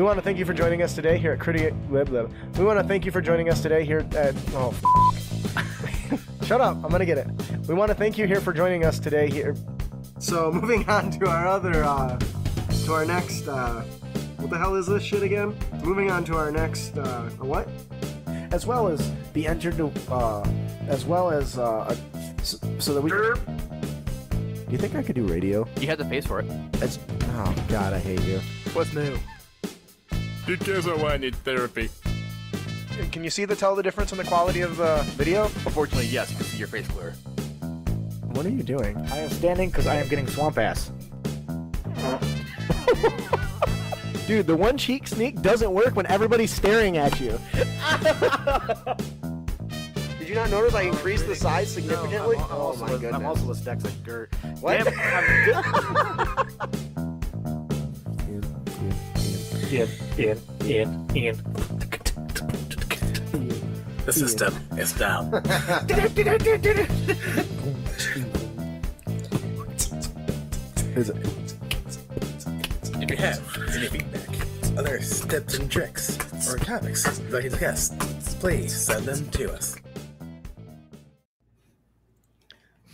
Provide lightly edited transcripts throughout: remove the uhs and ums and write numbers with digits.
We want to thank you for joining us today here at Critic. We want to thank you for joining us today here at. Oh, shut up! I'm gonna get it. We want to thank you here for joining us today here. So moving on to our other, to our next. What the hell is this shit again? Moving on to our next. What? As well as the entered. As well as so that we. Do you think I could do radio? You have to pay for it. That's. Oh God, I hate you. What's new? Because I need therapy. Can you tell the difference in the quality of the video? Unfortunately, yes, you can see your face clear. What are you doing? I am standing because I am getting swamp ass. Dude, the one cheek sneak doesn't work when everybody's staring at you. Did you not notice I increased the size significantly? No, my goodness. I'm also dyslexic, Gert. What? The system is down. Is it? If you have any feedback, other tips and tricks, or topics you'd like to discuss, please send them to us.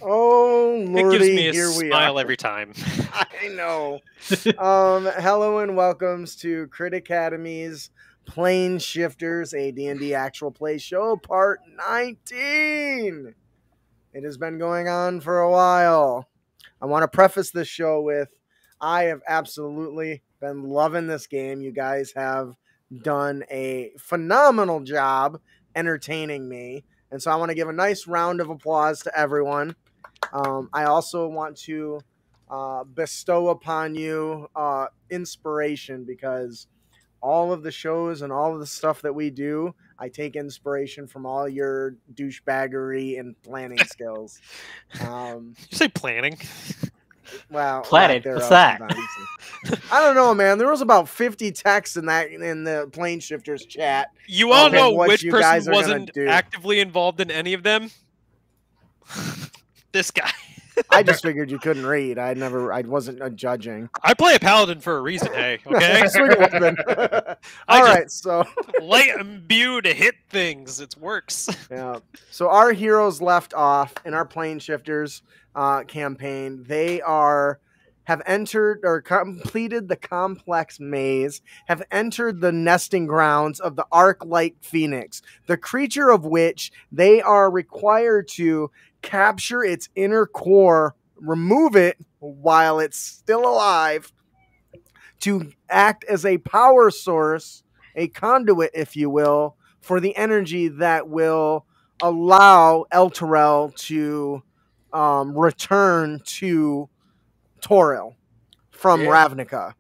Oh, It Lordy, gives me a here we smile are. every time. I know. Hello and welcomes to Crit Academy's Plane Shifters, a D&D actual play show, part 19. It has been going on for a while. I want to preface this show with, I have absolutely been loving this game. You guys have done a phenomenal job entertaining me. And so I want to give a nice round of applause to everyone. I also want to bestow upon you inspiration, because all of the shows and all of the stuff that we do, I take inspiration from all your douchebaggery and planning skills. You say planning? Well, Planet, lack what's thereof that? sometimes. I don't know, man. There was about 50 texts in the Plane Shifters chat. You all Okay, know what which you guys person are gonna wasn't do. actively involved in any of them? This guy. I just figured you couldn't read. I wasn't judging. I play a paladin for a reason, hey, okay? Swing a weapon. I All just- right, so Light imbue to hit things. It works. yeah. So our heroes left off in our Plane Shifters campaign. They have entered or completed the complex maze, have entered the nesting grounds of the Arc-like Phoenix, the creature of which they are required to capture its inner core, remove it while it's still alive, to act as a power source, a conduit, if you will, for the energy that will allow Elturel to return to Toril from Ravnica.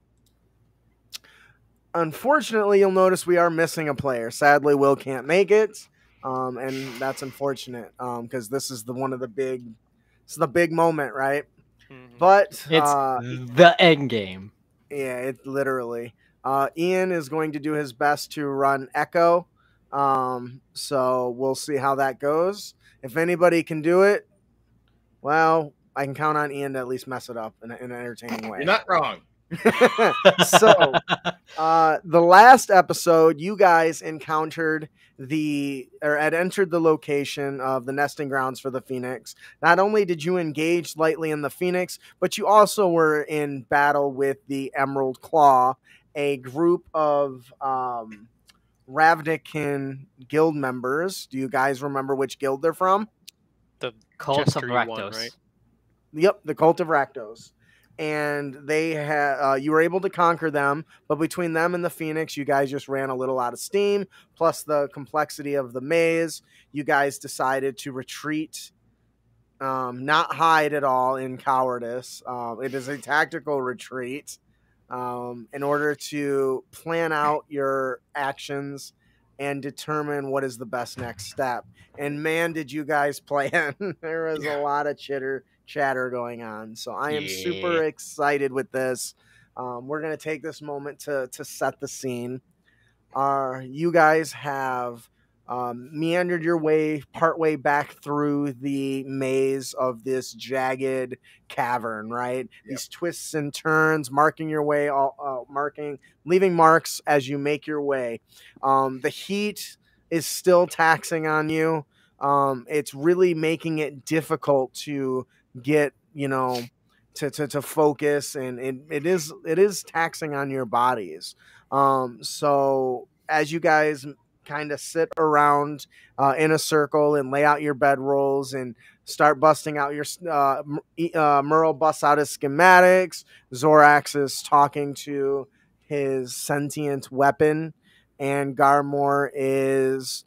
Unfortunately, you'll notice we are missing a player. Sadly, Will can't make it, and that's unfortunate because this is the big moment, right? But It's the end game. yeah, it literally. Ian is going to do his best to run Echo, so we'll see how that goes. If anybody can do it, well, I can count on Ian to at least mess it up in an entertaining way. You're not wrong. So, the last episode, you guys encountered had entered the location of the nesting grounds for the Phoenix. Not only did you engage lightly in the Phoenix, but you also were in battle with the Emerald Claw, a group of Ravnican guild members. Do you guys remember which guild they're from? The Cult of gestury Rakdos. one, right? Yep, the Cult of Rakdos. And they had you were able to conquer them, but between them and the Phoenix, you guys just ran a little out of steam. Plus the complexity of the maze, you guys decided to retreat, not hide at all in cowardice. It is a tactical retreat in order to plan out your actions and determine what is the best next step. And man, did you guys plan? There was a lot of chatter going on. So I am super excited with this. We're going to take this moment to set the scene. You guys have meandered your way partway back through the maze of this jagged cavern, right? Yep. These twists and turns, marking your way, leaving marks as you make your way. The heat is still taxing on you. It's really making it difficult to get, to focus, and it is taxing on your bodies. So as you guys kind of sit around in a circle and lay out your bedrolls and start busting out your Merle busts out his schematics. Zorax is talking to his sentient weapon, and Garmore is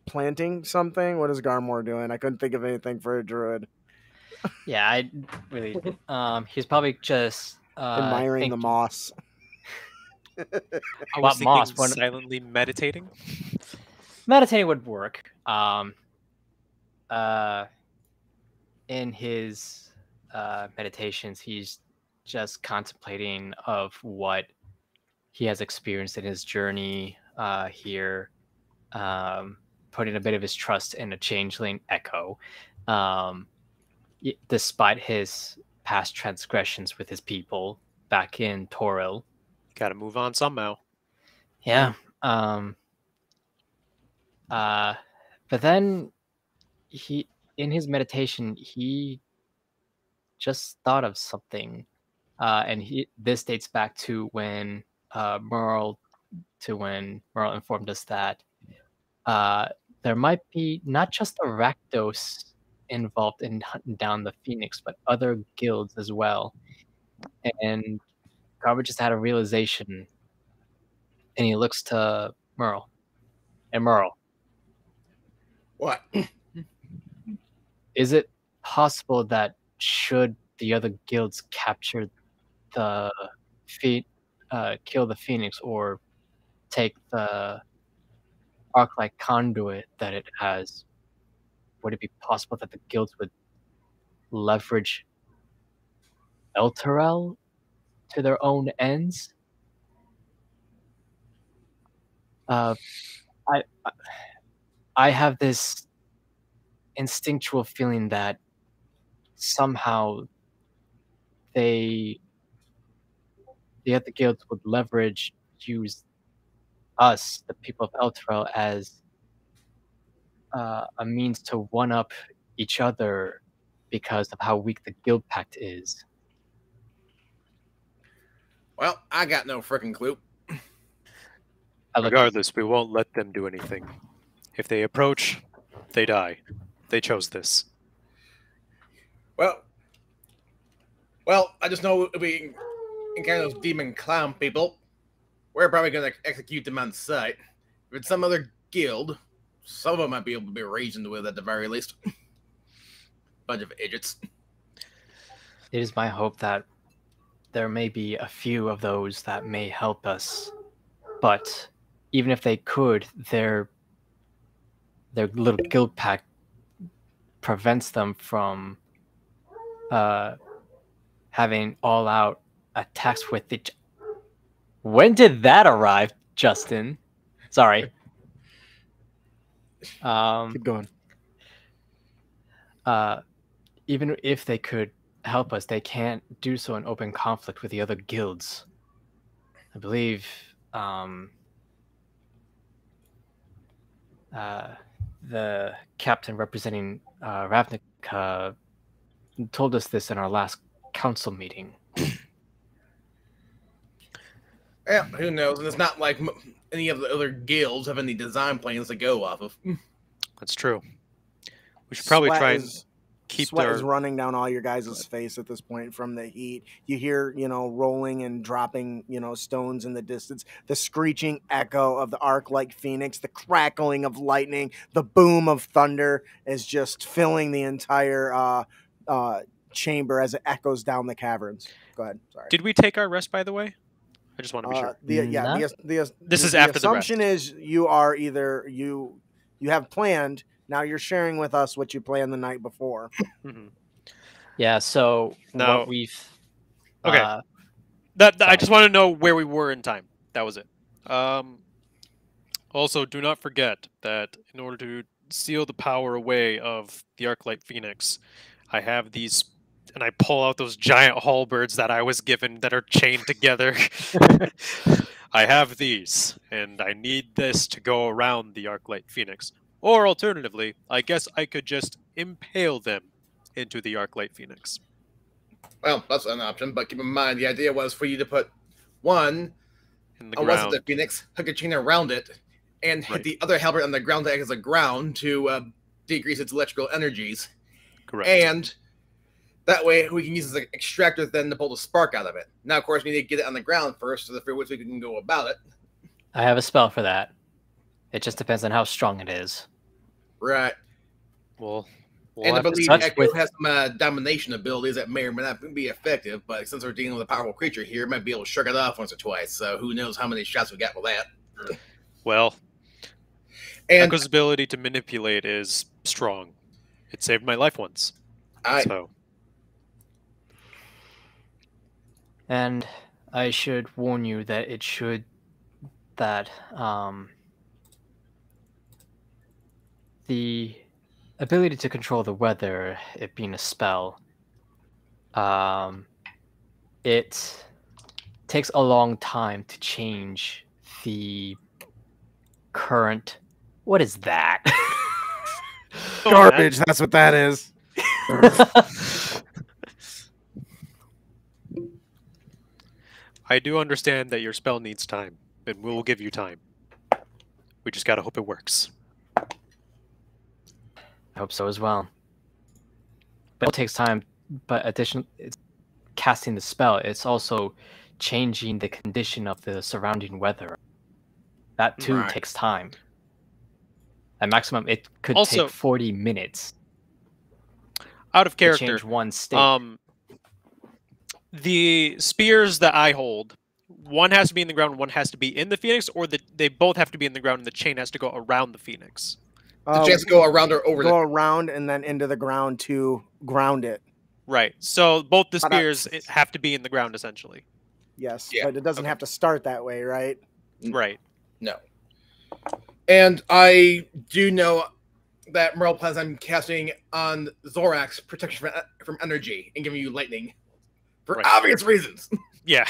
planting something. What is Garmore doing? I couldn't think of anything for a druid. Yeah, I really. He's probably just Admiring the moss. I What was thinking moss? What- silently meditating. Meditating would work. In his meditations, he's just contemplating of what he has experienced in his journey here, putting a bit of his trust in a changeling Echo, despite his past transgressions with his people back in Toril. Got to move on somehow. Yeah. But then in his meditation, he just thought of something, and this dates back to when Merle informed us that there might be not just the Rakdos involved in hunting down the Phoenix, but other guilds as well. And Garber just had a realization, and he looks to Merle. And Merle, What? is it possible that should the other guilds capture the kill the Phoenix or take the arc-like conduit that it has, would it be possible that the guilds would leverage Elturel to their own ends? I have this instinctual feeling that somehow the other guilds would use us, the people of Elturel, as a means to one-up each other because of how weak the guild pact is. Well, I got no freaking clue. Regardless, we won't let them do anything. If they approach, they die. They chose this. Well, I just know if we encounter those demon clown people, we're probably going to execute them on sight. If it's some other guild, some of them might be able to be reasoned with at the very least. Bunch of idiots. It is my hope that there may be a few of those that may help us, but even if they could, their little guild pact prevents them from having all-out attacks with each. When did that arrive, Justin? Sorry. Keep going. Even if they could help us, they can't do so in open conflict with the other guilds. I believe the captain representing Ravnica told us this in our last council meeting. Yeah, who knows? And it's not like any of the other guilds have any design plans to go off of. That's true. We should probably try and keep Sweat their... is running down all your guys' face at this point from the heat. You hear, rolling and dropping, stones in the distance. The screeching echo of the arc-like phoenix, the crackling of lightning, the boom of thunder is just filling the entire chamber as it echoes down the caverns. Go ahead. Sorry. Did we take our rest, by the way? I just want to be sure. This is after the assumption is you are either you have planned. Now you're sharing with us what you planned the night before. Mm-hmm. Yeah. So No. what we've Okay. I just want to know where we were in time. That was it. Also, do not forget that in order to seal the power away of the Arclight Phoenix, I have these, and I pull out those giant halberds that I was given that are chained together. I have these, and I need this to go around the Arclight Phoenix. Or alternatively, I guess I could just impale them into the Arclight Phoenix. Well, that's an option, but keep in mind the idea was for you to put one In the was ground. the Phoenix, hook a chain around it, and hit Right. the other halberd on the ground to act as a ground to decrease its electrical energies. Correct. And that way we can use it as an extractor then to pull the spark out of it. Now, of course, we need to get it on the ground first so that for which we can go about it. I have a spell for that. It just depends on how strong it is. Right. Well, And I believe touch Echo with- has some domination abilities that may or may not be effective, but since we're dealing with a powerful creature here, it might be able to shrug it off once or twice. So who knows how many shots we got with that. well, And Echo's ability to manipulate is strong. It saved my life once. I, So, And I should warn you that the ability to control the weather, it being a spell, it takes a long time to change the current. What is that? Garbage. That's what that is. I do understand that your spell needs time, and we will give you time. We just gotta hope it works. I hope so as well. But it takes time. But it's casting the spell. It's also changing the condition of the surrounding weather. That too Right. takes time. At maximum, it could Also- take 40 minutes Out of to character, change one state. the spears that I hold, one has to be in the ground, one has to be in the Phoenix, or they both have to be in the ground, and the chain has to go around the Phoenix. the chance to go around or over go around and then into the ground to ground it. Right. So both the But spears have to be in the ground, essentially. Yes, Yeah, but it doesn't have to start that way, right? Right. No. And I do know that Merle plans on casting on Zorax protection from energy and giving you lightning for Right. obvious reasons. Yeah.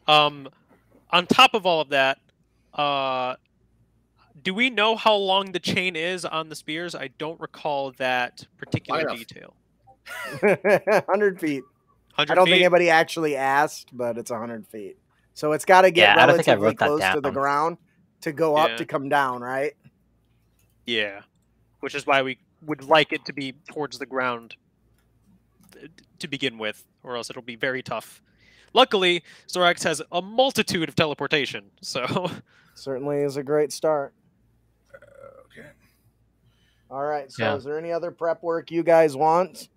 On top of all of that, do we know how long the chain is on the spears? I don't recall that particular Long enough. detail. 100 feet. 100 I don't feet? think anybody actually asked, but it's 100 feet. So it's got to get Yeah, I don't think I relatively wrote that close to the down. ground to go up Yeah. to come down, right? Yeah. Which is why we would like it to be towards the ground to begin with, or else it'll be very tough. Luckily, Zorax has a multitude of teleportation, so Certainly is a great start. Okay. All right. So Yeah. is there any other prep work you guys want?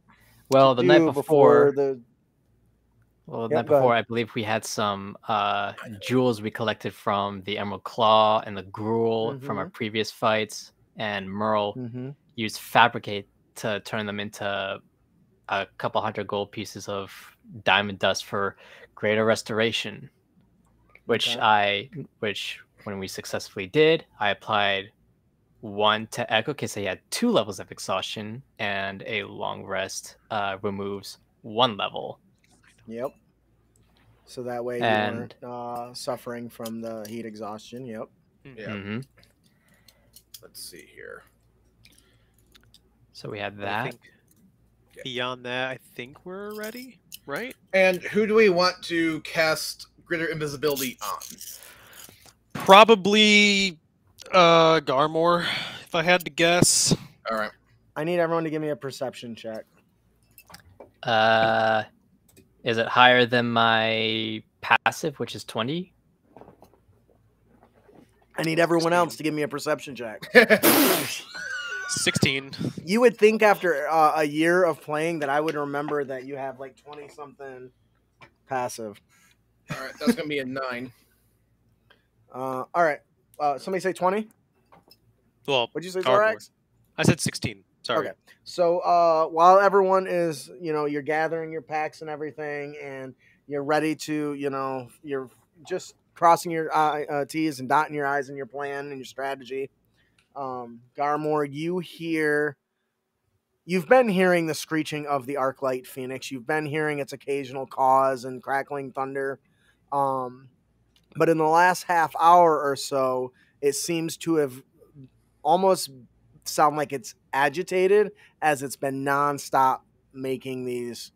Well, the night do before, the well, the Yeah, night go before, ahead. I believe we had some jewels we collected from the Emerald Claw and the Gruel from our previous fights, and Merle Mhm. used Fabricate to turn them into a couple hundred gold pieces of diamond dust for greater restoration, which Okay. when we successfully did, I applied one to Echo because he had 2 levels of exhaustion, and a long rest removes 1 level. Yep. So that way you And- weren't suffering from the heat exhaustion. Yep. Yeah. Hmm. Let's see here. So we had I that. think beyond that, I think we're ready, right? And who do we want to cast greater invisibility on? Probably Garmor, if I had to guess. All right. I need everyone to give me a perception check. Is it higher than my passive, which is 20? I need everyone else to give me a perception check. 16. You would think after a year of playing that I would remember that you have like 20 something passive. All right. That's going to be a 9. All right. Somebody say 20? Well, What'd you say, Garmor. Zorax? I said 16. Sorry. Okay. So while everyone is, you're gathering your packs and everything, and you're ready to, you're just crossing your T's and dotting your I's in your plan and your strategy. Garmor, you've been hearing the screeching of the Arclight Phoenix. You've been hearing its occasional caws and crackling thunder. But in the last half hour or so, it seems to have almost sound like it's agitated as it's been nonstop making these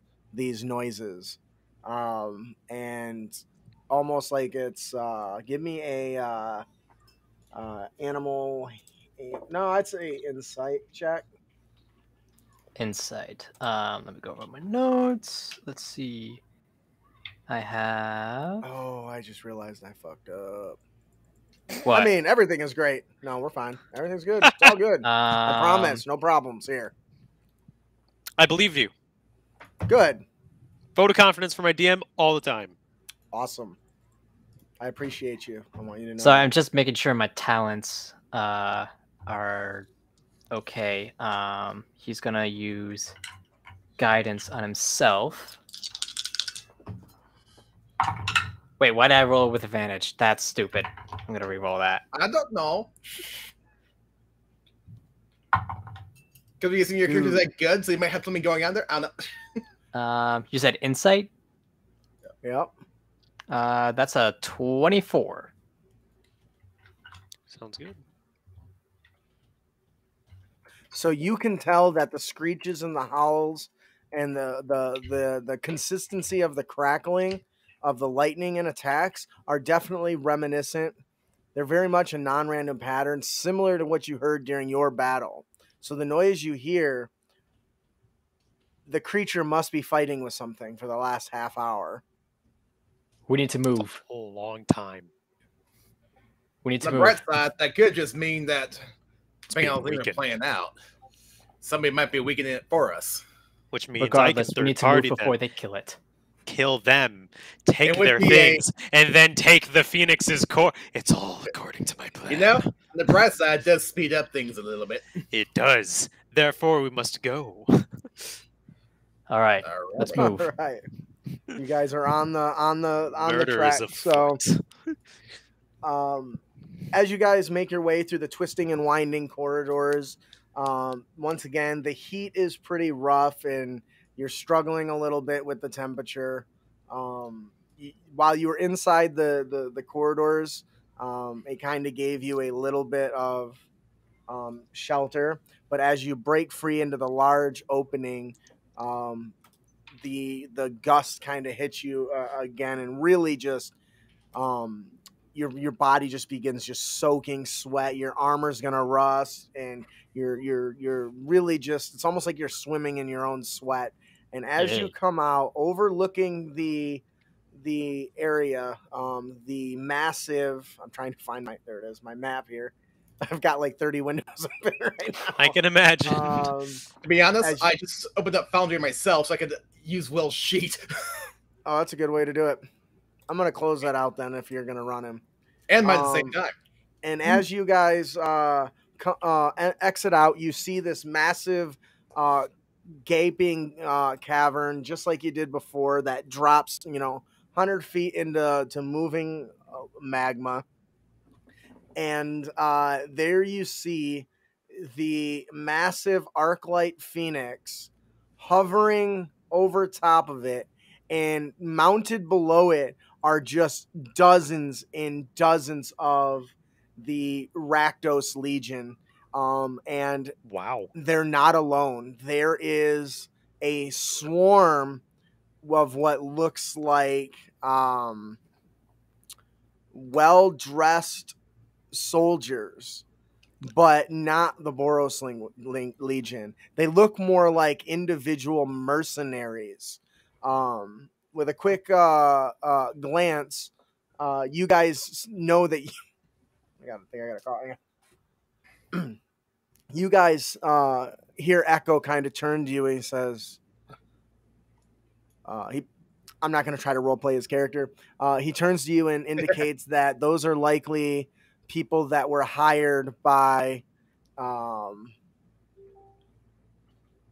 noises. And almost like it's give me a animal. No, I'd say insight check. Insight. Let me go over my notes. Let's see. I have. Oh, I just realized I fucked up. What? I mean, everything is great. No, we're fine. Everything's good. It's all good. I promise. No problems here. I believe you. Good. Vote of confidence for my DM all the time. Awesome. I appreciate you. I want you to know. So I'm just making sure my talents are okay. He's gonna use guidance on himself. Wait, why did I roll with advantage? That's stupid. I'm gonna re-roll that. I don't know. Because we assume your character's that good, so you might have something going on there. I don't know. You said insight? Yep. That's a 24. Sounds good. So you can tell that the screeches and the howls and the consistency of the crackling of the lightning and attacks are definitely reminiscent. They're very much a non-random pattern, similar to what you heard during your battle. So the noise you hear, the creature must be fighting with something for the last half hour. We need to move. A long time. We need to The move. bright side, that could just mean that, depending on what we're weakened. playing out, somebody might be weakening it for us. Which means Regardless, I can we third need to move party before them, they kill it. kill them, take It would their be things, and then take the Phoenix's core. It's all according to my plan. You know, the bright side does speed up things a little bit. It does. Therefore, we must go. All right, All right. let's move. All right. You guys are on the Murder track. is So afoot. as you guys make your way through the twisting and winding corridors, once again, the heat is pretty rough and you're struggling a little bit with the temperature. While you were inside the corridors, it kind of gave you a little bit of shelter. But as you break free into the large opening, the gust kind of hits you again and really just your body just begins just soaking sweat. Your armor's gonna rust, and you're really just, it's almost like you're swimming in your own sweat. And as you come out, overlooking the area, the massive, I'm trying to find there it is, my map here. I've got like 30 windows open right now. I can imagine. To be honest, I just opened up Foundry myself so I could use Will's sheet. Oh, that's a good way to do it. I'm going to close that out then if you're going to run him. And mine at the same time. And as you guys exit out, you see this massive gaping cavern, just like you did before, that drops, 100 feet into moving magma. And there you see the massive Arclight Phoenix hovering over top of it, and mounted below it are just dozens and dozens of the Rakdos Legion. And Wow. they're not alone. There is a swarm of what looks like well-dressed soldiers, but not the Boros Legion. They look more like individual mercenaries. With a quick glance, you guys know that I gotta call. You guys hear Echo kind of turn to you and he says, I'm not going to try to roleplay his character. He turns to you and indicates that those are likely people that were hired by By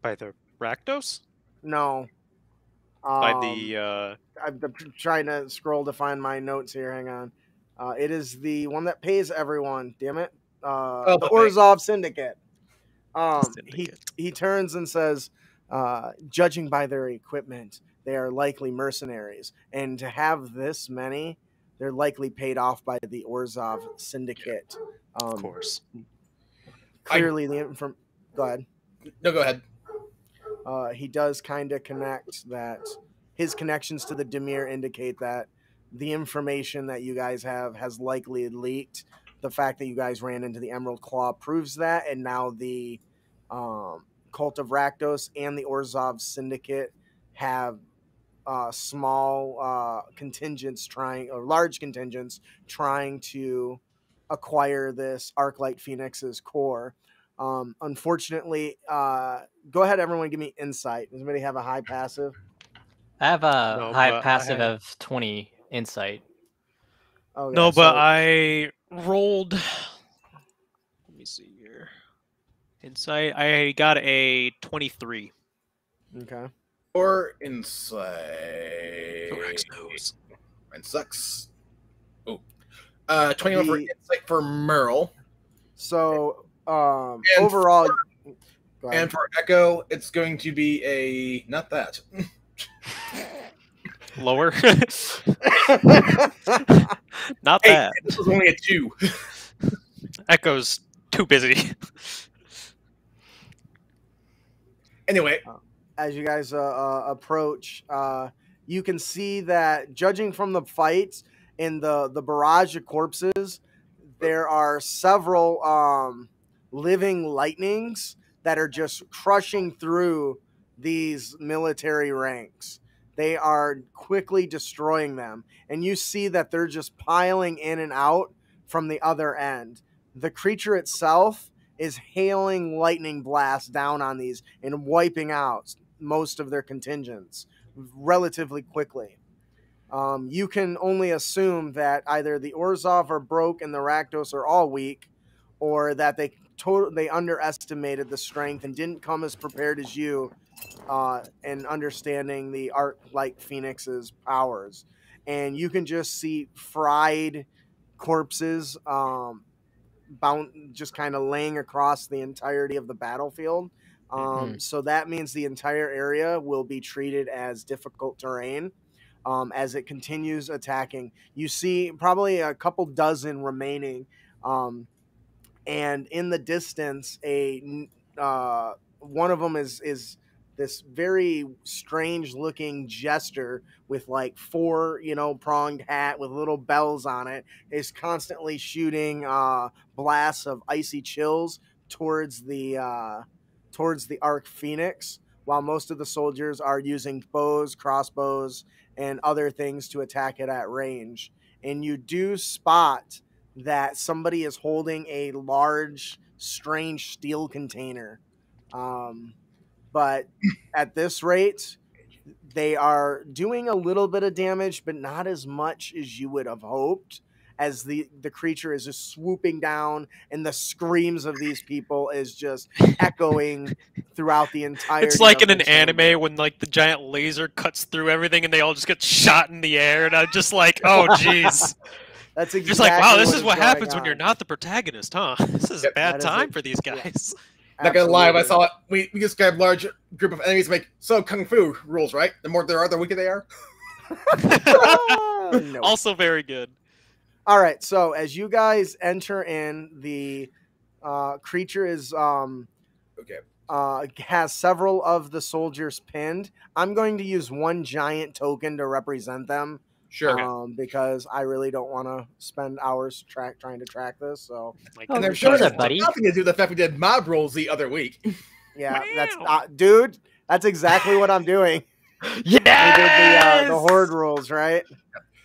the Rakdos? no. By the I'm trying to scroll to find my notes here. Hang on. It is the one that pays everyone. Damn it, the but Orzhov Syndicate. Syndicate. He turns and says, judging by their equipment, they are likely mercenaries, and to have this many, they're likely paid off by the Orzhov Syndicate. Of course. Clearly, go ahead. No, go ahead. He does kind of connect that his connections to the Dimir indicate that the information that you guys have has likely leaked. The fact that you guys ran into the Emerald Claw proves that, and now the Cult of Rakdos and the Orzhov Syndicate have large contingents trying to acquire this Arclight Phoenix's core. Unfortunately, go ahead, everyone, give me insight. Does anybody have a high passive? I have a No, high but passive I- of 20 insight. Okay, No, so- but I rolled. Let me see here. Insight. I got a 23. Okay. Or insight. Thorax nose. Mine sucks. Oh. 21 for The- insight for Merle. So And overall, go ahead. And for Echo, it's going to be a not that. Lower. Not Hey, that. this was only a 2. Echo's too busy. Anyway, As you guys approach, you can see that judging from the fights in the barrage of corpses, there are several living lightnings that are just crushing through these military ranks. They are quickly destroying them, and you see that they're just piling in and out from the other end. The creature itself is hailing lightning blasts down on these and wiping out most of their contingents relatively quickly. You can only assume that either the Orzhov are broke and the Rakdos are all weak, or that they underestimated the strength and didn't come as prepared as you in understanding the Arclight Phoenix's powers. And you can just see fried corpses just kind of laying across the entirety of the battlefield. So that means the entire area will be treated as difficult terrain as it continues attacking. You see probably a couple dozen remaining, and in the distance, one of them is this very strange looking jester with like 4 pronged hat with little bells on it, is constantly shooting blasts of icy chills towards the Arc Phoenix, while most of the soldiers are using bows, crossbows, and other things to attack it at range. And you do spot that somebody is holding a large, strange steel container. But at this rate, they are doing a little bit of damage, but not as much as you would have hoped, as the creature is just swooping down, and the screams of these people is just echoing throughout the entire. It's like in an anime when like the giant laser cuts through everything and they all just get shot in the air, and I'm just like, oh jeez. That's exactly Just like, wow, this is what what is happens going when you're on. not the protagonist, huh? This is a Yep, bad that is time it. for these guys. not gonna lie, if I Absolutely. saw it, we described large group of enemies like so kung fu rules, right? The more there are, the weaker they are. No. Also very good. All right, so as you guys enter in, the creature is Okay. has several of the soldiers pinned. I'm going to use one giant token to represent them, Sure. because I really don't want to spend hours trying to track this. So Like, Oh, And they're sure sure that, there's buddy. nothing to do with the fact we did mob rolls the other week. yeah, that's Wow. dude. That's exactly what I'm doing. yes! We did the horde rules, right?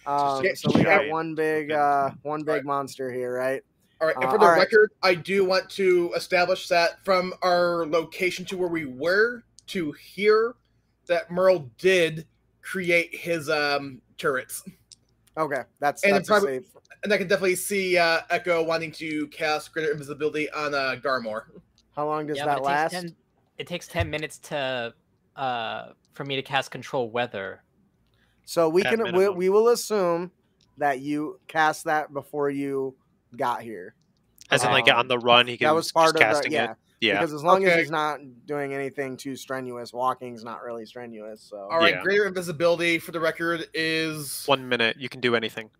So we got Giant one big monster here, right? All right, and for the all right. record, I do want to establish that from our location to where we were to here, that Merle did create his turrets, Okay, that's And a probably- safe. and I can definitely see Echo wanting to cast greater invisibility on Garmore. How long does Yeah, that but last? it takes 10 minutes to for me to cast control weather. So we At can minimum. we will assume that you cast that before you got here. As in, like on the run, he That was was part just of the casting it. Yeah. Because as long as Okay. he's not doing anything too strenuous, walking's not really strenuous. So All right, Yeah. greater invisibility for the record is 1 minute, you can do anything.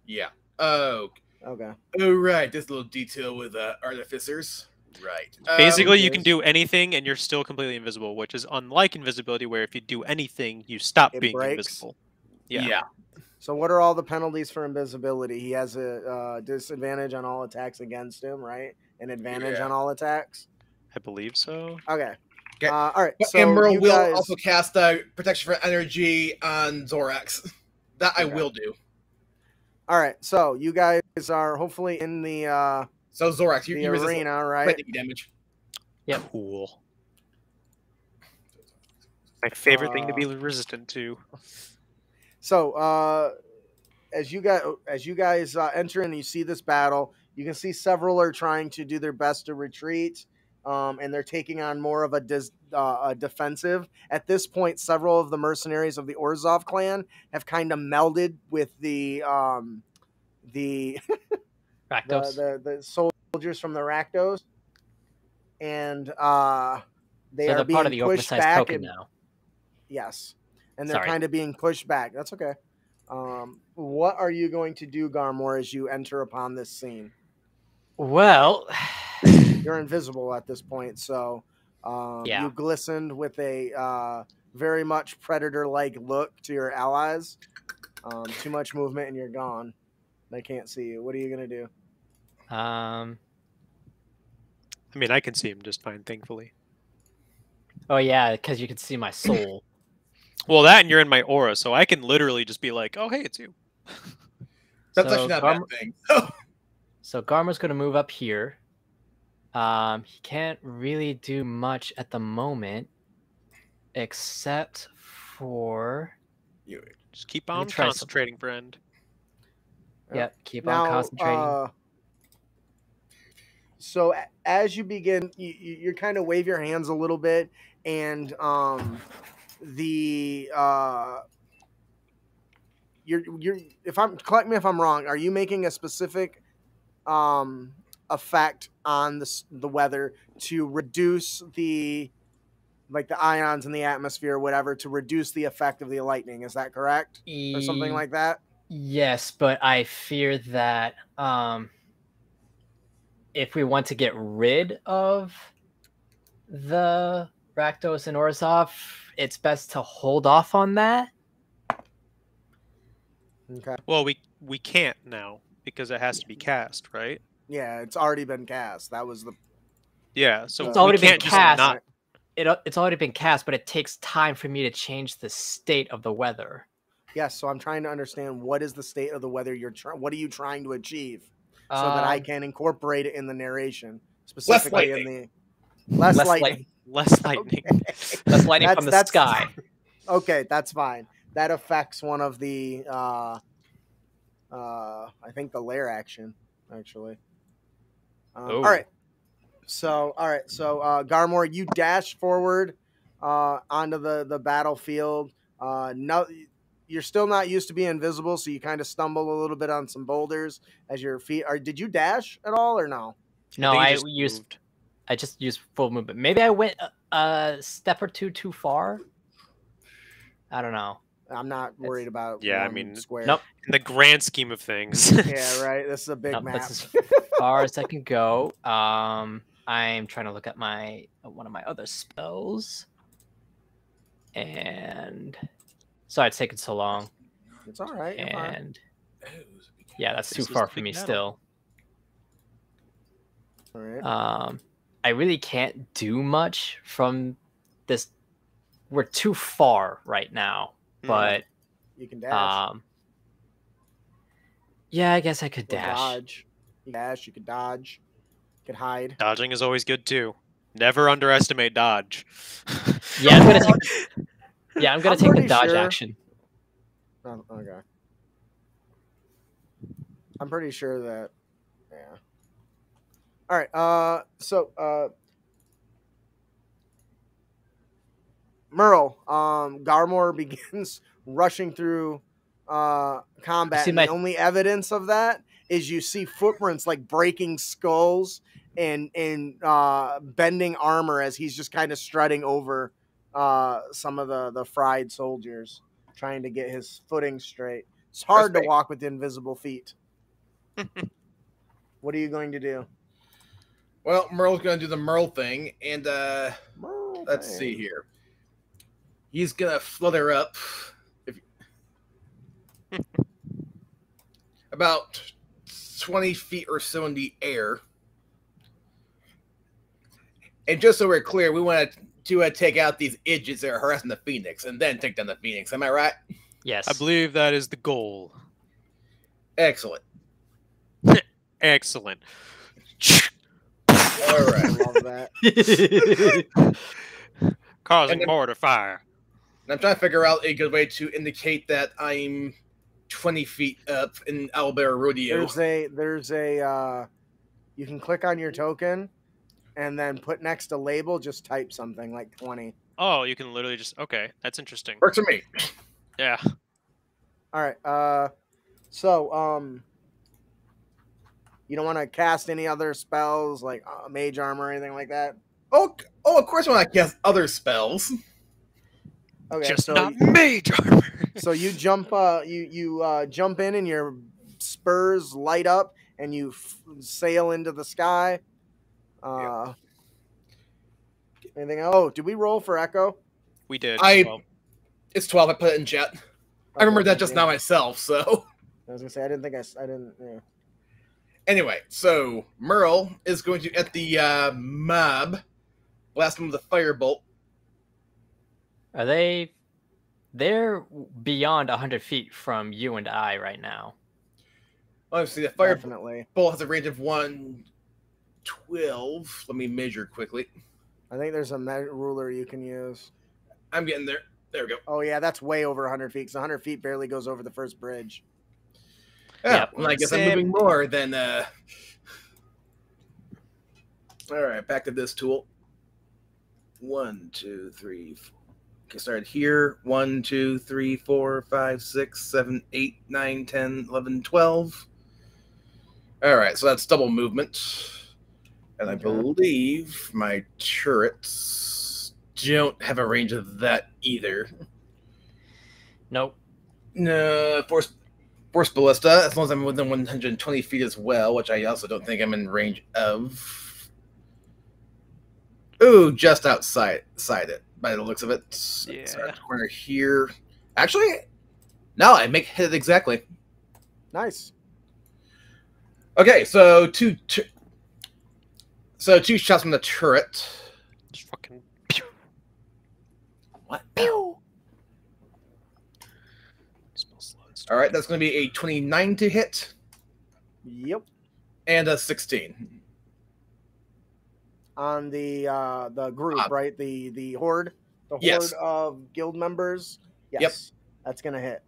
yeah. Oh, okay. oh right, this little detail with artificers. Right. Basically, you is- can do anything and you're still completely invisible, which is unlike invisibility, where if you do anything, you stop It being breaks? invisible. yeah. So what are all the penalties for invisibility? He has a disadvantage on all attacks against him, right? An advantage Yeah. on all attacks. I believe so. Okay. Okay. All right. But So Emerald you will guys, also cast protection for energy on Zorax. That I Okay. will do. all right. So you guys are hopefully in the So Zorax, you resist arena, right? lightning damage. Cool. My favorite thing to be resistant to. So as you guys enter and you see this battle, you can see several are trying to do their best to retreat, and they're taking on more of a defensive. At this point, several of the mercenaries of the Orzhov clan have kind of melded with the Rakdos. the soldiers from the Rakdos, and they So are they're being part of the pushed oversized back. token And, now. yes, and they're Sorry. kind of being pushed back. That's okay. What are you going to do, Garmor, as you enter upon this scene? Well, You're invisible at this point, so Yeah. you glistened with a very much predator-like look to your allies. Too much movement and you're gone. They can't see you. What are you gonna do? I mean, I can see him just fine, thankfully. oh yeah, because you can see my soul. Well, that and you're in my aura, so I can literally just be like, "Oh, hey, it's you." That's So actually not a Garm- bad thing. So Garmer's going to move up here. He can't really do much at the moment, except for Just keep me on try concentrating, friend. yep, keep Now, on concentrating. So as you begin, you kind of wave your hands a little bit, and you're correct me if I'm wrong. Are you making a specific effect on the weather to reduce the ions in the atmosphere, or whatever, to reduce the effect of the lightning? Is that correct, or something like that? Yes, but I fear that if we want to get rid of the Rakdos and Orzhov, it's best to hold off on that. Okay. Well, we can't now because it has to be cast, right? Yeah, it's already been cast. That was the Yeah, so It's we already been can't just cast. not. It's already been cast, but it takes time for me to change the state of the weather. Yes, so I'm trying to understand what is the state of the weather what are you trying to achieve, so that I can incorporate it in the narration, specifically in the less Less lightning. Less lightning. Less lightning from the That's- sky. Okay, that's fine. That affects one of the I think the lair action, actually. Oh. All right. So Garmor, you dash forward onto the battlefield. No, you're still not used to being invisible, so you kind of stumble a little bit on some boulders as your feet are. Did you dash at all or no? No, think he I just used moved. I just used full movement. Maybe I went a step or two too far. I don't know. I'm not worried about. Yeah, I one mean, square. Nope. In the grand scheme of things. Yeah, right. This is a big Nope, map. that's as far as I can go. I'm trying to look at one of my other spells, and sorry it's taken so long. It's all right. You're fine. And yeah, that's too This is far the for big me battle. still. All right. I really can't do much from this. We're too far right now, but You can dash. yeah, I guess I could Or dash. dodge. You can dash. You can dodge. You can hide. Dodging is always good too. Never underestimate dodge. Yeah, I'm gonna take. I'm gonna I'm take the pretty dodge sure- action. Oh, okay. I'm pretty sure that. Yeah. All right. So, Merle, Garmor begins rushing through combat. see And my- the only evidence of that is you see footprints like breaking skulls and bending armor as he's just kind of strutting over some of the fried soldiers, trying to get his footing straight. It's hard to Respect. walk with invisible feet. What are you going to do? Well, Merle's going to do the Merle thing, and let's see Okay. here. He's going to flutter up about 20 feet or so in the air. And just so we're clear, we want to take out these idiots that are harassing the Phoenix, and then take down the Phoenix. Am I right? Yes. I believe that is the goal. Excellent. Excellent. All I right. love that. Causing And then- mortar fire. And I'm trying to figure out a good way to indicate that I'm 20 feet up in Owlbear Rodeo. There's a you can click on your token and then put next to label, just type something like 20. Oh, you can literally just okay. That's interesting. Works for me. Yeah. All right. So you don't want to cast any other spells like mage armor or anything like that? Oh, of course when I cast other spells. Okay. Just so not mage armor. so you jump you jump in and your spurs light up and you sail into the sky. Anything else? Oh, did we roll for Echo? We did. I- well, It's 12. I put it in chat. I remember that just now myself, so. I was gonna say I didn't think I didn't. Yeah. Anyway, so Merle is going to, at the mob, blast him with a firebolt. Are they? They're beyond 100 feet from you and I right now. Obviously, the firebolt Definitely. has a range of 112. Let me measure quickly. I think there's a ruler you can use. I'm getting there. There we go. Oh yeah, that's way over 100 feet. Because 100 feet barely goes over the first bridge. Yeah, Yep. well, I guess I'm Same. moving more than. All right, back to this tool. 1, 2, 3. Okay, started here. 1, 2, 3, 4, 5, 6, 7, 8, 9, 10, 11, 12. All right, so that's double movement. And I Okay. believe my turrets don't have a range of that either. Nope. No, force ballista, as long as I'm within 120 feet as well, which I also don't think I'm in range of. Ooh, just outside it, by the looks of it. Yeah. Sorry, corner here. Actually, no, I make hit it exactly. Nice. Okay, so two shots from the turret. just fucking. What? Smells slow. All right, that's going to be a 29 to hit Yep. and a 16. On the group, right? The horde. The horde Yes. of guild members. Yes. Yep. That's gonna hit.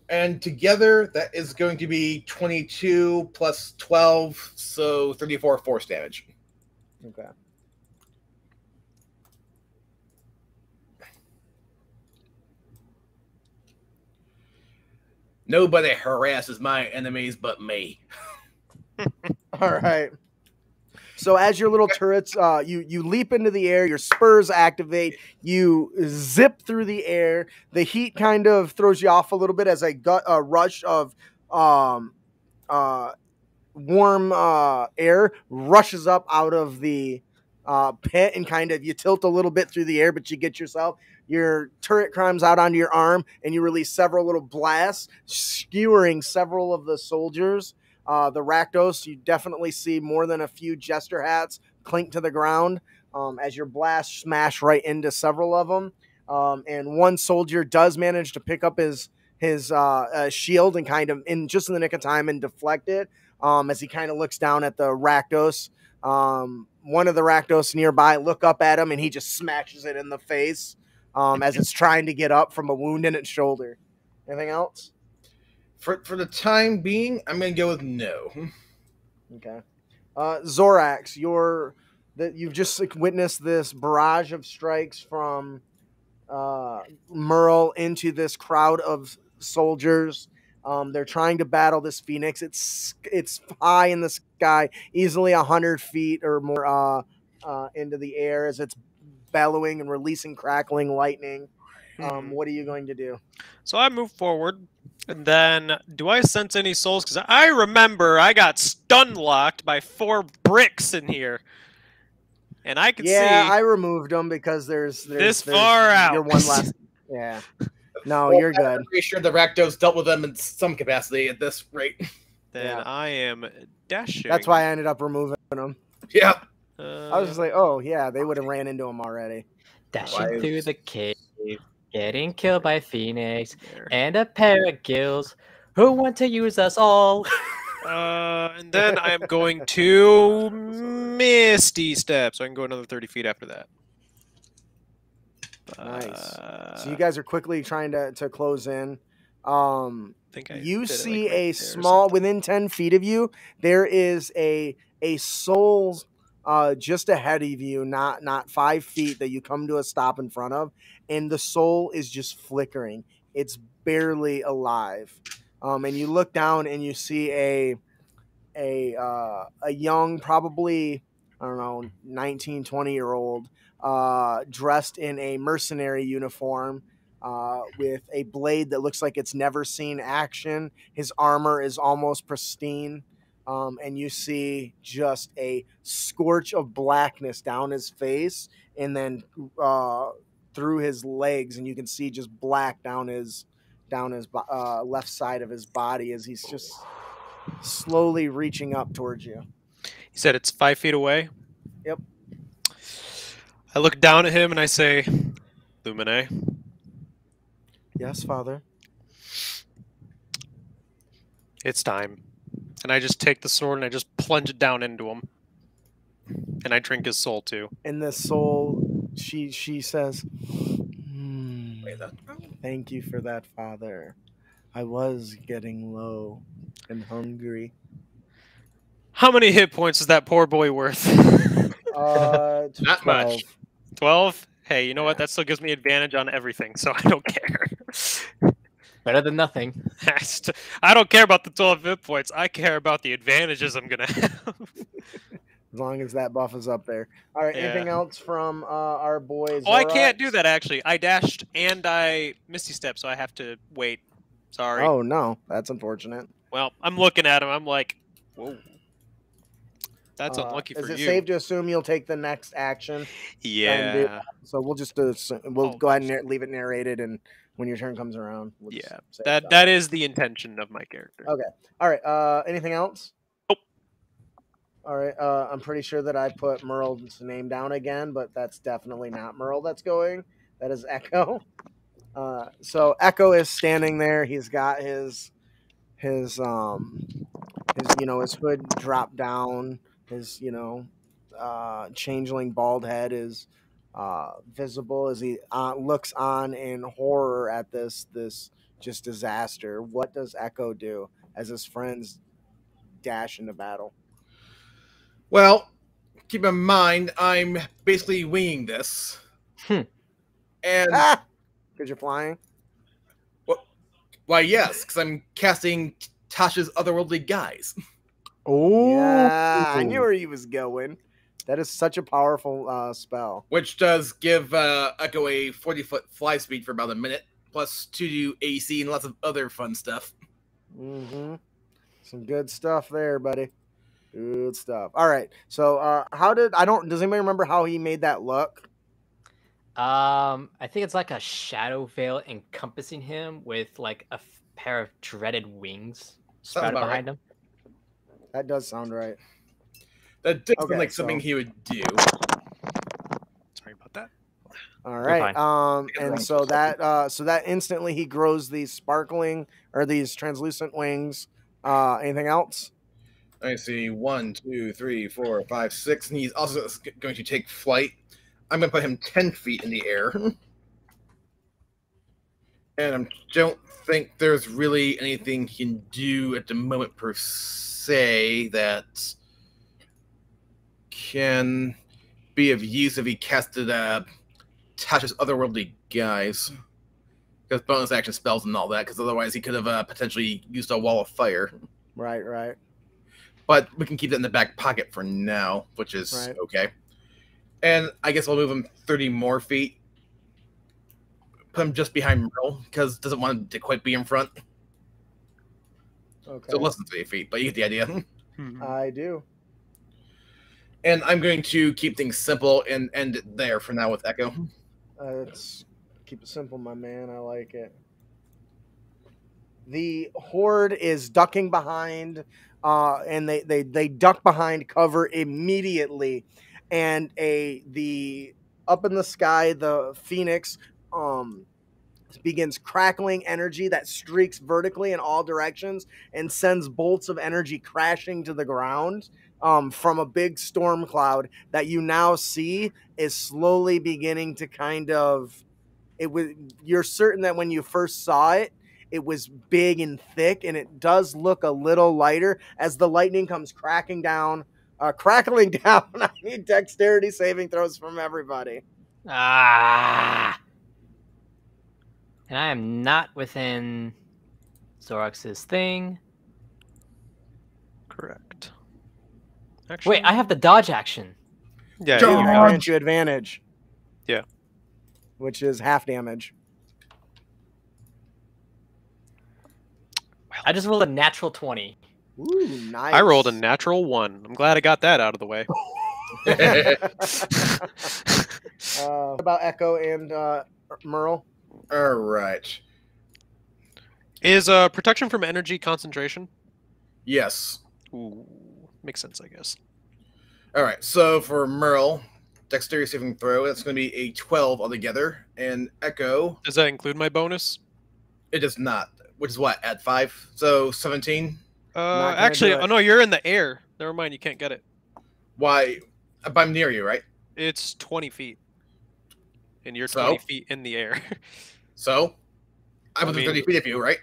And together, that is going to be 22 plus 12, so 34 force damage. Okay. Nobody harasses my enemies but me. All right. So as your little turrets, you leap into the air, your spurs activate, you zip through the air. The heat kind of throws you off a little bit as a rush of warm air rushes up out of the pit, and kind of you tilt a little bit through the air, but you get yourself. Your turret climbs out onto your arm, and you release several little blasts, skewering several of the soldiers. The Rakdos, you definitely see more than a few jester hats clink to the ground as your blast smash right into several of them. And one soldier does manage to pick up his shield and kind of in just in the nick of time and deflect it as he kind of looks down at the Rakdos. One of the Rakdos nearby look up at him, and he just smashes it in the face as it's trying to get up from a wound in its shoulder. Anything else? For the time being, I'm going to go with no. Okay. Zorax, you've just witnessed this barrage of strikes from Merle into this crowd of soldiers. They're trying to battle this phoenix. It's high in the sky, easily 100 feet or more into the air as it's bellowing and releasing crackling lightning. What are you going to do? So I move forward, and then do I sense any souls? Because I remember I got stun locked by 4 bricks in here, and I can see. Yeah, I removed them because there's this far out. You're one less. Yeah. No, you're good. I'm pretty sure the Rakdos dealt with them in some capacity at this rate. Then Yeah. I am dashing. That's why I ended up removing them. Yeah. I was just like, oh yeah, they would have ran into him already. Dashing through the cave, getting killed by Phoenix, there. and a pair of gills who want to use us all. And then I am going to Misty Step, so I can go another 30 feet after that. Nice. So you guys are quickly trying to close in. I think I You did it, see like, right a there or small something. within 10 feet of you. There is a soul just ahead of you, not 5 feet, that you come to a stop in front of, and the soul is just flickering. It's barely alive. And you look down and you see a young, probably, I don't know, 19, 20-year-old, dressed in a mercenary uniform, with a blade that looks like it's never seen action. His armor is almost pristine. And you see just a scorch of blackness down his face, and then through his legs, and you can see just black down his left side of his body as he's just slowly reaching up towards you. He said it's 5 feet away. Yep. I look down at him and I say, Lumine, Yes, Father. it's time. And I just take the sword and I just plunge it down into him. And I drink his soul too. And the soul, she says, thank you for that, Father. I was getting low and hungry. How many hit points is that poor boy worth? Not 12. much. 12? Hey, you know what? That still gives me advantage on everything, so I don't care. Better than nothing. I don't care about the 12 hit points. I care about the advantages I'm going to have. As long as that buff is up there. All right, Yeah. anything else from our boys? Oh, I can't do that, actually. I dashed and I Misty Step, so I have to wait. Sorry. Oh, no. That's unfortunate. Well, I'm looking at him. I'm like, whoa. That's unlucky for Is it you. safe to assume you'll take the next action? Yeah. So we'll just we'll Oh, go ahead and leave it narrated, and when your turn comes around, we'll just Yeah. say it's done. That is the intention of my character. Okay. All right. Anything else? Nope. All right. I'm pretty sure that I put Merle's name down again, but that's definitely not Merle that's going. That is Echo. So Echo is standing there. He's got his his hood dropped down. His changeling bald head is visible as he looks on in horror at this just disaster. What does Echo do as his friends dash into battle? Well, keep in mind, I'm basically winging this. And, Because you're flying? why, yes, because I'm casting Tasha's Otherworldly Guise. Oh, yeah, I knew where he was going. That is such a powerful spell. Which does give Echo a 40-foot fly speed for about a minute, plus 2 AC and lots of other fun stuff. Mm-hmm. Some good stuff there, buddy. Good stuff. All right. So does anybody remember how he made that look? I think it's like a shadow veil encompassing him with like a pair of dreaded wings sprouted about behind right. him. That does sound right. That does Okay, sound like something so- he would do. Sorry about that. All right. fine. And so that instantly he grows these sparkling or these translucent wings. Anything else? I see 1, 2, 3, 4, 5, 6, and he's also going to take flight. I'm going to put him 10 feet in the air. And I don't think there's really anything he can do at the moment per se that can be of use if he casted a attach his otherworldly guys. Because bonus action spells and all that, because otherwise he could have potentially used a wall of fire. Right, right. But we can keep that in the back pocket for now, which is Right. okay. And I guess we'll move him 30 more feet. Put him just behind Merle, because doesn't want him to quite be in front. Okay. So less than 30 feet, but you get the idea. I do. And I'm going to keep things simple and end it there for now with Echo. Let's keep it simple, my man. I like it. The horde is ducking behind, and they duck behind cover immediately, and the up in the sky, the Phoenix begins crackling energy that streaks vertically in all directions and sends bolts of energy crashing to the ground from a big storm cloud that you now see is slowly beginning to kind of. You're certain that when you first saw it, it was big and thick, and it does look a little lighter as the lightning comes crackling down. I need dexterity saving throws from everybody. Ah. And I am not within Zorox's thing. Correct. Actually, Wait, I have the dodge action. Yeah, Dodge! you It have- grants you advantage. Yeah. Which is half damage. I just rolled a natural 20. Ooh, nice. I rolled a natural 1. I'm glad I got that out of the way. What about Echo and Merle? All right. Is protection from energy concentration? Yes. Ooh, makes sense, I guess. All right. So for Merle, dexterity saving throw, that's going to be a 12 altogether. And Echo, Does that include my bonus? it does not. Which is what, at 5? So 17? gonna Actually, do it. oh no, you're in the air. Never mind, you can't get it. Why? I'm near you, right? It's 20 feet. And you're So? 20 feet in the air. So I'm I within mean- 30 feet of you, right?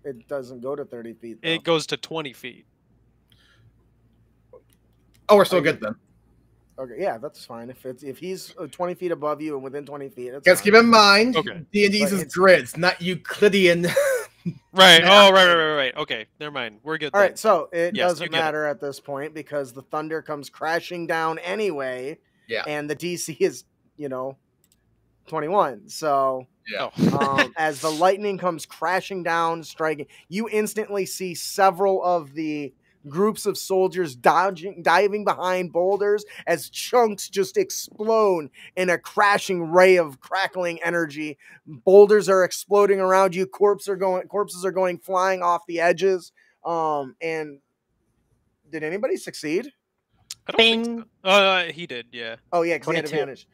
It doesn't go to 30 feet. Though. It goes to 20 feet. Oh, we're still Are you- good then. Okay, yeah, that's fine. If he's 20 feet above you and within 20 feet, that's Guys, fine. keep in mind, Okay. D&D's But is it's- grids, not Euclidean. Right. Yeah. Oh, right. Okay, never mind. We're good. All then. right, so it Yes, you doesn't get it. matter at this point because the thunder comes crashing down anyway. Yeah. And the DC is, 21. So Yeah. as the lightning comes crashing down, striking, you instantly see several of the groups of soldiers diving behind boulders as chunks just explode in a crashing ray of crackling energy. Boulders are exploding around you. Corpses are going flying off the edges. And did anybody succeed? I don't think Bing. so. He did, yeah. Oh yeah, because he had 22. advantage.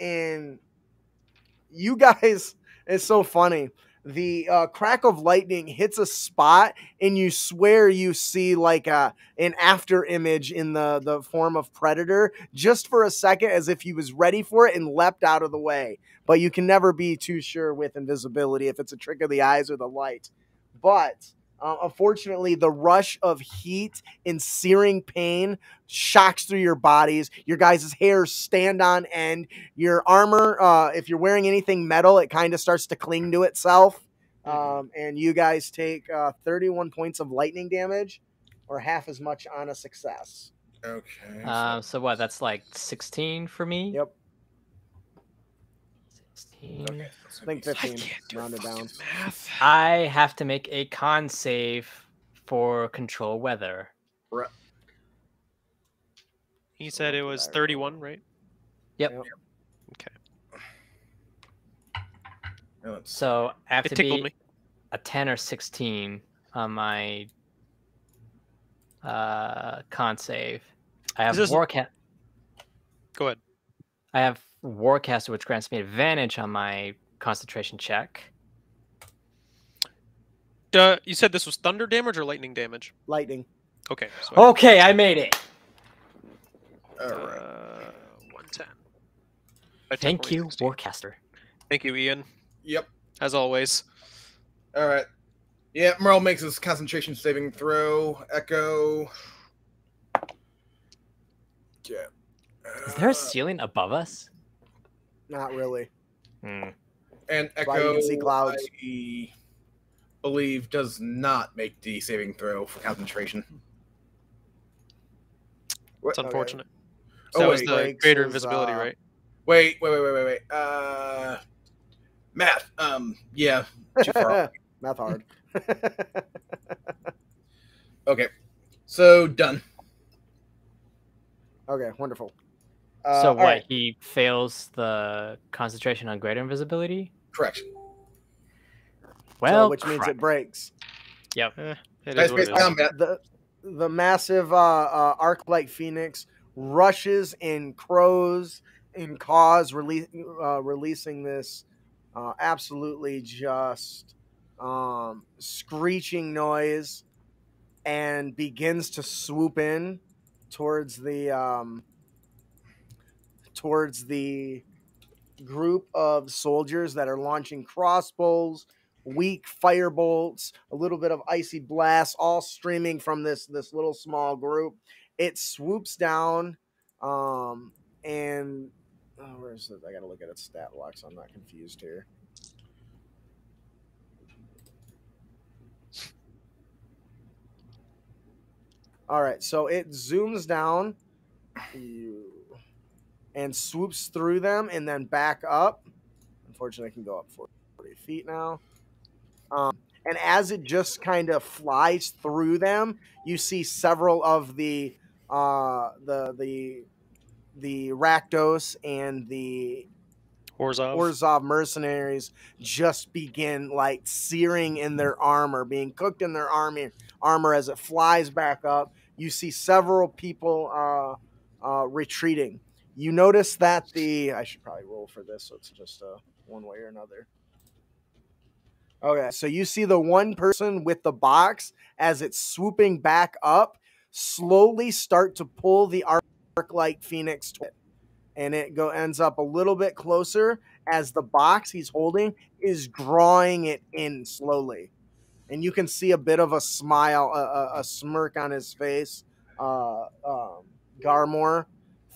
And you guys, it's so funny. The crack of lightning hits a spot, and you swear you see like an after image in the form of Predator, just for a second, as if he was ready for it and leapt out of the way. But you can never be too sure with invisibility if it's a trick of the eyes or the light. But unfortunately, the rush of heat and searing pain shocks through your bodies. Your guys' hairs stand on end. Your armor, if you're wearing anything metal, it kind of starts to cling to itself. And you guys take 31 points of lightning damage, or half as much on a success. Okay. So what? That's like 16 for me. Yep, 16. Okay. I think I 15 can't do rounded fucking down. math. I have to make a con save for control weather. He said it was 31, right? Yep. Yep. Okay. Now let's- So I have It to tickled be me. a 10 or 16 on my con save. I have Is this- Go ahead. I have Warcaster, which grants me advantage on my concentration check. You said this was thunder damage or lightning damage? Lightning. Okay. So Okay, I made it. all right. 110. I took Thank you, 116. Warcaster. Thank you, Ian. Yep. As always. All right. Yeah, Merle makes his concentration saving throw. Echo. Yeah. Is there a ceiling above us? Not really. And That's why you Echo, can see clouds. I believe, does not make the saving throw for concentration. It's Okay. unfortunate. Oh, So that was wait, the breaks greater is, invisibility, right? Wait. Math. Yeah, too far. Math hard. Okay, so done. Okay, wonderful. So all what? right. He fails the concentration on greater invisibility. Correct. Well, which means crap. it breaks. Yep. It Nice is what it space is. combat. The massive arc-like phoenix rushes and crows and caws, releasing this absolutely just screeching noise, and begins to swoop in towards the group of soldiers that are launching crossbows, weak firebolts, a little bit of icy blast, all streaming from this little small group. It swoops down, and where is it? I gotta look at its stat block so I'm not confused here. All right, so it zooms down and swoops through them and then back up. Unfortunately, I can go up 40 feet now. And as it just kind of flies through them, you see several of the Rakdos and the Orzhov mercenaries just begin like searing in their armor, being cooked in their armor as it flies back up. You see several people retreating. You notice that I should probably roll for this, so it's just one way or another. Okay, so you see the one person with the box as it's swooping back up slowly start to pull the arc-like phoenix to it. And it ends up a little bit closer as the box he's holding is drawing it in slowly. And you can see a bit of a smile, a smirk on his face, Garmor,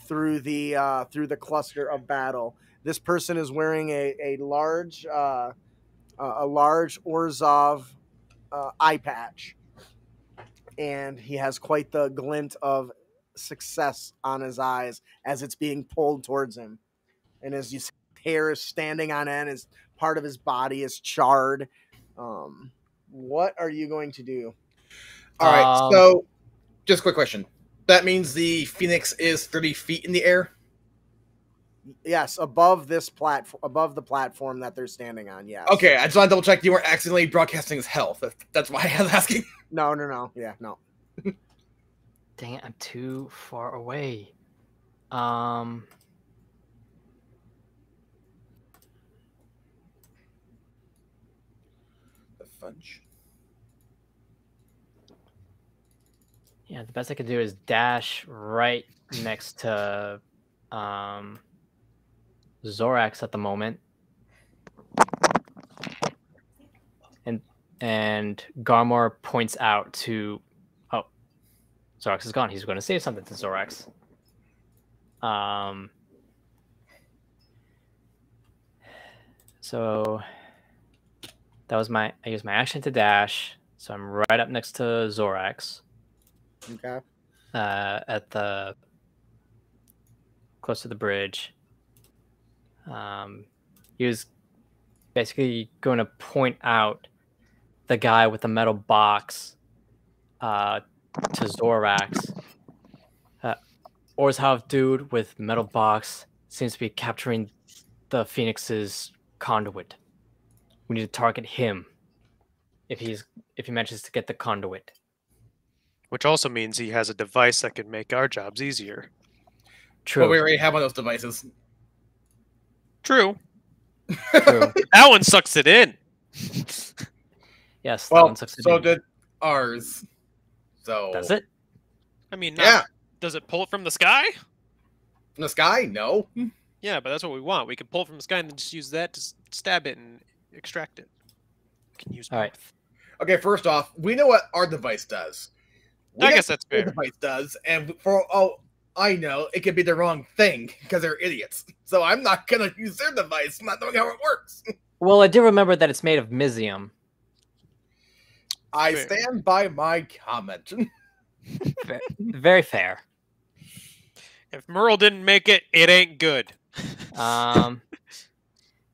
through the cluster of battle. This person is wearing a large Orzhov eye patch, and he has quite the glint of success on his eyes as it's being pulled towards him. And as his hair is standing on end, as part of his body is charred. What are you going to do? All right, so just a quick question. That means the Phoenix is 30 feet in the air? Yes, above the platform that they're standing on, yes. Okay, I just want to double check you weren't accidentally broadcasting his health. That's why I was asking. No. Yeah, no. Dang it, I'm too far away. The fudge. Yeah, the best I could do is dash right next to Zorax at the moment. And Garmor points out to Zorax is gone. He's going to say something to Zorax. So that was I used my action to dash. So I'm right up next to Zorax. Okay. At the close to the bridge. He was basically going to point out the guy with the metal box to Zorax. Orzhov dude with metal box seems to be capturing the Phoenix's conduit. We need to target him if he manages to get the conduit. Which also means he has a device that could make our jobs easier. True. But we already have one of those devices. True. True. That one sucks it in. Yes. Well, that one sucks it so in. did ours. So Does it? I mean, Yeah. Does it pull it from the sky? From the sky? No. Yeah, but that's what we want. We can pull it from the sky and then just use that to stab it and extract it. We can use both. All right. Okay, first off, we know what our device does. I guess that's Our fair. device does, and for all I know it could be the wrong thing because they're idiots. So I'm not gonna use their device, not knowing how it works. Well, I do remember that it's made of Mizium. I Fair. stand by my comment. Very fair. If Merle didn't make it, it ain't good.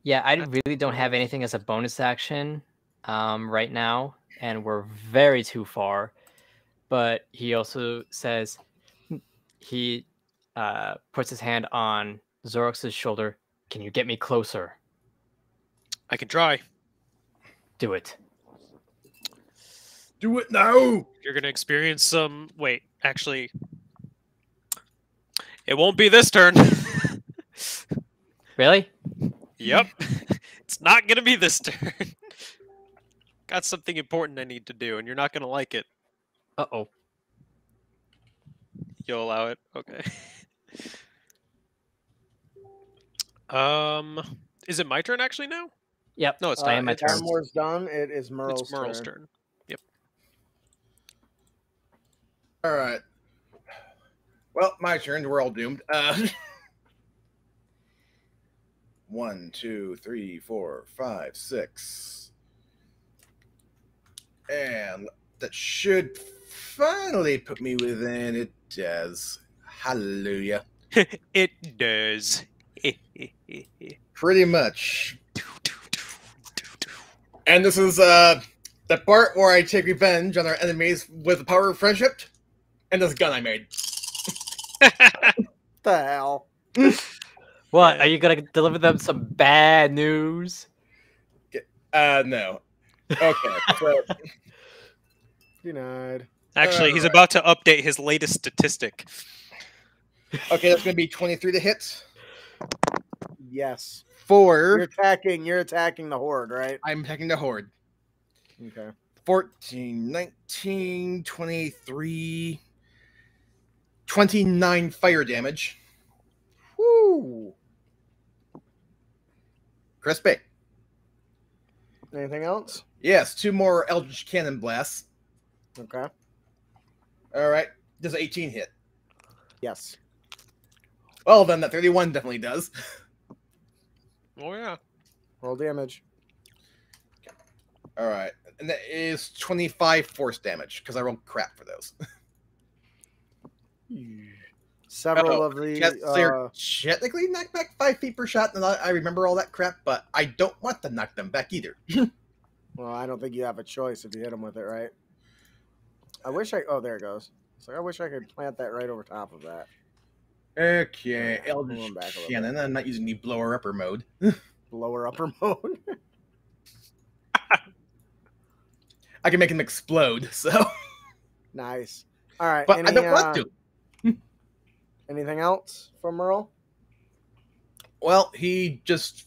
Yeah, I really don't have anything as a bonus action right now, and we're very too far. But he also says he puts his hand on Zorox's shoulder. Can you get me closer? I can try. Do it. Do it now. You're gonna experience some. Wait, actually, it won't be this turn. Really? Yep, it's not gonna be this turn. Got something important I need to do, and you're not gonna like it. Uh-oh. You'll allow it? Okay. Is it my turn actually now? Yep. No, it's I am my If turn. Armor's done, it is Merle's, It's Merle's turn. Yep. All right. Well, my turn. We're all doomed. 1, 2, 3, 4, 5, 6. And that should finally put me within. It does. Hallelujah. It does. Pretty much. And this is the part where I take revenge on our enemies with the power of friendship and this gun I made. The hell? What? Are you gonna deliver them some bad news? No. Okay. So, Denied. Actually, he's Alright. about to update his latest statistic. okay, that's going to be 23 to hit. Yes. 4. You're attacking the horde, right? I'm attacking the horde. Okay. 14, 19, 23, 29 fire damage. Woo! Crispy. Anything else? Yes, 2 more Eldritch Cannon blasts. Okay. All right. Does 18 hit? Yes. Well, then that 31 definitely does. Oh yeah. Roll damage. All right. And that is 25 force damage because I rolled crap for those. Several Oh, of the Yes, they're technically knocked back 5 feet per shot, and I remember all that crap, but I don't want to knock them back either. well, I don't think you have a choice if you hit them with it, right? I wish I. Oh, there it goes. So I wish I could plant that right over top of that. Okay, Yeah, Eldritch moving back a little Cannon. I'm not using the blower upper mode. Lower upper mode. I can make him explode, so. Nice. All right. But I don't want to. Anything else from Merle? Well, he just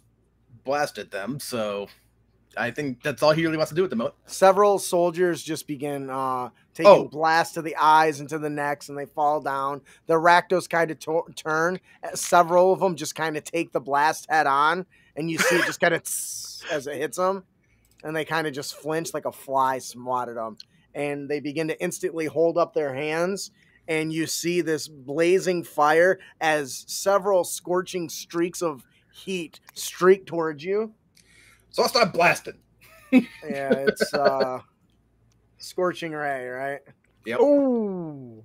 blasted them, so I think that's all he really wants to do at the moment. Several soldiers just begin taking Oh. blasts to the eyes and to the necks, and they fall down. The Rakdos kind of turn. Several of them just kind of take the blast head on, and you see it just kind of as it hits them, and they kind of just flinch like a fly swatted them. And they begin to instantly hold up their hands, and you see this blazing fire as several scorching streaks of heat streak towards you. So I'll start blasting. Yeah, it's scorching ray, right? Yep. Ooh.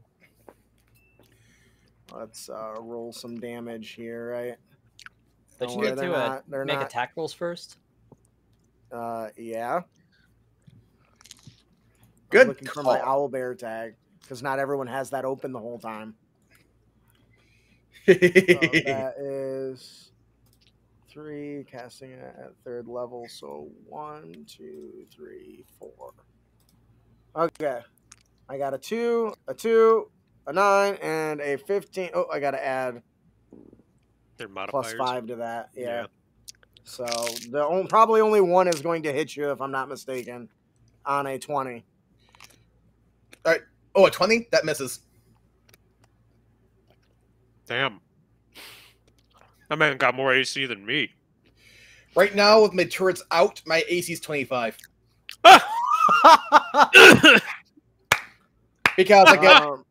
Let's roll some damage here, right? Don't Don't you worry, get they're to not- they're make not- attack rolls first? Yeah. Good I'm looking for my call. owlbear tag because not everyone has that open the whole time. Oh, So that is 3, casting it at 3rd level. So 1, 2, 3, 4. Okay. I got a 2, a 9, and a 15. Oh, I got to add They're modifiers. plus 5 to that. Yeah. Yeah. So probably only one is going to hit you, if I'm not mistaken, on a 20. Oh, a 20? That misses. Damn. That man got more AC than me. Right now, with my turrets out, my AC is 25. Because I got Um,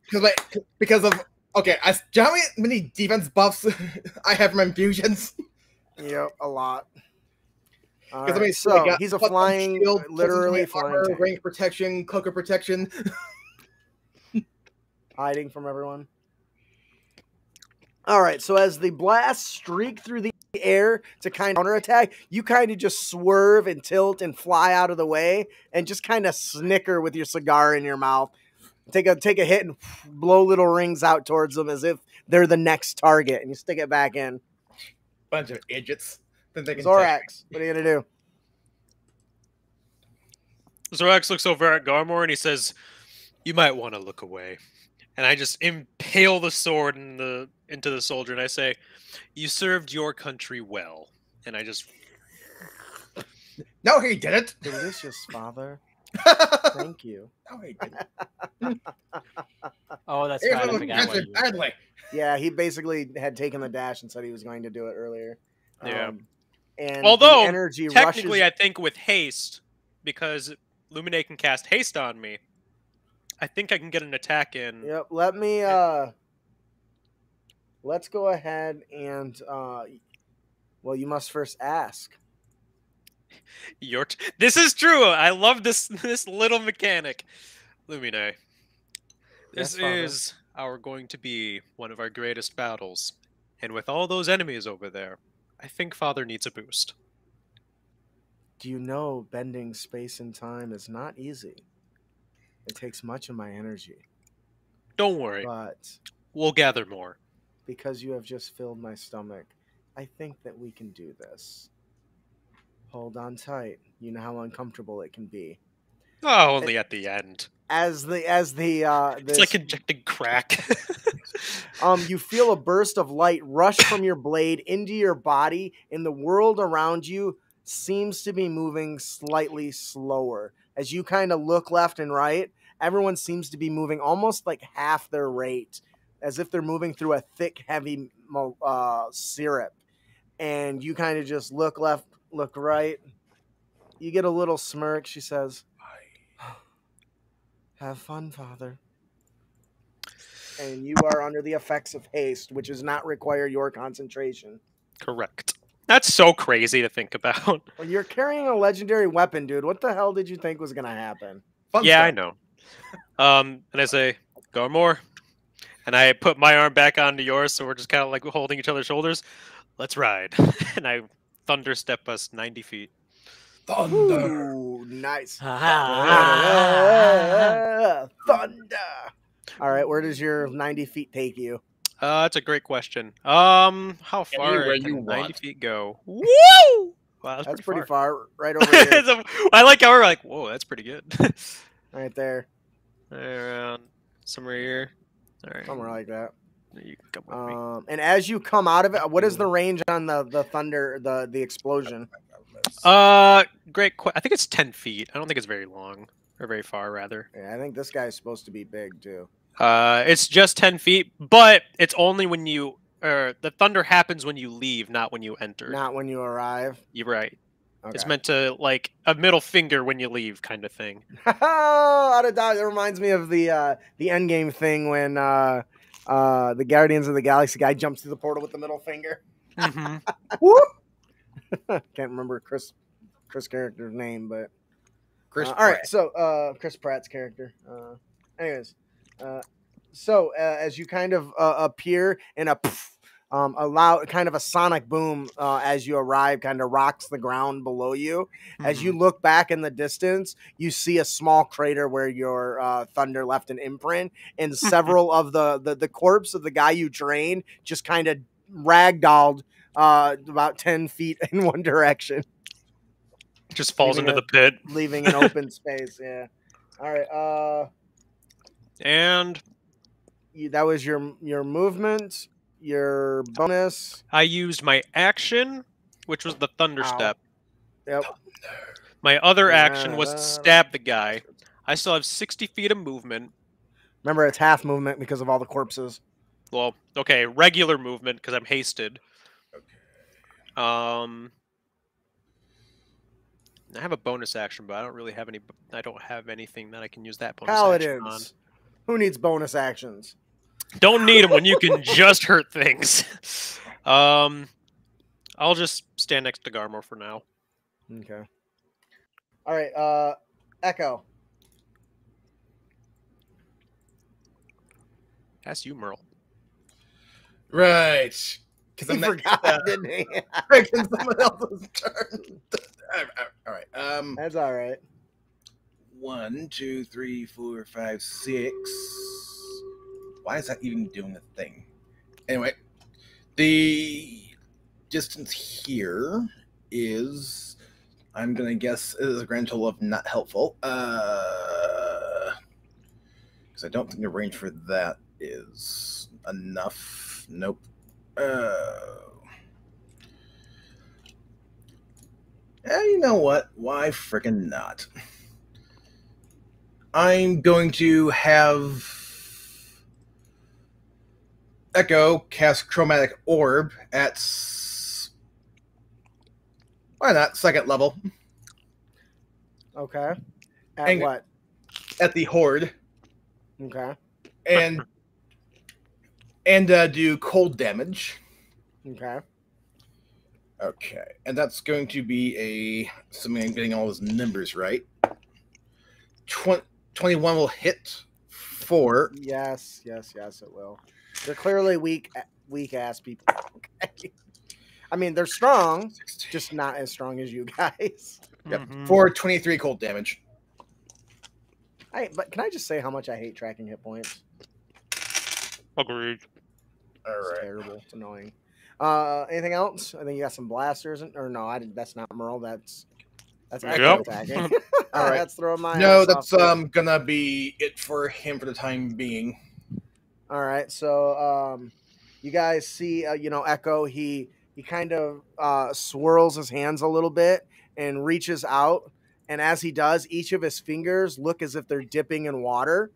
because of Okay, do you know how many defense buffs I have from infusions? Yep, a lot. All Because right, so he's a flying, literally flying armor, tank, range protection, cloaker protection. hiding from everyone. All right, so as the blasts streak through the air to kind of counterattack, you kind of just swerve and tilt and fly out of the way and just kind of snicker with your cigar in your mouth. Take a hit and blow little rings out towards them as if they're the next target, and you stick it back in. Bunch of idiots. Then they can Zorax, what are you gonna do? Zorax looks over at Garmor and he says, "You might want to look away." And I just impale the sword into the soldier, and I say, "You served your country well." And I just... No, he didn't. Delicious, father. Thank you. No, he didn't. Oh, that's He right. I was forgot what treated you... badly. Yeah, he basically had taken the dash and said he was going to do it earlier. Yeah. And Although, the energy technically, rushes... I think with haste, because Lumine can cast haste on me, I think I can get an attack in. Yep. Let me. Let's go ahead and. Well, you must first ask. This is true. I love this little mechanic, Lumine. Yes, This Father. is going to be one of our greatest battles, and with all those enemies over there, I think Father needs a boost. Do you know bending space and time is not easy? It takes much of my energy. Don't worry, But we'll gather more. because you have just filled my stomach, I think that we can do this. Hold on tight. You know how uncomfortable it can be. Oh, only at the end. It's It's like injecting crack. you feel a burst of light rush from your blade into your body, and the world around you seems to be moving slightly slower. As you kind of look left and right, everyone seems to be moving almost like half their rate, as if they're moving through a thick, heavy syrup. And you kind of just look left, look right. You get a little smirk. She says, "Have fun, Father." And you are under the effects of haste, which does not require your concentration. Correct. That's so crazy to think about. Well, you're carrying a legendary weapon, dude. What the hell did you think was gonna happen? Fun Yeah, stuff. I know. And I say, Garmor, and I put my arm back onto yours, so we're just kind of like holding each other's shoulders. Let's ride. And I thunder step us 90 feet. Thunder. Ooh, nice. Ah. Thunder. All right, where does your 90 feet take you? That's a great question. How far Anywhere can you 90 want. feet go? Woo! Wow, That's pretty far. Right over here. I like how we're like, whoa, that's pretty good. Right there. Around somewhere here. All right, Somewhere like that. you can come with me. And as you come out of it, what is the range on the thunder, the explosion? Great. I think it's 10 feet. I don't think it's very long or very far, rather. Yeah, I think this guy's supposed to be big too. It's just 10 feet, but it's only when you. The thunder happens when you leave, not when you enter. Not when you arrive. You're right. Okay. It's meant to like a middle finger when you leave, kind of thing. Out of doubt, it reminds me of the Endgame thing when the Guardians of the Galaxy guy jumps through the portal with the middle finger. Mm-hmm. Whoop! Can't remember Chris character's name, but Chris all right. Pratt. So Chris Pratt's character. Anyways, so as you kind of appear in a loud kind of a sonic boom as you arrive, kind of rocks the ground below you. As you look back in the distance, you see a small crater where your thunder left an imprint, and several of the corpse of the guy you trained just kind of ragdolled about 10 feet in one direction, Just falls Leaving into the pit. leaving an open space. Yeah. All right. And That was your movement, your bonus. I used my action, which was the thunder Ow. step. Yep. My other action was to Da-da-da. stab the guy. I still have 60 feet of movement. Remember, it's half movement because of all the corpses. Well, okay, regular movement because I'm hasted. I have a bonus action, but I don't really have any. I don't have anything that I can use that bonus action on. Paladins. Who needs bonus actions? Don't need them when you can just hurt things. I'll just stand next to Garmor for now. Okay. All right. Echo. Ask you, Merle. Right. Because He forgot, didn't he? Because someone else's turn. All right. That's all right. 1, 2, 3, 4, 5, 6. Why is that even doing the thing? Anyway, the distance here is, I'm gonna guess, is a grand total of not helpful. Because I don't think the range for that is enough. Nope. You know what? Why frickin' not? I'm going to have Echo cast Chromatic Orb at, why not, second level. Okay. At Hang- what? At the Horde. Okay. And do cold damage. Okay. Okay. And that's going to be assuming I'm getting all those numbers right. 21 will hit for. Yes, it will. They're clearly weak ass people. Okay. I mean, they're strong, just not as strong as you guys. Yep. Mhm. For 23 cold damage. But can I just say how much I hate tracking hit points? Agreed. All It's right. terrible. It's annoying. Anything else? I think you got some blasters. Or no, I didn't. That's not Merle. That's Echo Yep. attacking. All right. That's throwing my No, ass that's off. gonna be it for him for the time being. All right. So you guys see, Echo. He kind of swirls his hands a little bit and reaches out. And as he does, each of his fingers look as if they're dipping in water.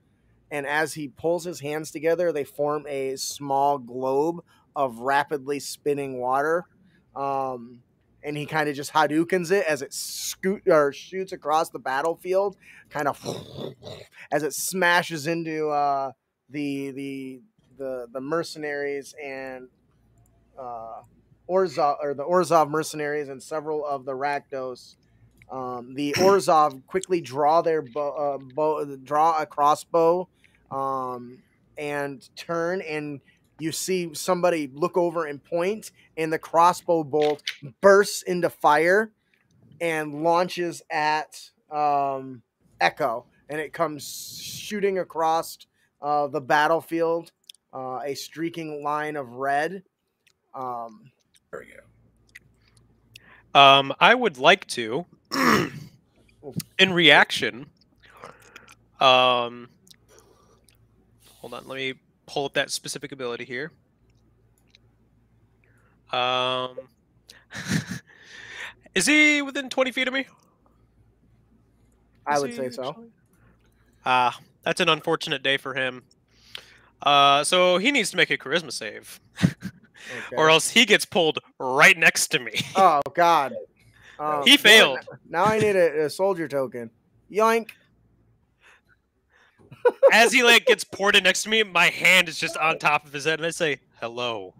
And as he pulls his hands together, they form a small globe of rapidly spinning water. And he kind of just Hadoukens it as it shoots across the battlefield, kind of as it smashes into the mercenaries and the Orzhov mercenaries and several of the Rakdos. The Orzhov quickly draw their draw a crossbow, and turn, and you see somebody look over and point, and the crossbow bolt bursts into fire and launches at Echo, and it comes shooting across the battlefield, a streaking line of red. There we go. I would like to, in reaction, hold on, let me pull up that specific ability here. Is he within 20 feet of me? I Is would he say so. actually? That's an unfortunate day for him. So he needs to make a charisma save, Okay. or else he gets pulled right next to me. Oh God! He failed. Now I need a soldier token. Yoink! As he gets ported next to me, my hand is just on top of his head, and I say, "Hello."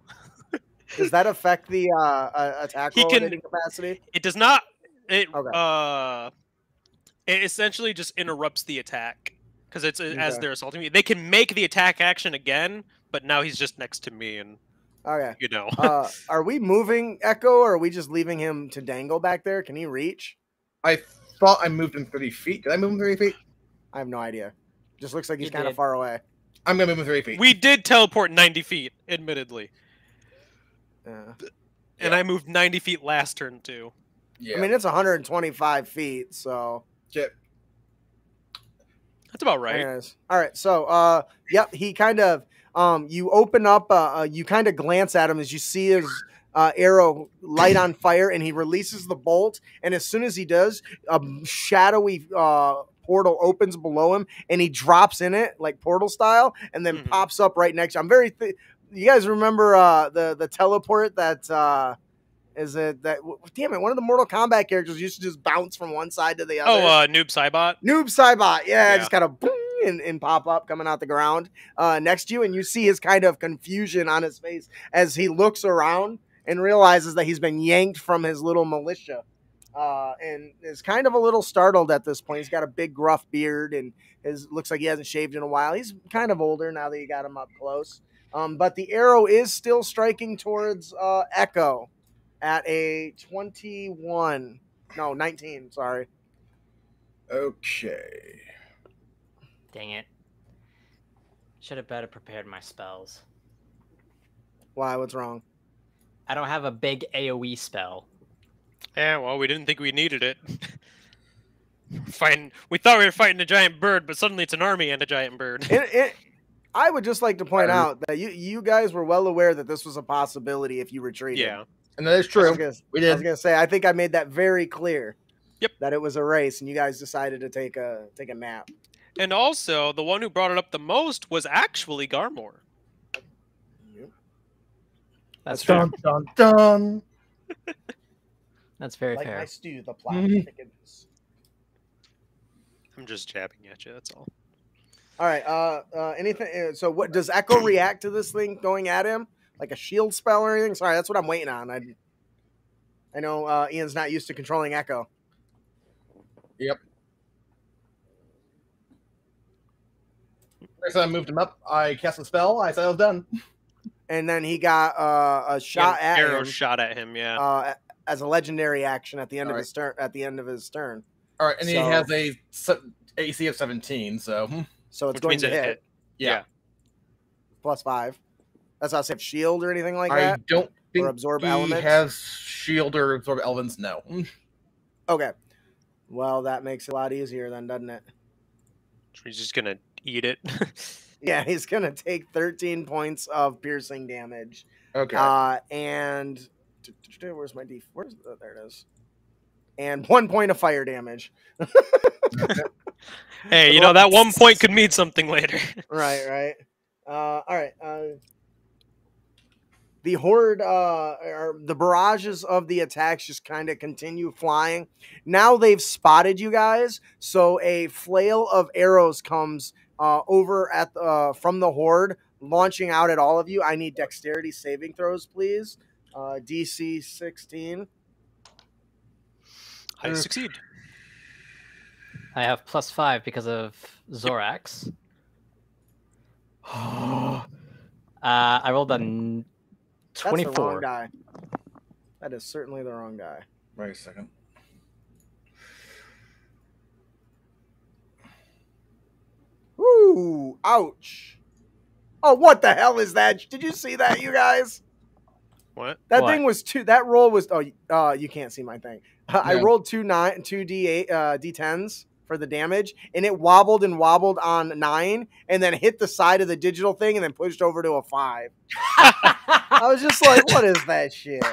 Does that affect the attack He roll can- at any capacity? It does not. It Okay. it essentially just interrupts the attack because it's as Okay. they're assaulting me. They can make the attack action again, but now he's just next to me, and Okay. you know. Are we moving Echo, or are we just leaving him to dangle back there? Can he reach? I thought I moved him 30 feet. Did I move him 30 feet? I have no idea. Just looks like he's You kind of did. far away. I'm gonna move him 30 feet. We did teleport 90 feet, admittedly, Yeah. and I moved 90 feet last turn too. Yeah. I mean, it's 125 feet, so. Chip. That's about right. Anyways. All right. So, yep, he kind of, you open up, you kind of glance at him as you see his arrow light on fire, and he releases the bolt. And as soon as he does, a shadowy portal opens below him, and he drops in it like portal style, and then Mhm. pops up right next. I'm very. You guys remember the teleport that? Is it that? Damn it! One of the Mortal Kombat characters used to just bounce from one side to the other. Oh, Noob Saibot. Noob Saibot, yeah, Yeah. just kind of and pop up coming out the ground next to you, and you see his kind of confusion on his face as he looks around and realizes that he's been yanked from his little militia, and is kind of a little startled at this point. He's got a big gruff beard and looks like he hasn't shaved in a while. He's kind of older now that you got him up close, but the arrow is still striking towards Echo at a 19, sorry. Okay. Dang it. Should have better prepared my spells. Why? What's wrong? I don't have a big AoE spell. Yeah, well, we didn't think we needed it. We thought we were fighting a giant bird, but suddenly it's an army and a giant bird. I would just like to point out that you guys were well aware that this was a possibility if you retreated. Yeah. And that is true. We I was did. gonna say, I think I made that very clear. Yep. That it was a race, and you guys decided to take a nap. And also, the one who brought it up the most was actually Garmor. That's fair. Dun, dun, dun. That's very Like fair. my stew, the plot Mhm. thickens. I'm just jabbing at you, that's all. All right. Anything? So, what does Echo react to this thing going at him? Like a shield spell or anything? Sorry, that's what I'm waiting on. I know Ian's not used to controlling Echo. Yep. So I moved him up. I cast a spell. I said I was done. And then he got a shot Yeah, at arrow him shot at him, yeah. as a legendary action at the end of All his turn. At the end of his turn, All right, and he So- has a AC of 17. So so it's Which going means to it hit hit. yeah. +5. That's not safe shield or anything like I that. don't think absorb he elements? has shield or absorb elements. No. Okay. Well, that makes it a lot easier then, doesn't it? He's just gonna eat it. Yeah, he's gonna take 13 points of piercing damage. Okay. And where's my D? There it is. And 1 point of fire damage. Hey, you know, that 1 point could mean something later. Right. All right. The horde, or the barrages of the attacks just kind of continue flying. Now they've spotted you guys, so a flail of arrows comes over at from the horde, launching out at all of you. I need dexterity saving throws, please. DC 16. I succeed. I have +5 because of Zorax. I rolled a That's the 24. wrong guy. That is certainly the wrong guy. Wait a second. Ooh, ouch. Oh, what the hell is that? Did you see that, you guys? What? That What? thing was two. That roll was. Oh, you can't see my thing. I No. rolled two D8 D10s for the damage, and it wobbled and wobbled on 9, and then hit the side of the digital thing, and then pushed over to a 5. I was just like, "What is that shit?"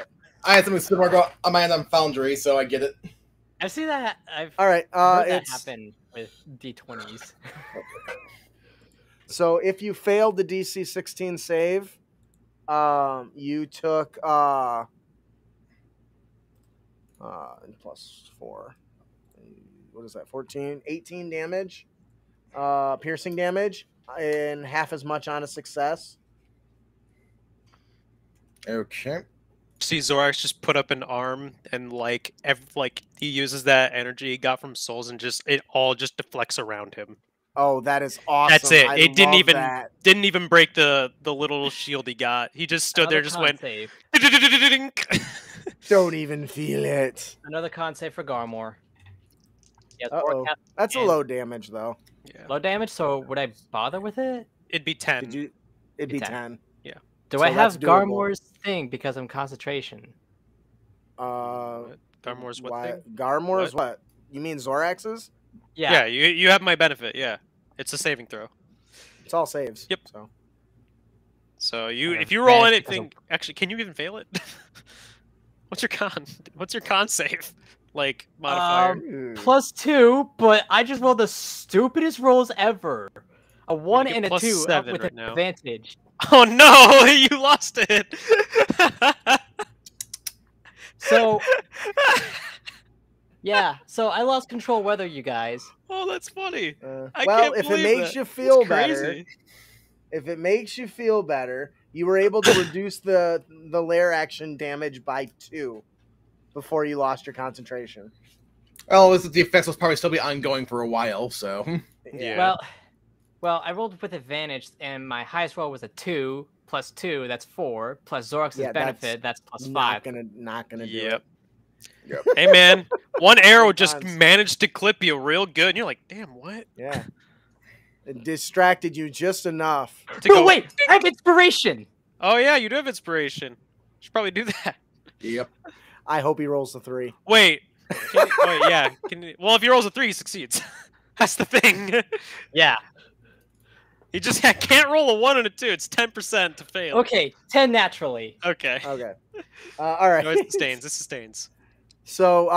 I had something similar go on my end on Foundry, so I get it. I've seen that. I've All right, heard that it's happen with D20s. so if you failed the DC 16 save, you took +4. What is that? 14, 18 damage, piercing damage, and half as much on a success. Okay. See Zorax just put up an arm and like he uses that energy he got from souls and just it all just deflects around him. Oh, that is awesome! That's it. I It didn't love even that. didn't even break the little shield he got. He just stood there, Another just con went. save. Don't even feel it. Another con save for Garmor. Yes, Uh-oh. That's a and- low damage though. Yeah. low damage. So would I bother with it? It'd be 10. Did you? It'd be 10. 10. Do So I have that's doable. Garmor's thing because I'm concentration? Garmor's what why? thing? Garmor's what? You mean Zorax's? Yeah, you have my benefit. Yeah, it's a saving throw. It's all saves. Yep. So So I you have if you roll advantage because anything, actually, can you even fail it? What's your con? What's your con save? Like modifier? Ooh. +2, but I just rolled the stupidest rolls ever. A 1 get and a 2 +7 with right an now. advantage. Oh no, you lost it. So Yeah, so I lost control weather, you guys. Oh, that's funny. I Well, can't if it believe makes that. you That's feel better, crazy. if it makes you feel better, you were able to reduce the lair action damage by 2 before you lost your concentration. Well, the effects will probably still be ongoing for a while, so. Yeah. Well, I rolled with advantage, and my highest roll was a 2 plus 2. That's 4 plus Zorax's Yeah, benefit. That's plus 5. Not gonna do Yep. it. Hey man, one arrow just Sometimes. managed to clip you real good, and you're like, damn, what? Yeah. It distracted you just enough. To No, go- wait! I have inspiration! Oh yeah, you do have inspiration. Should probably do that. Yep. I hope he rolls the 3. Wait. Wait, yeah. Well, if he rolls a 3, he succeeds. That's the thing. Yeah. He just can't roll a 1 and a 2. It's 10% to fail. Okay, 10 naturally. Okay. Okay. All right. No, it sustains. It sustains. So,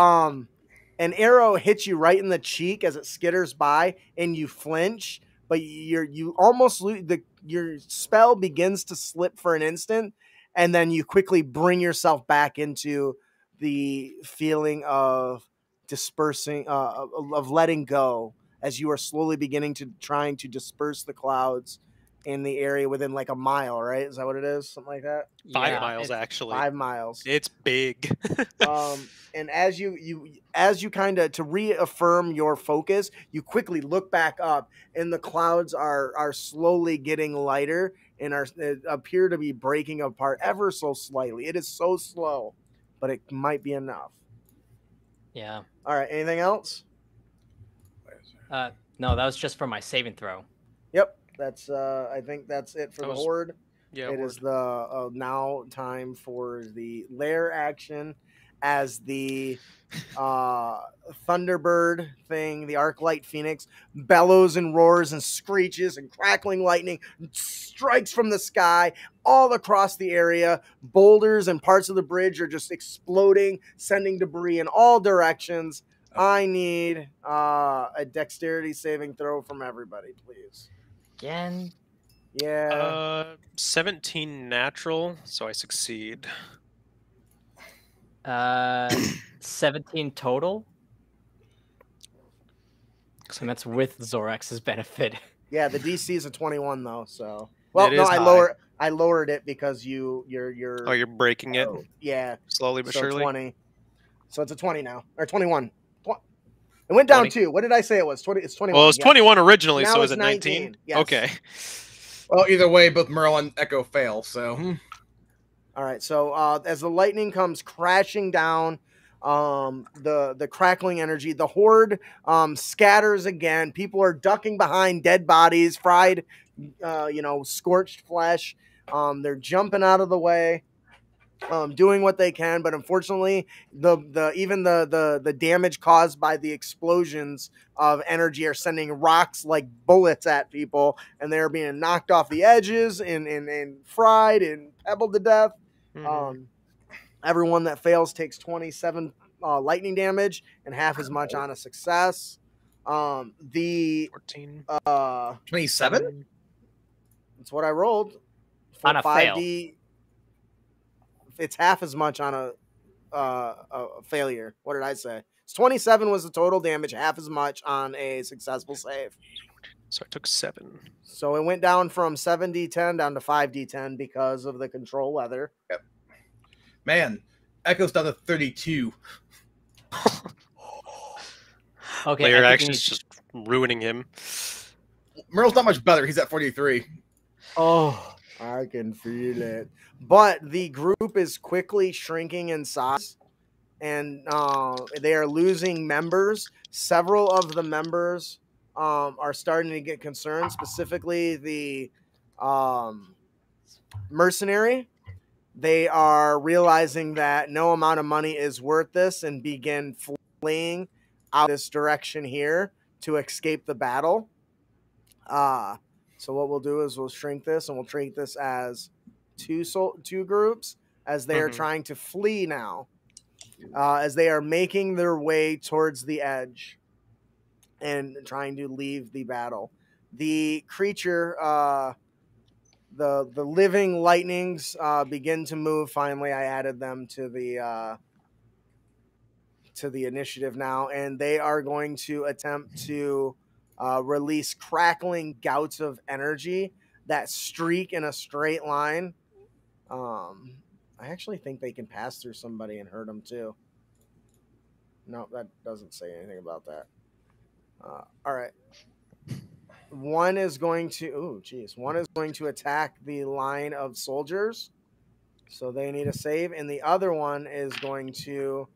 an arrow hits you right in the cheek as it skitters by, and you flinch, but you almost lose your spell begins to slip for an instant, and then you quickly bring yourself back into the feeling of dispersing, of letting go, as you are slowly beginning to trying to disperse the clouds in the area within like a mile. Right? Is that what it is? Something like that. 5 Yeah, miles, it's- actually. 5 miles. It's big. And as you kind of to reaffirm your focus, you quickly look back up, and the clouds are slowly getting lighter and appear to be breaking apart ever so slightly. It is so slow, but it might be enough. Yeah. All right. Anything else? No, that was just for my saving throw. Yep. That's I think that's it for That the was- horde. Yeah. It is the now time for the lair action, as the Thunderbird thing, the Arclight Phoenix, bellows and roars and screeches, and crackling lightning strikes from the sky all across the area. Boulders and parts of the bridge are just exploding, sending debris in all directions. I need a dexterity saving throw from everybody, please. Again? Yeah. 17 natural, so I succeed. 17 total? And that's with Zorax's benefit. Yeah, the DC is a 21 though, so well, It no, is I lowered it because you're Oh, you're breaking it yeah, slowly but so surely. 20. So it's a 20 now, or 21. It went down 20. 2. What did I say it was? 20. It's 21. Well, it was yes. 21 originally, Now so it's is it 19? 19, yes. Okay. Well, either way, both Merle and Echo fail, so. All right. So as the lightning comes crashing down, the crackling energy, the horde scatters again. People are ducking behind dead bodies, fried, scorched flesh. They're jumping out of the way, doing what they can, but unfortunately, the damage caused by the explosions of energy are sending rocks like bullets at people, and they're being knocked off the edges and fried and pebbled to death. Mhm. Everyone that fails takes 27 lightning damage and half as much on a success. The 14. 27? That's what I rolled. On a fail. It's half as much on a failure. What did I say? It's 27 was the total damage, half as much on a successful save. So I took 7. So it went down from 7d10 down to 5d10 because of the control weather. Man, Echo's down to 32. Okay, Layer I think we action's need- just ruining him. Merle's not much better. He's at 43. Oh, I can feel it. But the group is quickly shrinking in size, and they are losing members. Several of the members are starting to get concerned, specifically the mercenary. They are realizing that no amount of money is worth this and begin fleeing out this direction here to escape the battle. So what we'll do is we'll shrink this, and we'll treat this as two groups, as they are Mhm. trying to flee now, as they are making their way towards the edge and trying to leave the battle. The creature, the living lightnings begin to move. Finally, I added them to to the initiative now, and they are going to attempt to release crackling gouts of energy that streak in a straight line. I actually think they can pass through somebody and hurt them too. No, that doesn't say anything about that. All right. One is going to attack the line of soldiers, so they need a save, and the other one is going to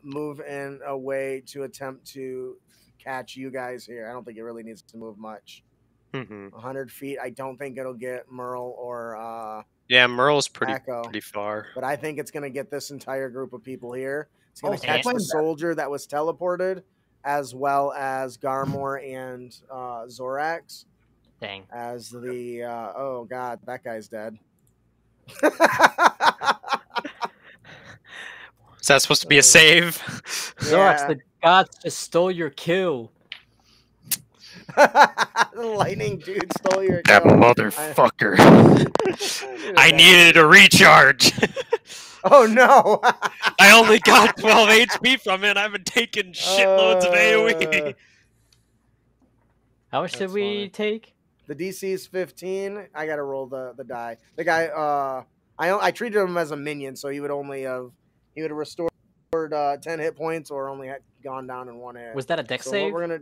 move in a way to attempt to catch you guys here. I don't think it really needs to move much. 100 feet. I don't think it'll get Merle or Yeah, Merle's pretty Echo, far. but I think it's going to get this entire group of people here. It's going to Oh, catch the soldier that was teleported, as well as Garmor and Zorax. Dang. As the oh god, that guy's dead. Is that supposed to be a save? Zorax, the gods just stole your kill. The lightning dude stole your That kill. motherfucker. I needed a recharge. Oh no! I only got 12 HP from it. I've been taking shitloads of AoE. How much did we funny. take? The DC is 15. I gotta roll the die. The guy, I treated him as a minion, so he would have restored 10 hit points or only had gone down in 1 hit. Was that a dex So save? what we're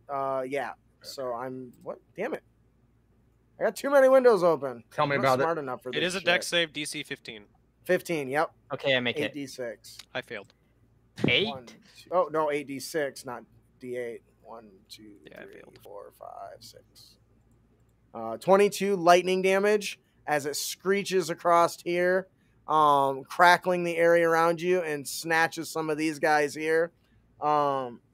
gonna, yeah. So what? Damn it! I got too many windows open. Tell me I'm about not it. smart enough for this. It is a shit. dex save, DC 15. 15. Yep. Okay, I make it. 8d6. I failed. 8? 1, 2, oh no, 8d6, not d8. 1, 2, Yeah, I 3, failed. 4, 5, 6. 22 lightning damage as it screeches across here, crackling the area around you and snatches some of these guys here.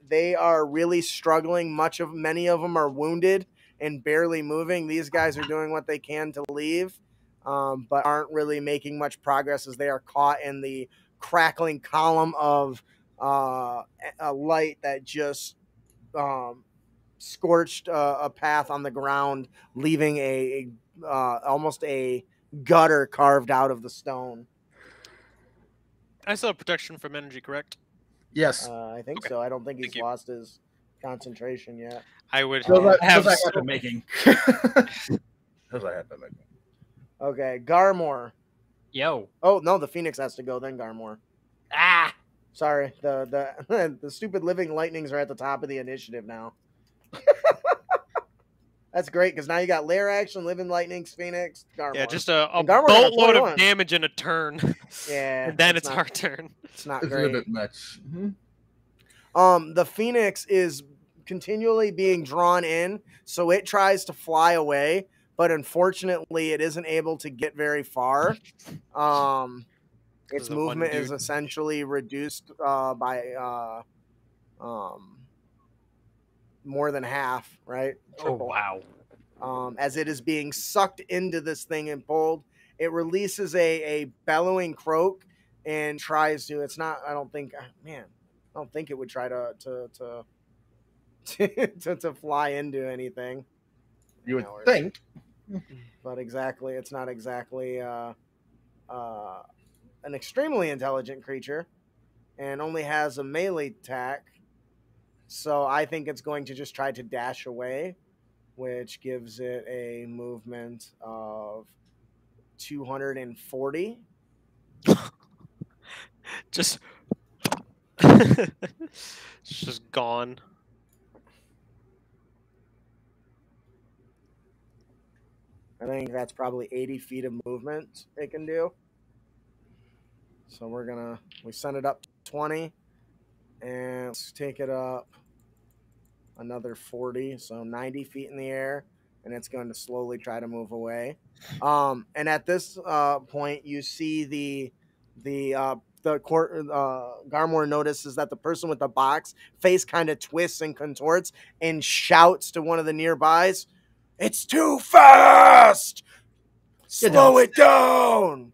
They are really struggling. Many of them are wounded and barely moving. These guys are doing what they can to leave, but aren't really making much progress as they are caught in the crackling column of a light that just scorched a path on the ground, leaving almost a gutter carved out of the stone. I still have protection from energy, correct? Yes. I think Okay. so. I don't think he's Thank you. lost his concentration yet. I would Those I have. have been making. Those I have been making. Okay, Garmor. Yo. Oh no, the Phoenix has to go, then Garmor. Ah! Sorry, the the stupid living lightnings are at the top of the initiative now. That's great because now you got lair action, living lightnings, Phoenix, Garmor. Yeah, just a And Garmor got a boatload 21. of damage in a turn. Yeah, And then it's it's not- our turn. It's not It's a great. little bit much. The Phoenix is continually being drawn in, so it tries to fly away, but unfortunately it isn't able to get very far. Its There's a one movement is dude. essentially reduced by more than half, right? Oh, Triple. wow. As it is being sucked into this thing and pulled, it releases a bellowing croak and tries to. It's not. I don't think. Man, I don't think it would try to fly into anything. You would Hours. think. But exactly, it's not exactly an extremely intelligent creature, and only has a melee attack. So I think it's going to just try to dash away, which gives it a movement of 240. Just. It's just gone. I think that's probably 80 feet of movement it can do. So we send it up to 20, and let's take it up another 40, so 90 feet in the air, and it's going to slowly try to move away. And at this point, you see Garmor notices that the person with the box face kind of twists and contorts and shouts to one of the nearbys, "It's too fast! Slow it down!"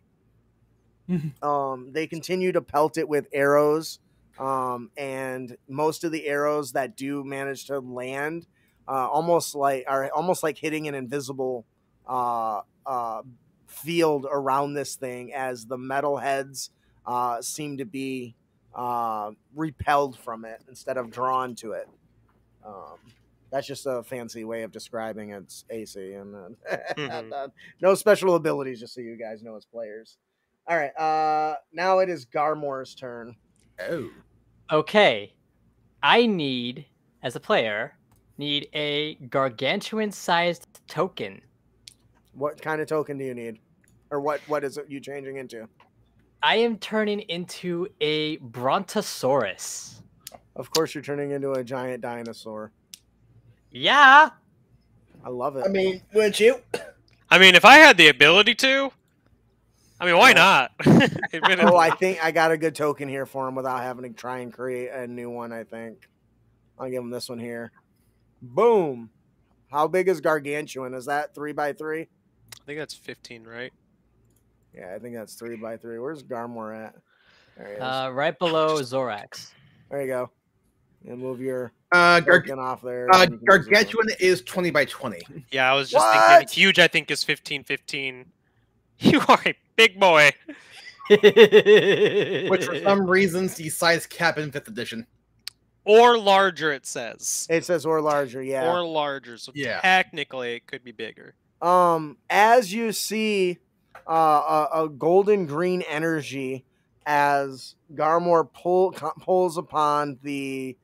They continue to pelt it with arrows, and most of the arrows that do manage to land are almost like hitting an invisible field around this thing, as the metal heads seem to be repelled from it instead of drawn to it. That's just a fancy way of describing its AC, and no special abilities, just so you guys know as players. All right, now it is Garmor's turn. Oh. Okay, I need, as a player, a gargantuan-sized token. What kind of token do you need, or what is it you changing into? I am turning into a Brontosaurus. Of course, you're turning into a giant dinosaur. Yeah. I love it. I mean, wouldn't you? I mean, if I had the ability to, I mean, why not? Oh, I think I got a good token here for him without having to try and create a new one, I think. I'll give him this one here. Boom. How big is Gargantuan? Is that 3x3? I think that's 15, right? Yeah, I think that's 3x3. Where's Garmor at? There he is. Right below Zorax. There you go. And move your Gargantuan token off there. and you can use this one. is 20 by 20. Yeah, I was just What? thinking huge, I think, is 15-15. You are a big boy. Which for some reasons the size cap in 5th edition. Or larger, it says. It says or larger, yeah. Or larger, so Yeah. technically it could be bigger. As you see a golden green energy as Garmor pulls upon the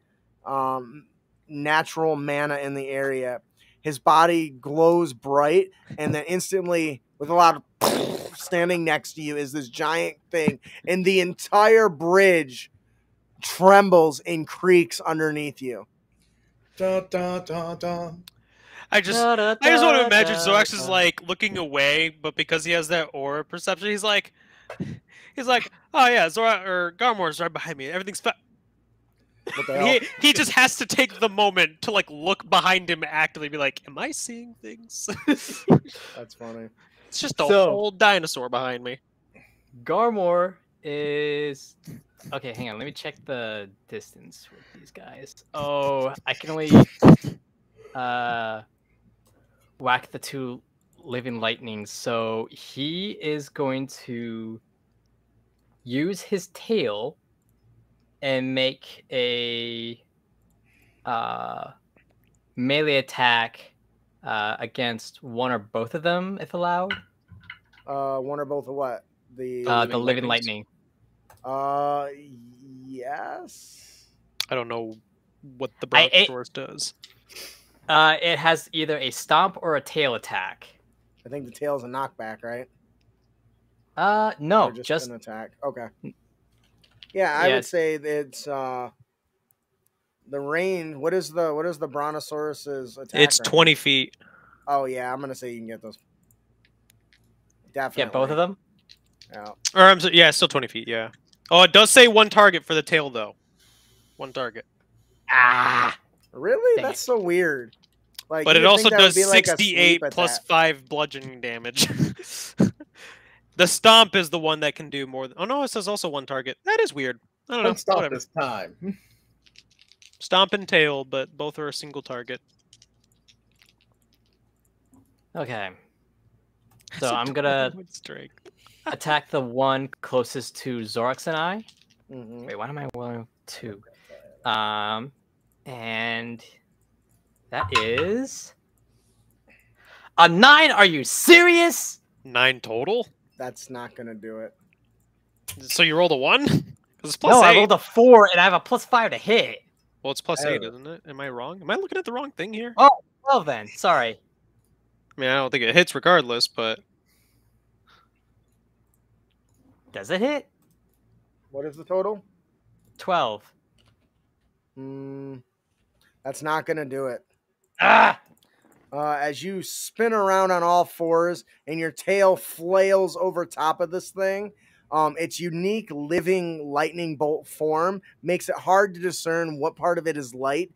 natural mana in the area, his body glows bright, and then instantly, with a lot of standing next to you is this giant thing, and the entire bridge trembles and creaks underneath you. Dun, dun, dun, dun. I just want to imagine Zorax is like looking away, but because he has that aura perception, he's like, oh yeah, Zora or Garmor's right behind me. Everything's fine. What the hell? He just has to take the moment to like look behind him actively, be like, am I seeing things? That's funny. It's just a So- whole dinosaur behind me. Garmor is... Okay, hang on. Let me check the distance with these guys. Oh, I can only whack the 2 living lightnings. So he is going to use his tail and make a melee attack against one or both of them, if allowed. One or both of what? The living living lightnings. lightning. Yes. I don't know what the I- it- Brontosaurus does. It has either a stomp or a tail attack. I think the tail's a knockback, right? No, Or just an attack. Okay. Yeah, I Yeah. would say that it's the range. What is the Brontosaurus's attack? It's range? 20 feet. Oh yeah, I'm gonna say you can get those. Definitely. get both of them. Yeah. Or I'm sorry, yeah, it's still 20 feet, yeah. Oh, it does say one target for the tail, though. One target. Ah, Really? Dang That's so weird. Like, But you it would also think that would does be like a 68 sleep plus attack. 5 bludgeoning damage. The stomp is the one that can do more. Oh no, it says also one target. That is weird. I don't know. Don't stop Whatever. this time. Stomp and tail, but both are a single target. okay. So That's a I'm gonna 21 strength. attack the one closest to Zorax and I. Mhm. Wait, why am I willing to? And that is a 9. Are you serious? 9 total. That's not gonna do it. So you rolled a 1? Because it's plus No, 8. I rolled a 4 and I have a +5 to hit. Well, it's plus 8, Oh. isn't it? Am I wrong? Am I looking at the wrong thing here? Well then, sorry. I mean, I don't think it hits regardless, but Does it hit? What is the total? 12. That's not gonna do it. Ah! As you spin around on all fours and your tail flails over top of this thing, its unique living lightning bolt form makes it hard to discern what part of it is light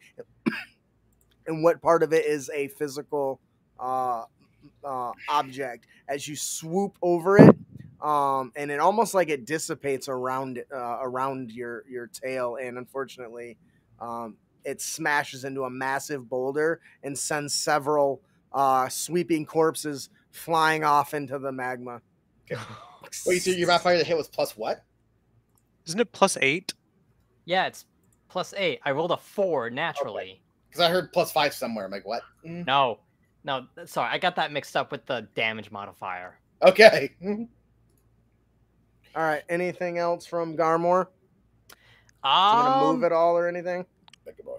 and what part of it is a physical object. As you swoop over it, and it almost like it dissipates around your tail, and unfortunately, it smashes into a massive boulder and sends several sweeping corpses flying off into the magma. Wait, so your modifier to hit was plus what? isn't it plus 8? Yeah, it's +8. I rolled a 4 naturally. Because I heard +5 somewhere. I'm like, what? No, sorry, I got that mixed up with the damage modifier. Okay. All right. Anything else from Garmor? Is he gonna move at all or anything?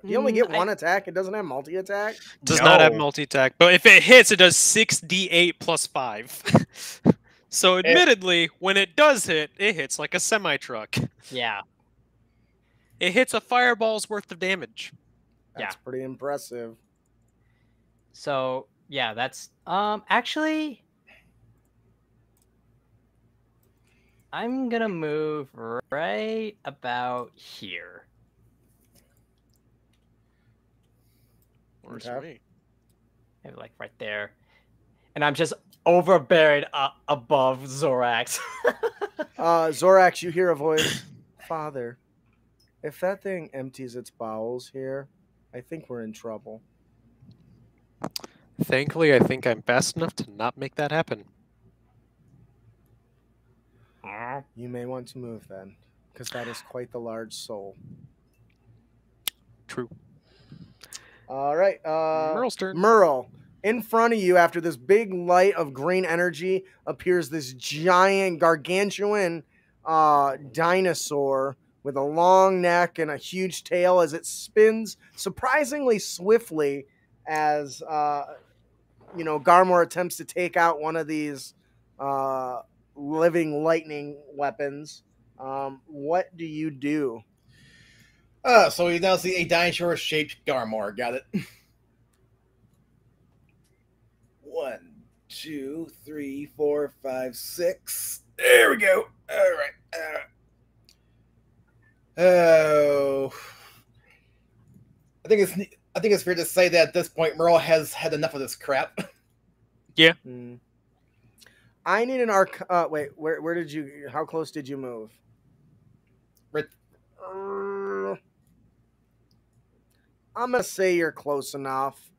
You only get one attack. It doesn't have multi-attack. Does not have No. multi-attack, but if it hits, it does 6d8 plus 5. So admittedly, when it does hit, it hits like a semi-truck. Yeah. It hits a fireball's worth of damage. That's pretty impressive. So yeah, that's actually I'm gonna move right about here. Works Okay. for me. Maybe like right there. And I'm just overburied above Zorax. Zorax, you hear a voice. Father, if that thing empties its bowels here, I think we're in trouble. Thankfully, I think I'm fast enough to not make that happen. You may want to move then, because that is quite the large soul. True. All right. Merle's turn. Merle, in front of you, after this big light of green energy, appears this giant, gargantuan dinosaur with a long neck and a huge tail as it spins surprisingly swiftly as, Garmor attempts to take out one of these living lightning weapons. What do you do? So you now see a dinosaur-shaped Garmor. Got it. 1, 2, 3, 4, 5, 6. There we go. All right. Oh, I think it's fair to say that at this point, Merle has had enough of this crap. Yeah. I need an arc. Wait, where did you? How close did you move? Right. I'm gonna say you're close enough.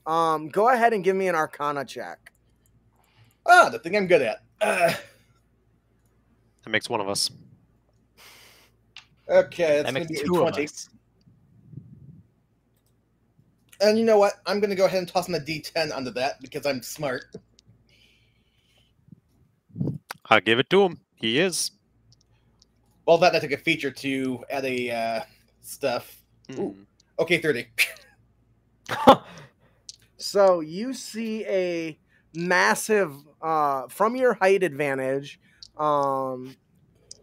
Go ahead and give me an Arcana check. The thing I'm good at. That makes one of us. Okay, that's That going to makes be a 2 of 20. us. And you know what? I'm going to go ahead and toss in a D10 onto that because I'm smart. I'll give it to him. He is. Well, that I took a feature to add a stuff. Ooh. Okay, 30. So you see a massive, from your height advantage,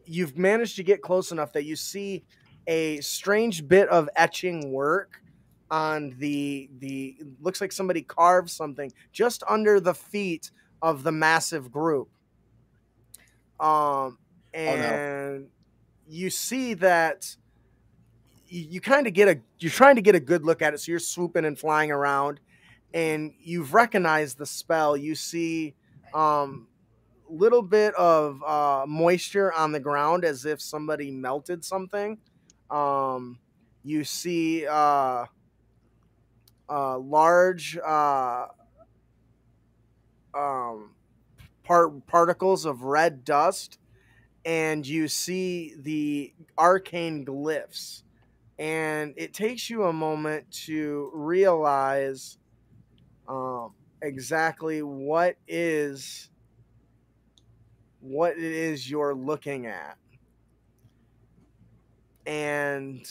you've managed to get close enough that you see a strange bit of etching work on the looks like somebody carved something just under the feet of the massive group. And you see that you kind of you're trying to get a good look at it. So you're swooping and flying around, and you've recognized the spell. You see little bit of moisture on the ground as if somebody melted something. You see large particles of red dust, and you see the arcane glyphs. And it takes you a moment to realize exactly what it is you're looking at. And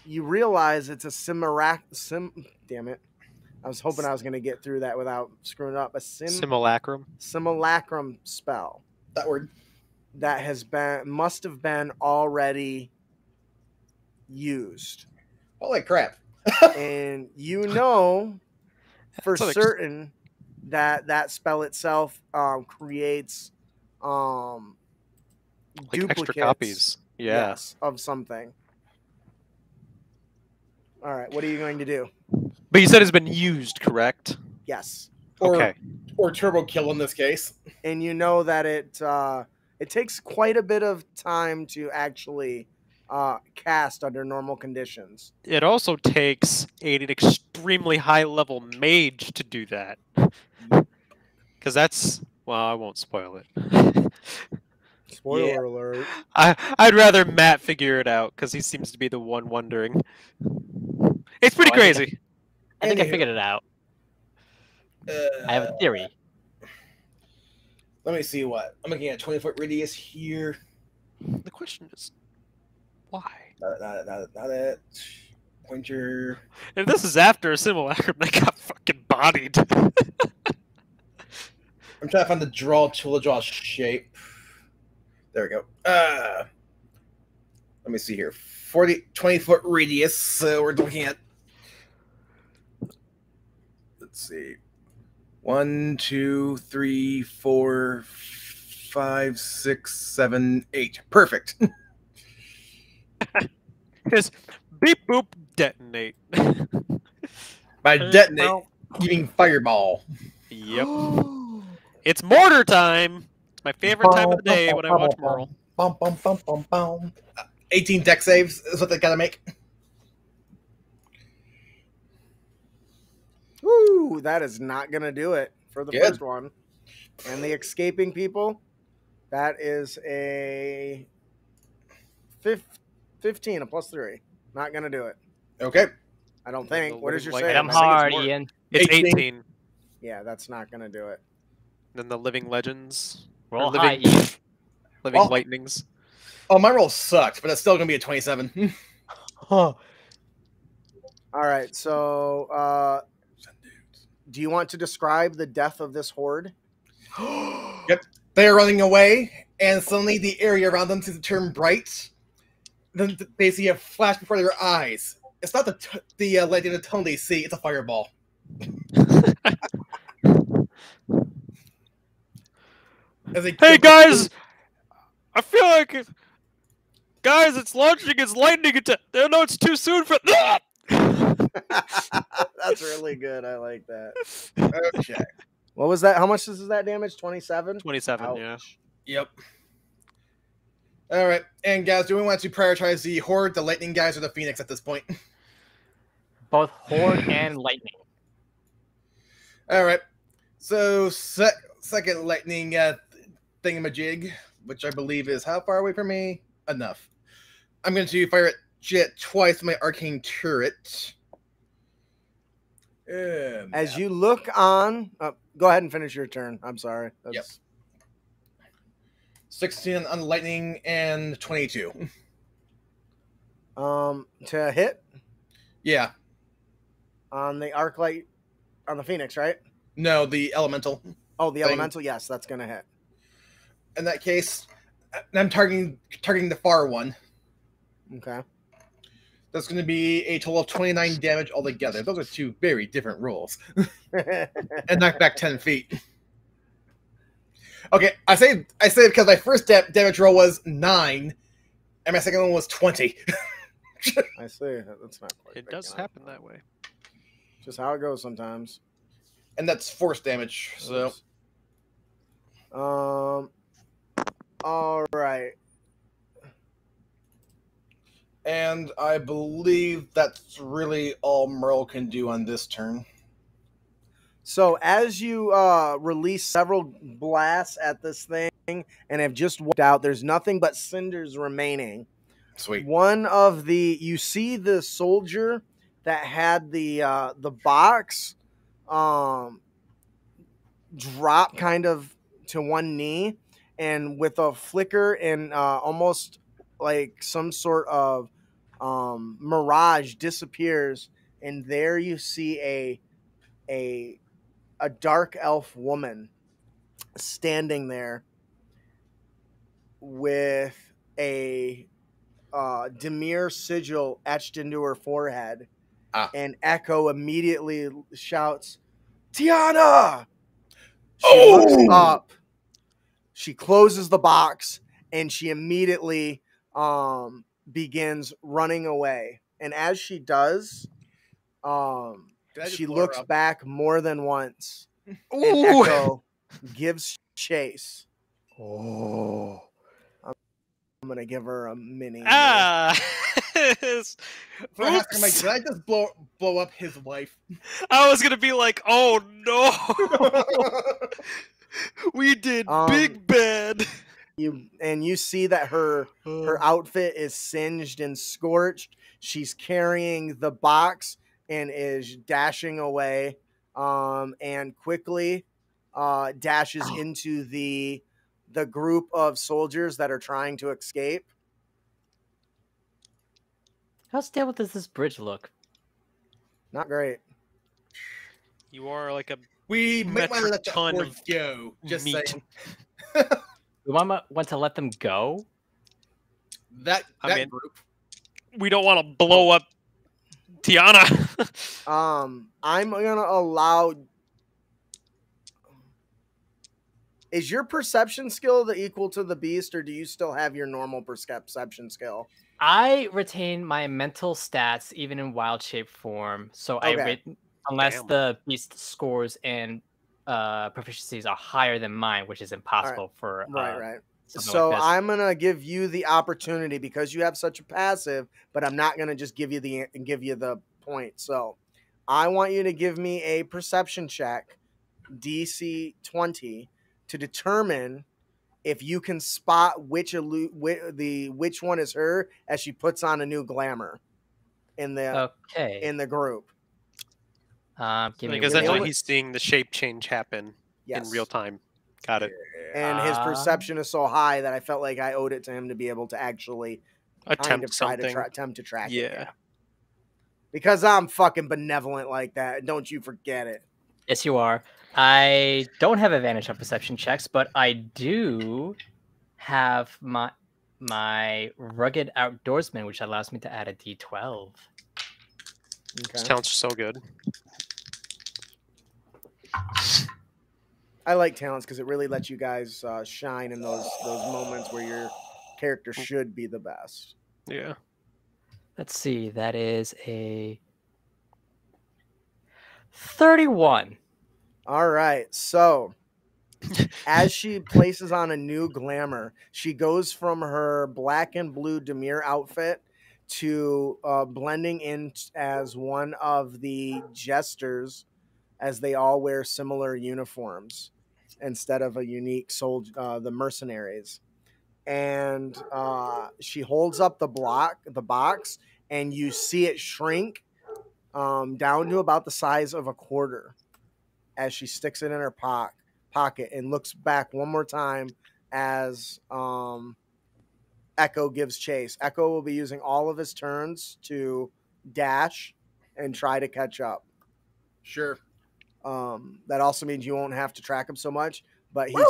you realize it's a damn it. I was hoping I was going to get through that without screwing up. Simulacrum. Simulacrum spell. That word. That must have been already used. Holy crap. And you know for certain that spell itself creates duplicates, extra copies. Yeah. Yes, of something. All right, what are you going to do? But you said it's been used, correct? Yes. Okay. Or turbo kill in this case. And you know that it takes quite a bit of time to actually cast under normal conditions. It also takes an extremely high level mage to do that. Because that's, well, I won't spoil it. Spoiler alert. I'd rather Matt figure it out because he seems to be the one wondering. It's pretty Oh, I think crazy. I think I Anywho. figured it out. I have a theory. Let me see what. I'm looking at 20-foot radius here. The question is, why? Not it. Pointer. If this is after a simulacrum, they got fucking bodied. I'm trying to find the draw tool to draw shape. There we go. Let me see here. 20-foot radius. So we're looking at. Let's see. 1, 2, 3, 4, 5, 6, 7, 8. Perfect. Just beep boop detonate. By detonate, giving fireball. Yep. It's mortar time. It's my favorite time of the day when I watch Merle. Bum, bum, bum, bum, bum. 18 deck saves is what they gotta make. Woo! That is not gonna do it for the Good. first one. And the escaping people, that is a 15, a +3. Not gonna do it. Okay. I don't think. What is your Like, save? Hit him I think it's hard, more. Ian. It's 18. 18. Yeah, that's not gonna do it. Then the living legends. Or Roll high, living, Ian. living Well- lightnings. Oh, my roll sucked, but it's still gonna be a 27. All right. So, do you want to describe the death of this horde? Yep. They are running away, and suddenly the area around them seems to turn bright. Then they see a flash before their eyes. It's not the lightning in the tunnel they see; it's a fireball. As they Hey guys! I feel like. Guys, it's launching its lightning attack. Oh no, it's too soon for. That's really good. I like that. Okay. What was that? How much is that damage? 27? 27, yeah. Yep. All right, and guys, do we want to prioritize the horde, the lightning guys, or the phoenix at this point? Both horde and lightning. All right. So second lightning thingamajig, which I believe is how far away from me? Enough. I'm going to fire it twice with my arcane turret. As you look on, go ahead and finish your turn. I'm sorry. Yep. 16 on lightning and 22. To hit Yeah. on the arc light on the Phoenix, right? No, the elemental. Oh, the Thing. elemental. Yes, that's gonna hit. In that case, I'm targeting the far one. Okay. That's going to be a total of 29 damage altogether. Those are two very different rolls. And knock back 10 feet. Okay, I say because my first damage roll was 9, and my second one was 20. I see. That's not quite. It big does enough. happen that way. Just how it goes sometimes. And that's force damage. So Oops. All right. And I believe that's really all Merle can do on this turn. So as you release several blasts at this thing and have just wiped out, there's nothing but cinders remaining. Sweet. One of you see the soldier that had the box drop kind of to one knee, and with a flicker and almost like some sort of mirage disappears, and there you see a dark elf woman standing there with a Demir sigil etched into her forehead. And Echo immediately shouts, "Tiana!" She looks up, she closes the box, and she immediately begins running away. And as she does, she looks back more than once. And Ooh. Echo gives chase. Oh. I'm going to give her a mini. Ah! For a half second, I'm like, Oops. did I just blow up his wife? I was gonna be like, oh no! We did big bad. You see that her outfit is singed and scorched. She's carrying the box and is dashing away, and quickly dashes into the group of soldiers that are trying to escape. How stable does this bridge look? Not great. You are like a We might want to let that ton horde of go. Just meat. saying. We want to let them go? That I mean- group. we don't want to blow up Tiana. I'm gonna allow. Is your perception skill the equal to the beast, or do you still have your normal perception skill? I retain my mental stats even in wild shape form, so Okay. unless Damn. the beast scores and proficiencies are higher than mine, which is impossible for Right. something So like this. I'm gonna give you the opportunity because you have such a passive, but I'm not gonna just give you the point. So I want you to give me a perception check, DC 20, to determine if you can spot which one is her as she puts on a new glamour in the group. Give me Like one. essentially, he's seeing the shape change happen Yes. in real time. Got it. And his perception is so high that I felt like I owed it to him to be able to actually Attempt try something. to attempt to track it. Yeah. Because I'm fucking benevolent like that. Don't you forget it. Yes, you are. I don't have advantage on perception checks, but I do have my rugged outdoorsman, which allows me to add a D12. These talents are so good. I like talents because it really lets you guys shine in those moments where your character should be the best. Yeah. Let's see. That is a 31. All right. So as she places on a new glamour, she goes from her black and blue Demir outfit to blending in as one of the jesters, as they all wear similar uniforms instead of a unique the mercenaries. And she holds up the box, and you see it shrink down to about the size of a quarter as she sticks it in her pocket and looks back one more time as Echo gives chase. Echo will be using all of his turns to dash and try to catch up. Sure. That also means you won't have to track him so much, but he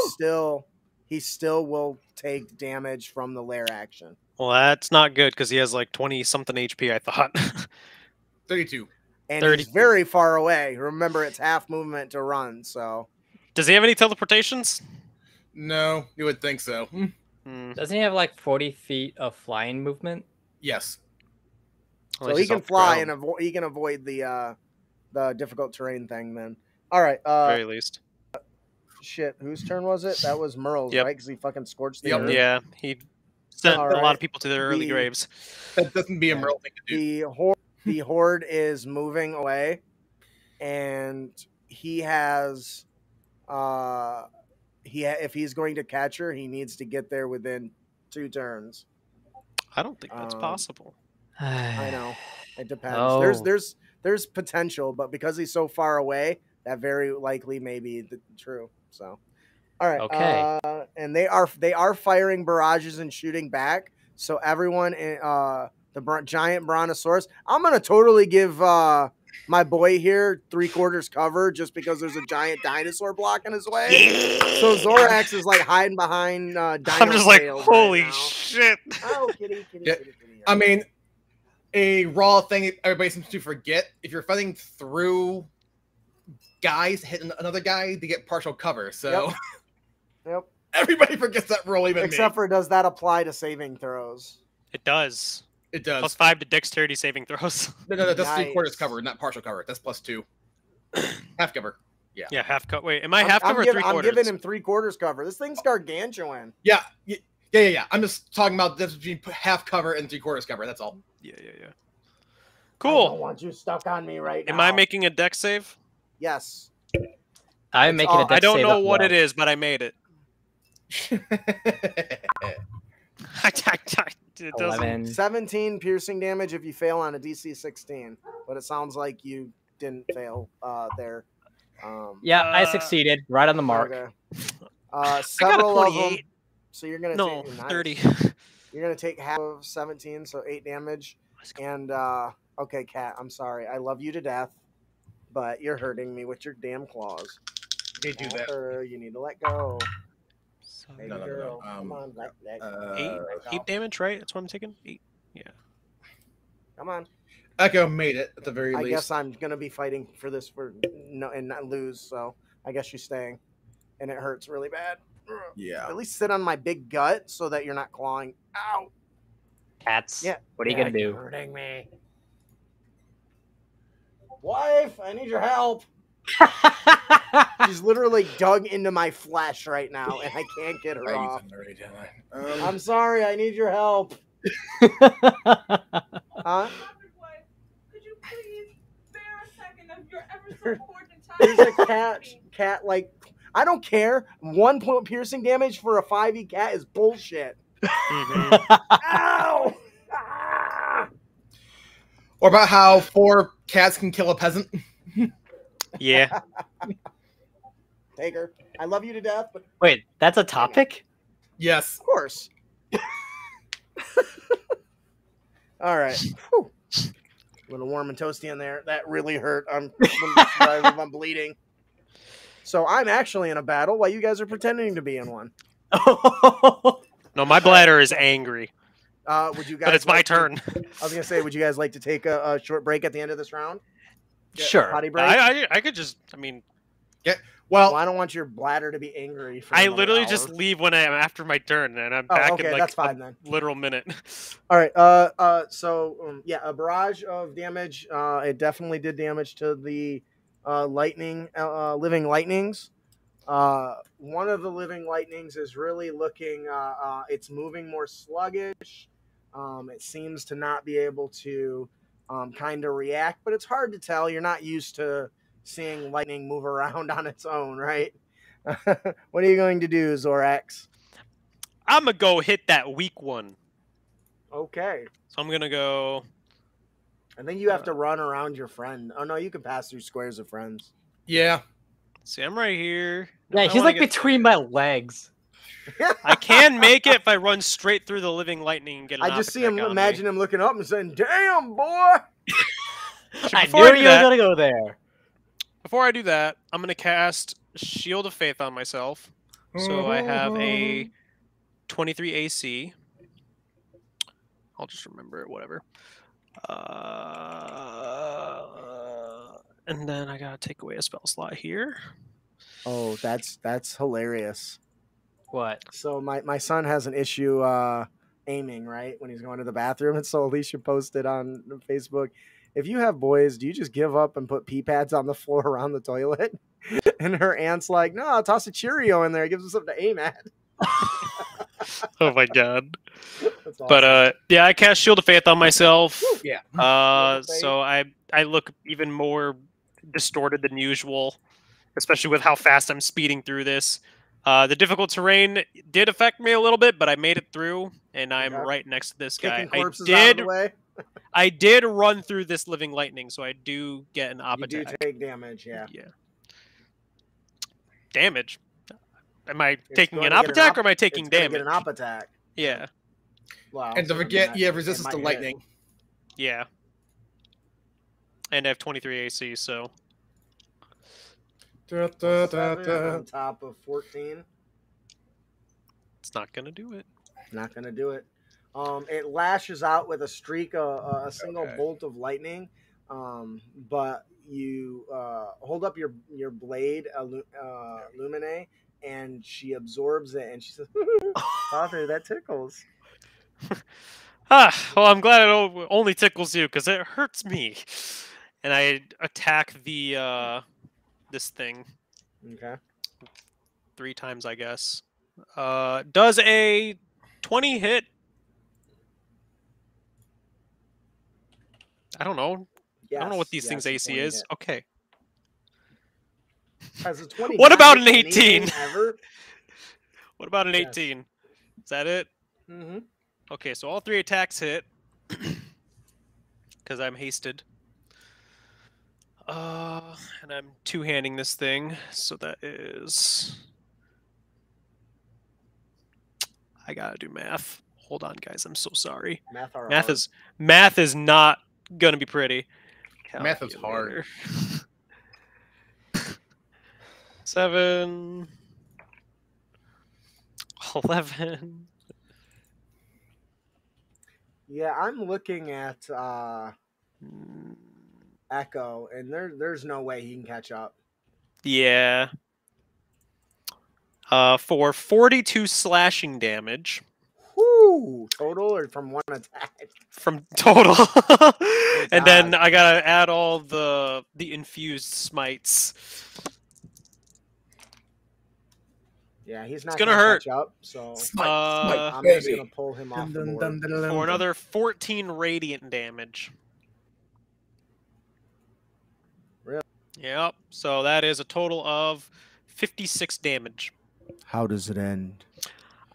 still will take damage from the lair action. Well, that's not good because he has like 20-something HP, I thought. 32. And he's very far away. Remember, it's half movement to run, so... Does he have any teleportations? No, you would think so. Doesn't he have like 40 feet of flying movement? Yes. So he can fly and he can avoid the difficult terrain thing then. All right. Very least. Shit, whose turn was it? That was Merle's, right? Because he fucking scorched the earth. Yeah, he sent a lot of people to their early graves. That doesn't be a Merle thing to do. The horde is moving away, and he has... if he's going to catch her, he needs to get there within 2 turns. I don't think that's possible. I know. It depends. Oh. There's potential, but because he's so far away, that very likely may be true. So, all right. Okay. And they are firing barrages and shooting back. So everyone in the giant brontosaurus, I'm gonna totally give my boy here 3/4 cover just because there's a giant dinosaur blocking his way. So Zorax is like hiding behind dino I'm just like, tails holy right now. shit. Oh, kitty. I mean, a raw thing everybody seems to forget, if you're fighting through guys hitting another guy, they get partial cover. So Yep. everybody forgets that rule, even Except me. for, does that apply to saving throws? It does. It does. +5 to dexterity saving throws. No, that's Nice. 3/4 cover, not partial cover. That's +2. Half cover. Yeah, half cut. Wait, am I half cover or 3/4? I'm giving him 3/4 cover. This thing's gargantuan. Yeah. I'm just talking about the difference between half cover and 3/4 cover. That's all. Yeah. I don't Cool. want you stuck on me right now. Am I making a dex save? Yes. I'm making a dex I don't save know as what well. it is, but I made it. It doesn't. 11. 17 piercing damage if you fail on a DC 16. But it sounds like you didn't fail there. Yeah, I Uh, succeeded right on the mark. Okay. I got a Several of them. 28. So you're gonna No, take 30. You're gonna take half of 17, so 8 damage. And okay, Cat, I'm sorry. I love you to death, but you're hurting me with your damn claws. Can't do that. You need to let go. So, Baby No. girl, come on, let go. eight, Let go. 8 damage, right? That's what I'm taking. 8. Come on. Echo made it at the very I least. guess I'm gonna be fighting for this and not lose. So I guess she's staying, and it hurts really bad. Yeah. At least sit on my big gut so that you're not clawing. Ow! Cats. Yeah. What are you Yeah, gonna you're do? hurting me. Wife, I need your help. She's literally dug into my flesh right now, and I can't get her I off. used it already, didn't I? I'm sorry. I need your help. Huh? Could you please spare a second of your ever so important time? There's a cat like I don't care. 1 point piercing damage for a 5e cat is bullshit. Mhm. Ow! Ah! Or about how 4 cats can kill a peasant. Yeah. Take her. I love you to death, but Wait, that's a topic? Yes. of course. All right. Whew. A little warm and toasty in there. That really hurt. I'm bleeding. So I'm actually in a battle while you guys are pretending to be in one. No, my bladder is angry, Would you guys? but it's my like to- turn. I was gonna say, would you guys like to take a short break at the end of this round? Get a Sure. Potty break. I could just. I mean, Well, Well, I don't want your bladder to be angry. For I another literally hour. just leave when I'm after my turn, and I'm Oh, back okay, in like that's a fine then. literal minute. All right. Yeah, a barrage of damage. It definitely did damage to the living lightnings. One of the living lightnings is really looking. It's moving more sluggish. It seems to not be able to kind of react, but it's hard to tell. You're not used to seeing lightning move around on its own, right? What are you going to do, Zorax? I'm gonna go hit that weak one. Okay. So I'm gonna go. And then you have to run around your friend. Oh no, you can pass through squares of friends. yeah. See, I'm right here. Yeah, I he's wanna like get- between my legs. I can make it if I run straight through the living lightning and get an I just op see him. attack on me. Imagine him looking up and saying, "Damn, boy!" I Before knew do you were that- gonna go there. Before I do that, I'm gonna cast Shield of Faith on myself. So I have a 23 AC. I'll just remember it, whatever. And then I gotta take away a spell slot here. Oh, that's hilarious. What? So my son has an issue aiming right when he's going to the bathroom, and so Alicia posted on Facebook, if you have boys, do you just give up and put pee pads on the floor around the toilet? And her aunt's like, no, I'll toss a Cheerio in there. It gives him something to aim at. Oh my god. That's awesome. But yeah, I cast Shield of Faith on myself. Yeah. Shield of Faith. So I look even more distorted than usual, especially with how fast I'm speeding through this. The difficult terrain did affect me a little bit, but I made it through, and I'm Okay. right next to this guy. Kicking corpses out of the way. I did run through this living lightning, so I do get an op You do attack. take damage, yeah. Yeah. Damage. Am I It's taking going an to op get an attack op- or am I taking It's gonna damage? get an op attack. Yeah. Wow. And don't forget, you have resistance to lightning. Yeah. And I have 23 AC, so Da, da, da, 7 da. on top of 14. it's not gonna do it. Not gonna do it. It lashes out with a streak, a single Okay. bolt of lightning. But you hold up your blade, Lumine, and she absorbs it, and she says, "Father, that tickles." Well, I'm glad it only tickles you because it hurts me. And I attack the this thing Okay. 3 times, I guess. Does a 20 hit? I don't know. I don't know what these things AC is. Okay. Has a 20 What not about hit an anything 18? Ever? What about an Yes. 18? Is that it? Mm-hmm. Okay, so all 3 attacks hit. Because I'm hasted. And I'm two-handing this thing, so that is... I gotta do math. Hold on, guys. I'm so sorry. Math is not gonna be pretty. Math is hard. Calculator. 7, 11. Yeah, I'm looking at Echo, and there's no way he can catch up. Yeah. For 42 slashing damage. Whoo! Total or from one attack? From total. And then God. I gotta add all the infused smites. Yeah, he's not gonna hurt. catch up, so Smite, I'm just baby. gonna pull him off the board. For another 14 radiant damage. Really? Yep. So that is a total of 56 damage. How does it end?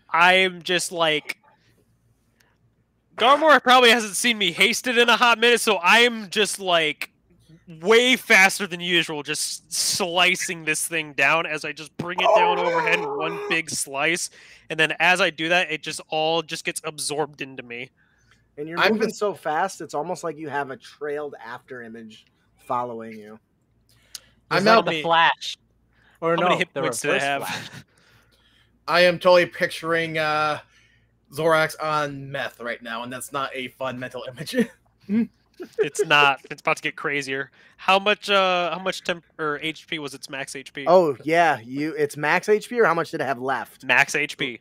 I'm just like... Garmor probably hasn't seen me hasted in a hot minute, so I'm just like way faster than usual, just slicing this thing down as I just bring it down overhead in one big slice. And then as I do that, it just all just gets absorbed into me. And you're moving so fast, it's almost like you have a trailed after image following you. I'm How out the many- flash. Or How no, many hit the points do I reverse have? flash. I am totally picturing Zorax on meth right now, and that's not a fun mental image. It's not. It's about to get crazier. How much temp or HP was its max HP? Oh yeah, it's max HP, or how much did it have left? Max HP.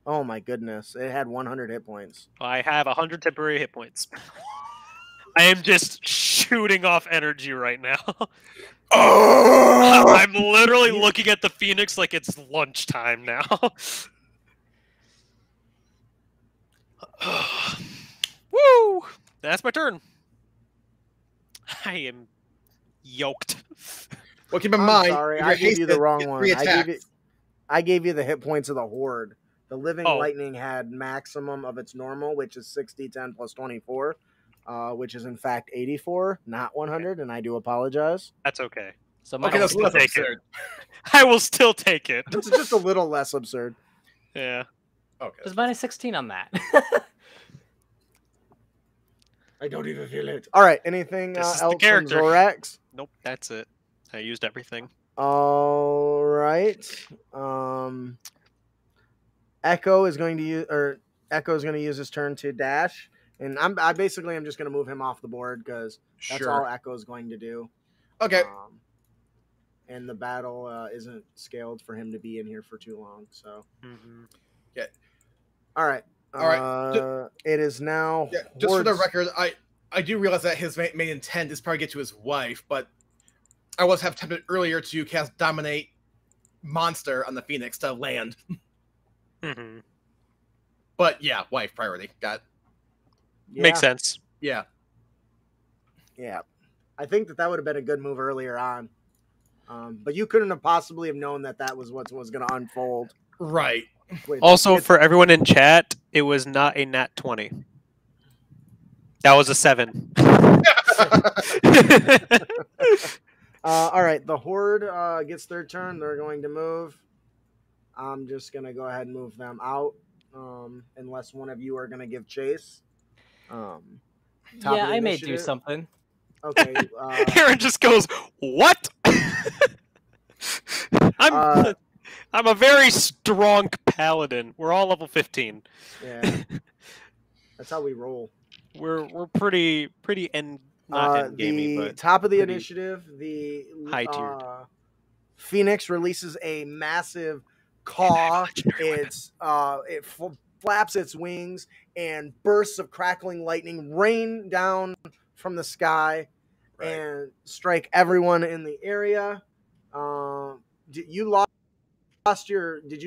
Oh my goodness, it had 100 hit points. I have 100 temporary hit points. I am just shooting off energy right now. I'm literally looking at the Phoenix like it's lunchtime now. Woo! That's my turn. I am yoked. Well, keep in I'm mind, sorry, if I you're gave you the hasted, wrong get one. 3 I attacks. gave you the hit points of the Horde. The Living Oh. Lightning had maximum of its normal, which is 60, 10 plus 24, which is in fact 84, not 100, and I do apologize. That's okay. So my Okay, that's still less take it. absurd. I will still take it. It's just a little less absurd. Yeah. Okay. There's minus 16 on that. I don't even feel it. All right, anything This is the else from character. Zorax? Nope, that's it. I used everything. All right. Echo is going to use his turn to dash, and I basically am just going to move him off the board because that's all Echo is going to do. Okay. And the battle isn't scaled for him to be in here for too long. So, all right. All right. It is now. Yeah, just for the Horde's- record, I do realize that his main intent is probably get to his wife, but I was have tempted earlier to cast Dominate Monster on the Phoenix to land. Mm-hmm. But yeah, wife priority. Got Yeah, Makes sense. yeah. Yeah, I think that would have been a good move earlier on, but you couldn't have possibly have known that was what was going to unfold. Right. Also, It's- for everyone in chat, it was not a nat 20. That was a 7. all right, the Horde gets their turn. They're going to move. I'm just going to go ahead and move them out, unless one of you are going to give chase. Top yeah, of the I may do initiative. something. Okay. Aaron just goes, "What?" I'm a very strong paladin. We're all level 15. Yeah. That's how we roll. We're pretty not end gamey, The but top of the pretty initiative, the high-tiered. Phoenix releases a massive caw. It flaps its wings, and bursts of crackling lightning rain down from the sky and strike everyone in the area. Did you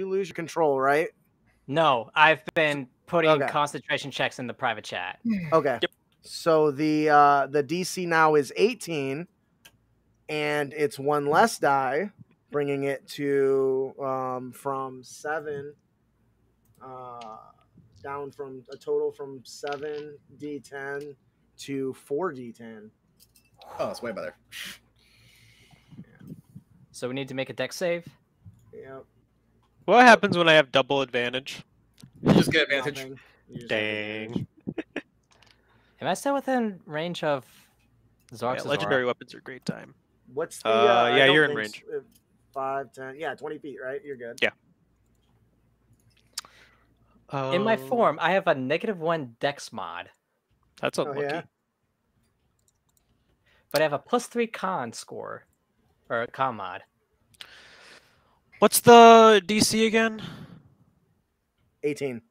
lose your control, right? No, I've been putting Okay. concentration checks in the private chat. Okay. Yep. So the DC now is 18, and it's one less die, bringing it to from 7 down from a total from 7d10 to 4d10. Oh, that's way better. So we need to make a dex save. Yep. What happens when I have double advantage? You just get advantage. Nothing. You just have advantage. Dang. Am I still within range of Yeah, Zorax's legendary aura? weapons are a great time. What's the? Yeah, I don't you're in think range. 5, 10, yeah, 20 feet, right? You're good. Yeah. In my Oh, form, I have a -1 dex mod, That's Oh unlucky. yeah. but I have a +3 con score, or a con mod. What's the DC again? 18.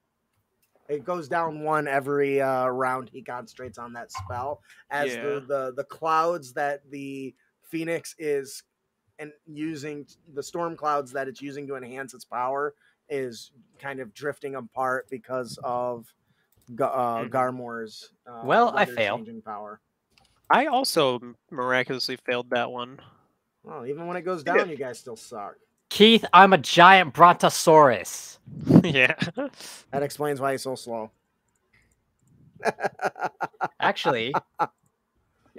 It goes down 1 every round he concentrates on that spell, as Yeah. the clouds that the Phoenix is and using, the storm clouds that it's using to enhance its power is kind of drifting apart because of Garmor's Well, I weather fail. changing power. I also miraculously failed that one. Well, even when it goes You down, did. you guys still suck. Keith, I'm a giant brontosaurus. Yeah. That explains why he's so slow. Actually,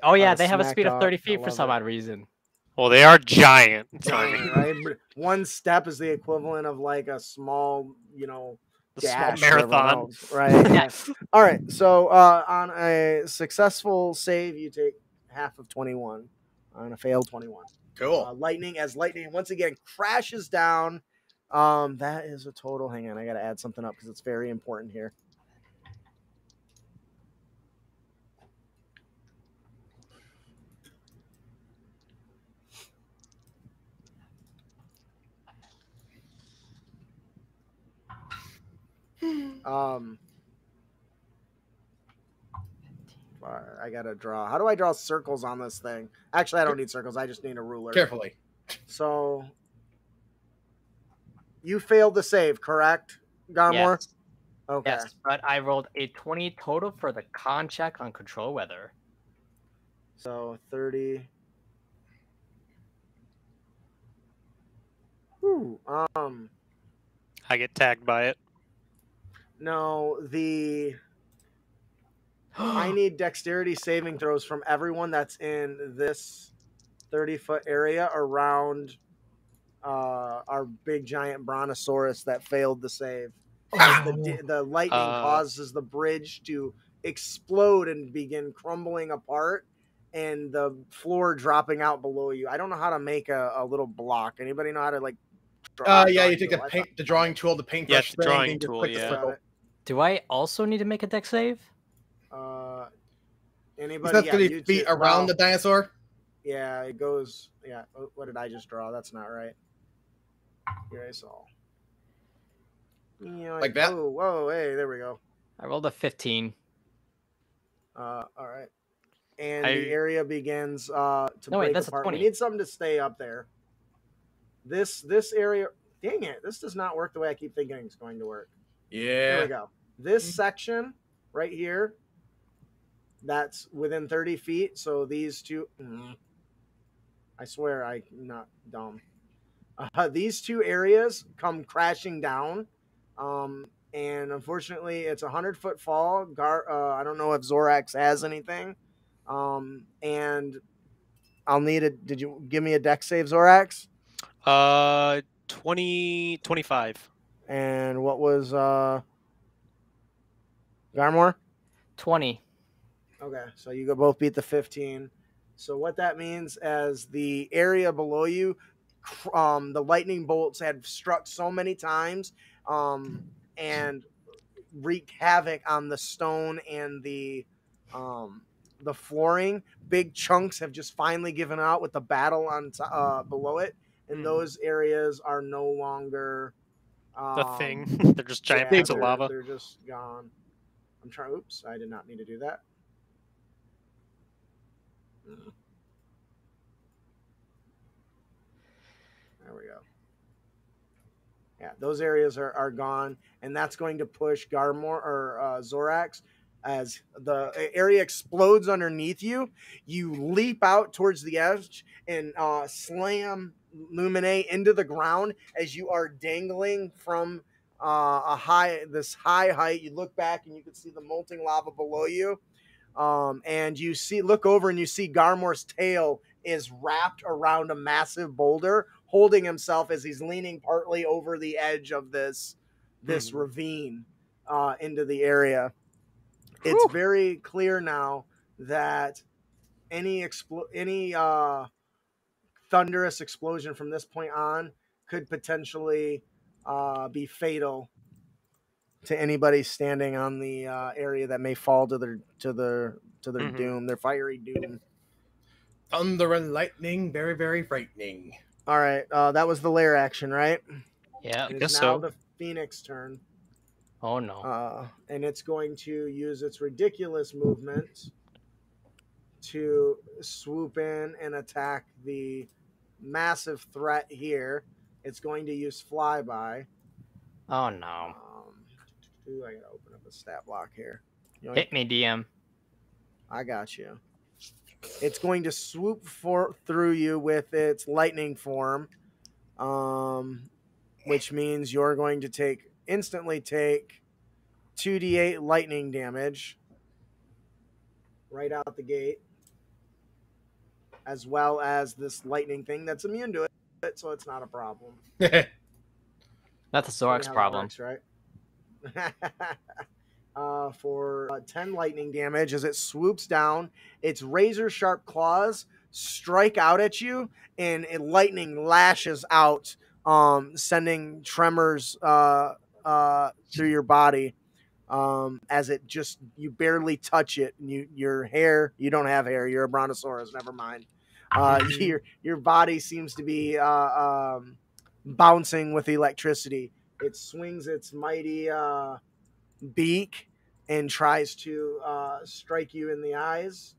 oh yeah, Oh, they have a smack speed of talk. 30 I feet for love some it. odd reason. Well, they are giant. Giant, right? But 1 step is the equivalent of like a small, The small dash or whatever marathon. else, right? Yeah. All right. So on a successful save, you take half of 21. On a failed 21. Cool. Lightning once again crashes down. That is a total. Hang on, I got to add something up because it's very important here. I gotta draw. How do I draw circles on this thing? Actually, I don't need circles. I just need a ruler. Carefully. So you failed the save, correct, Garmor? Yes. Okay. Yes, but I rolled a 20 total for the con check on control weather. So 30. Whew, I get tagged by it. no, I need dexterity saving throws from everyone that's in this 30-foot area around our big giant brontosaurus that failed the save. As the lightning causes the bridge to explode and begin crumbling apart, and the floor dropping out below you. I don't know how to make a little block. Anybody know how to like? Yeah, you take the drawing tool, the paintbrush. Yeah, the drawing thing, just tool, click the yeah. circle. Do I also need to make a dex save? Anybody? Is that Yeah, 30 you feet too. around Well, the dinosaur? Yeah, it goes. Yeah. Oh, what did I just draw? That's not right. Here I saw. Like that? Oh, whoa, hey, there we go. I rolled a 15. All right. And I- the area begins to No, wait, break that's a apart. We 20. need something to stay up there. This area. Dang it! This does not work the way I keep thinking it's going to work. There Yeah. we go. This section right here. That's within 30 feet. So these two. I swear I'm not dumb. These two areas come crashing down. And unfortunately, it's a 100-foot fall. I don't know if Zorax has anything. And I'll need a. Did you give me a dex save, Zorax? 25. And what was Garmor? 20. Okay, so you go both beat the 15. So what that means, as the area below you, the lightning bolts had struck so many times, and wreaked havoc on the stone and the flooring. Big chunks have just finally given out with the battle on below it, and those areas are no longer The thing. They're just giant yeah, bits of lava. They're just gone. I'm trying. Oops, I did not need to do that. There we go. Yeah, those areas are gone, and that's going to push Garmor or Zorax. As the area explodes underneath you, you leap out towards the edge and slam Lumine into the ground as you are dangling from this high height. You look back and you can see the molten lava below you. And you look over and you see Garmor's tail is wrapped around a massive boulder, holding himself as he's leaning partly over the edge of this ravine into the area. It's very clear now that any thunderous explosion from this point on could potentially be fatal to anybody standing on the area that may fall to their doom, their fiery doom. Thunder and lightning, very, very frightening. All right, that was the lair action, right? Yeah. It is guess now so. the Phoenix turn. Oh no. And it's going to use its ridiculous movement to swoop in and attack the massive threat here. It's going to use flyby. Oh no. I gotta open up a stat block here. Hit me, DM. I got you. It's going to swoop through you with its lightning form, which means you're going to instantly take 2d8 lightning damage right out the gate, as well as this lightning thing that's immune to it, so it's not a problem. That's a Funny Zorax how that problem. works, right? For 10 lightning damage as it swoops down, its razor sharp claws strike out at you, and lightning lashes out, sending tremors through your body. As it you barely touch it, and you don't have hair, you're a brontosaurus, never mind. Your body seems to be bouncing with electricity. It swings its mighty beak and tries to strike you in the eyes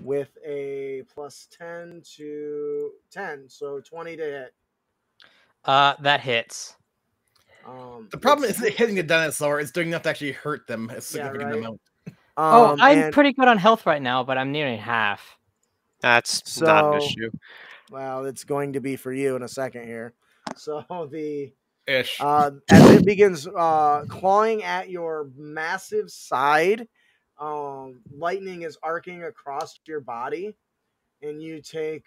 with a plus 10 to 10, so 20 to hit. That hits. The problem isn't hitting a dinosaur; it's doing enough to actually hurt them a significant right. amount. I'm pretty good on health right now, but I'm nearing half. That's not an issue. Well, it's going to be for you in a second here. So Ish. as it begins clawing at your massive side, lightning is arcing across your body, and you take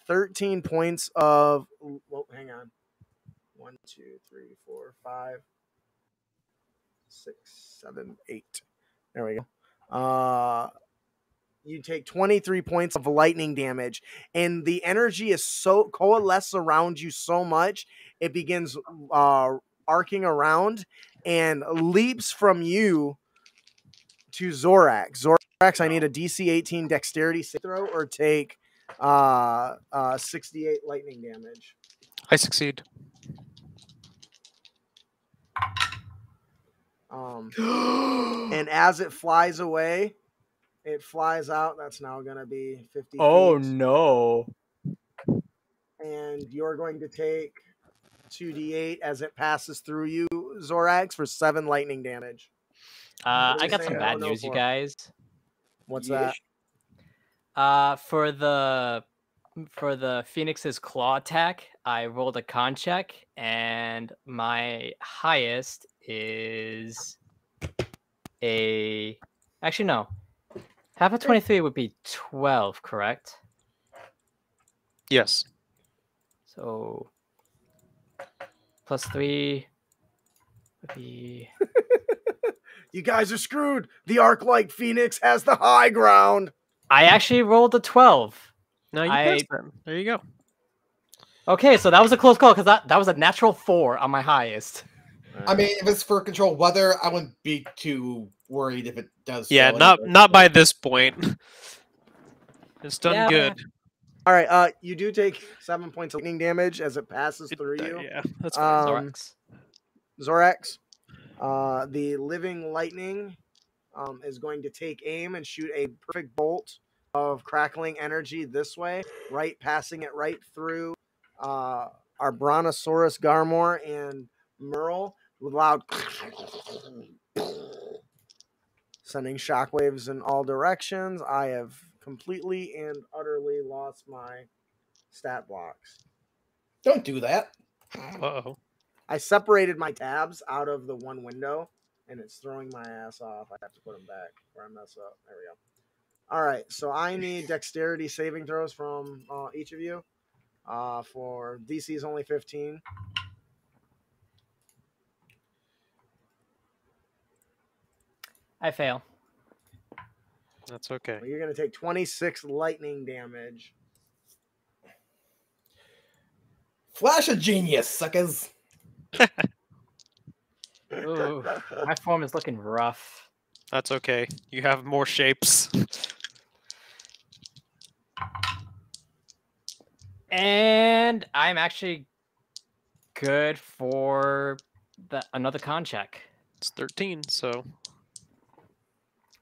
13 points of. Well, hang on. 1, 2, 3, 4, 5, 6, 7, 8. There we go. You take 23 points of lightning damage, and the energy is so coalesced around you so much, it begins arcing around and leaps from you to Zorax. Zorax, I need a DC 18 dexterity save throw or take 68 lightning damage. I succeed. And as it flies away, it flies out. That's now going to be 50 Oh feet. no. And you're going to take 2d8 as it passes through you, Zorax, for 7 lightning damage. I got some saying bad oh no news, you for? guys. What's Yes. that? For the Phoenix's claw attack, I rolled a con check, and my highest is actually no. Half of 23 would be 12, correct? Yes. So plus 3 would be. You guys are screwed. The Arc-Light Phoenix has the high ground. I actually rolled a 12. No, you passed them. There you go. Okay, so that was a close call because that was a natural 4 on my highest. I mean, if it's for control weather, I wouldn't be too worried if it does. Yeah, fail not anyway. not by this point. It's done Yeah, good. All right, you do take 7 points of lightning damage as it passes through you. Yeah, that's fine. Zorax. Zorax, the living lightning is going to take aim and shoot a perfect bolt of crackling energy this way, passing it right through our Brontosaurus Garmor and Merle with loud sending shockwaves in all directions. I have completely and utterly lost my stat blocks. Don't do that. Uh-oh. I separated my tabs out of the one window, and it's throwing my ass off. I have to put them back where I mess up. There we go. All right, so I need dexterity saving throws from each of you. For DC is only 15. I fail. That's okay. Well, you're going to take 26 lightning damage. Flash of genius, suckers. Ooh, my form is looking rough. That's okay. You have more shapes. And I'm actually good for another con check. It's 13, so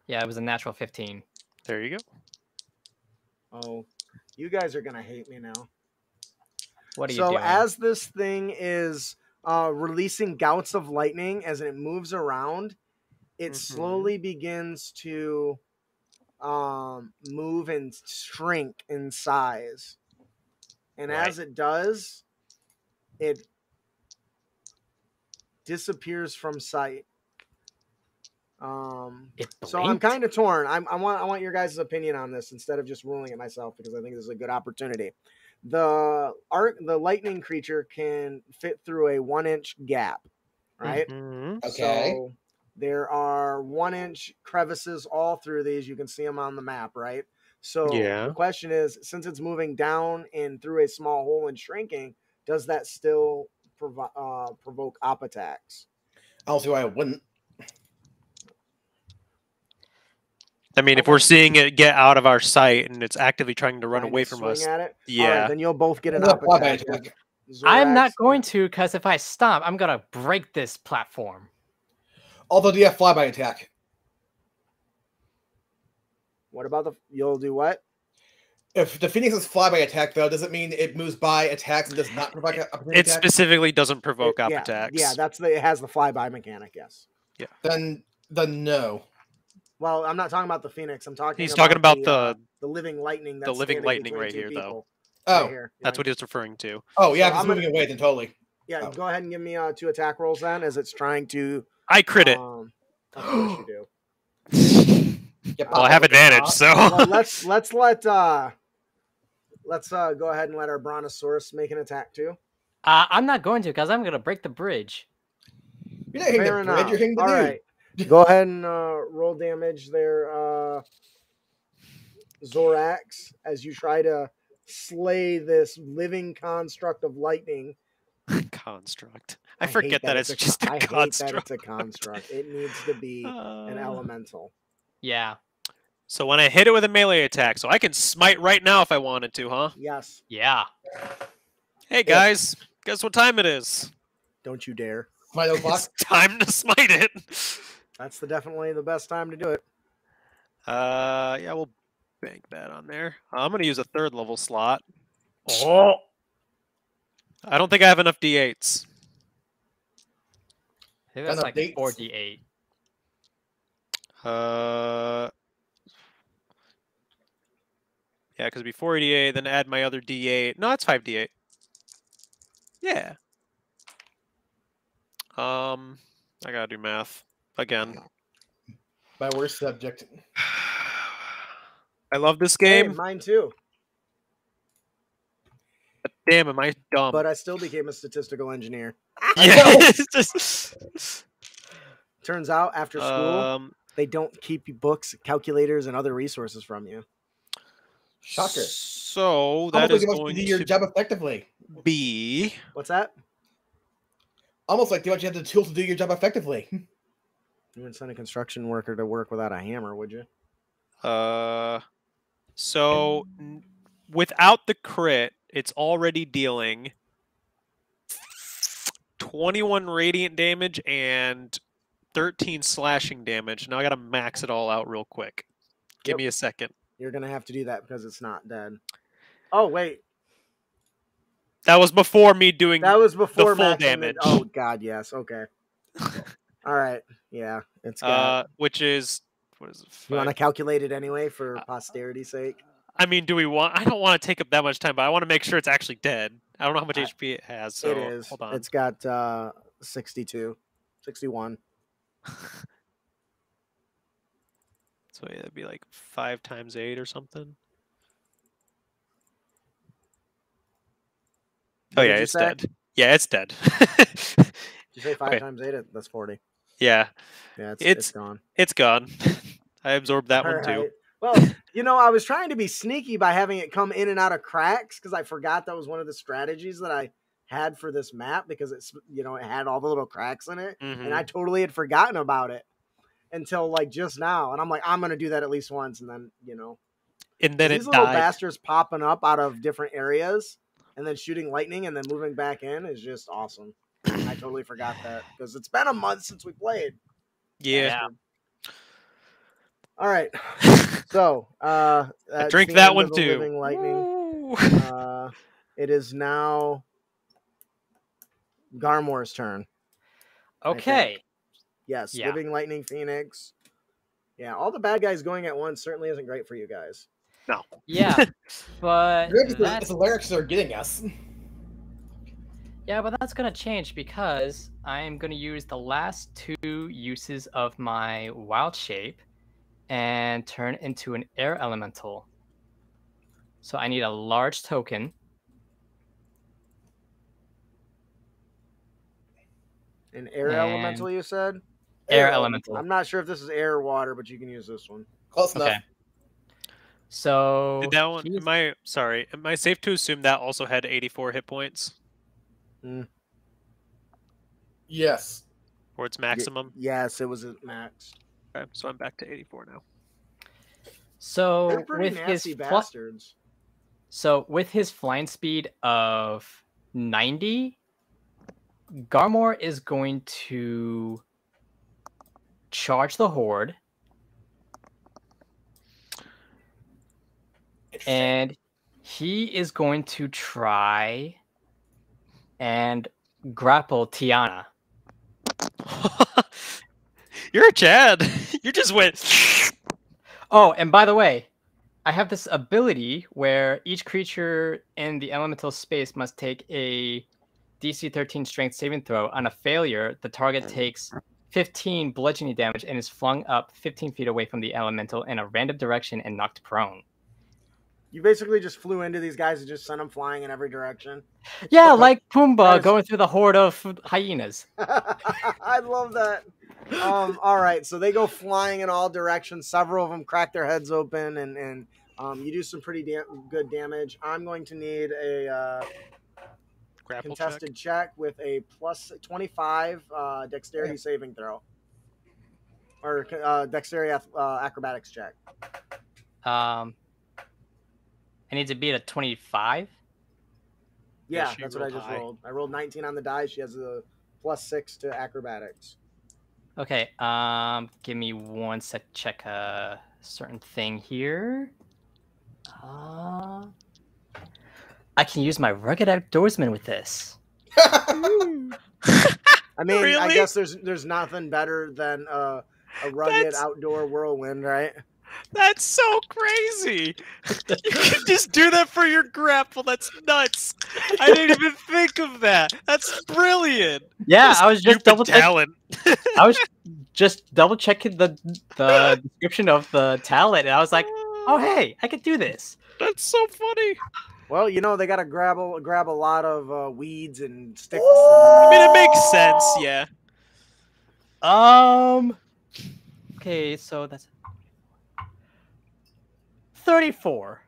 Yeah, it was a natural 15. there you go. Oh, you guys are going to hate me now. What are you So doing? as this thing is releasing gouts of lightning as it moves around, it slowly begins to move and shrink in size. And as it does, it disappears from sight. So I'm kind of torn. I want your guys' opinion on this instead of just ruling it myself, because I think this is a good opportunity. The lightning creature can fit through a 1-inch gap, right? Mhm. Okay. So there are 1-inch crevices all through these. You can see them on the map, right? So Yeah. the question is, since it's moving down and through a small hole and shrinking, does that still provoke op attacks? I don't see why I wouldn't. I mean, if we're seeing it get out of our sight and it's actively trying to run Trying away to from swing us, at it? yeah. All right, then you'll both get an That's a op flyby attack. attack. I'm not Zorax, going to, because if I stop, I'm going to break this platform. Although, do you have flyby attack? What about you'll do what? If the Phoenix is flyby attack, though, does it mean it moves by attacks and does not provide opportunity It attack? specifically doesn't provoke op yeah, attacks. Yeah, it has the flyby mechanic, yes. Then no. Well, I'm not talking about the Phoenix. I'm talking He's talking about the living lightning. That's living standing lightning between right two here, though. people. Oh, Right here. That's what he was referring to. oh yeah, So if it's I'm moving away, then totally. Yeah, Oh. go ahead and give me 2 attack rolls then, as it's trying to. I crit it. Of course you do. Yep. Well, I have advantage, so Well, let's go ahead and let our Brontosaurus make an attack too. I'm not going to, because I'm going to break the bridge. You're not hitting Fair the enough. bridge, you're hitting the All dude. right, go ahead and roll damage there, Zorax, as you try to slay this living construct of lightning. construct. I forget that it's just a I hate construct. that it's a construct. It needs to be an elemental. Yeah. So when I hit it with a melee attack, so I can smite right now if I wanted to, huh? Yes. Yeah. Hey guys, guess what time it is? Don't you dare. My o'clock. It's time to smite it. That's definitely the best time to do it. Yeah, we'll bank that on there. I'm gonna use a 3rd level slot. Oh. I don't think I have enough d8s. I think that's Enough like dates? 4d8. Yeah, because it'd be 4d8, then add my other d8. No, it's 5d8. Yeah. I gotta do math again. My worst subject. I love this Hey, game. mine too. But damn, am I dumb? But I still became a statistical engineer. Yeah. it's just- Turns out after school, they don't keep books, calculators, and other resources from you. Shocker. So that Almost is like you must going do your to job effectively. be. What's that? Almost like you have the tools to do your job effectively. You wouldn't send a construction worker to work without a hammer, would you? Without the crit, it's already dealing 21 radiant damage and 13 slashing damage. Now I gotta max it all out real quick. Give Yep. me a second. You're going to have to do that because it's not dead. Oh, wait. That was before me doing. That was before full maxing damage. Oh, God, yes. Okay. All right. Yeah. It's got. Which is what is it? You want to 5? calculate it anyway for posterity's sake? I mean, do we want? I don't want to take up that much time, but I want to make sure it's actually dead. I don't know how much I- HP it has. So it is. hold on. It's got 62, 61. So it'd be like 5 times 8 or something. What Oh did yeah, you it's say? dead. Yeah, it's dead. Did you say 5 Okay. times 8? That's 40. Yeah, Yeah, it's It's- gone. it's gone. I absorbed that one too. Alright. Well, I was trying to be sneaky by having it come in and out of cracks because I forgot that was one of the strategies that I had for this map because it's it had all the little cracks in it, and I Mhm. totally had forgotten about it until like just now, and I'm like, I'm gonna do that at least once, and then And then these it little died. bastards popping up out of different areas and then shooting lightning and then moving back in is just awesome. I totally forgot that because it's been a month since we played. Yeah. Bastard. All right. So, that's Drink the that end one of the too. Living Lightning. Woo. It is now Garmor's turn. Okay. Yes, Yeah. Living Lightning Phoenix. Yeah, all the bad guys going at once certainly isn't great for you guys. Yeah, but Good, because that's the lyrics are getting us. that's gonna change because I'm gonna use the last 2 uses of my wild shape and turn into an air elemental. So I need a large token. An air And- elemental, you said? Air elemental. I'm not sure if this is air or water, but you can use this one. Close enough. Okay. So Did that one? he's- Am I safe to assume that also had 84 hit points Yes. or its maximum? Yes, it was at max. Okay, so I'm back to 84 now. So They're pretty with his nasty fly- bastards. So with his flying speed of 90, Garmor is going to charge the horde, and he is going to try and grapple Tiana. You're a Chad. You just went. Oh, and by the way, I have this ability where each creature in the elemental space must take a DC 13 strength saving throw. On a failure, the target takes 15 bludgeoning damage and is flung up 15 feet away from the elemental in a random direction and knocked prone. You basically just flew into these guys and just sent them flying in every direction. Yeah, like That Pumbaa is- going through the horde of hyenas. I love that. All right, so they go flying in all directions. Several of them crack their heads open, and you do some pretty good damage. I'm going to need a Grapple contested check with a plus 25 dexterity saving throw. Or dexterity acrobatics check. I need to beat a 25. Yeah, she that's what I rolled just high. rolled. I rolled 19 on the die. She has a plus 6 to acrobatics. Okay, give me one sec. Check a certain thing here. I can use my rugged outdoorsman with this. I mean, I Really? guess there's nothing better than a rugged That's- outdoor whirlwind, right? That's so crazy. You can just do that for your grapple. That's nuts. I didn't even think of that. That's brilliant. Yeah, I was just Stupid double checking. talent. I was just double checking the description of the talent, and I was like, "Oh, hey, I could do this." That's so funny. Well, they got to grab a lot of weeds and sticks. I mean, it makes sense. Yeah. Okay, so that's 34.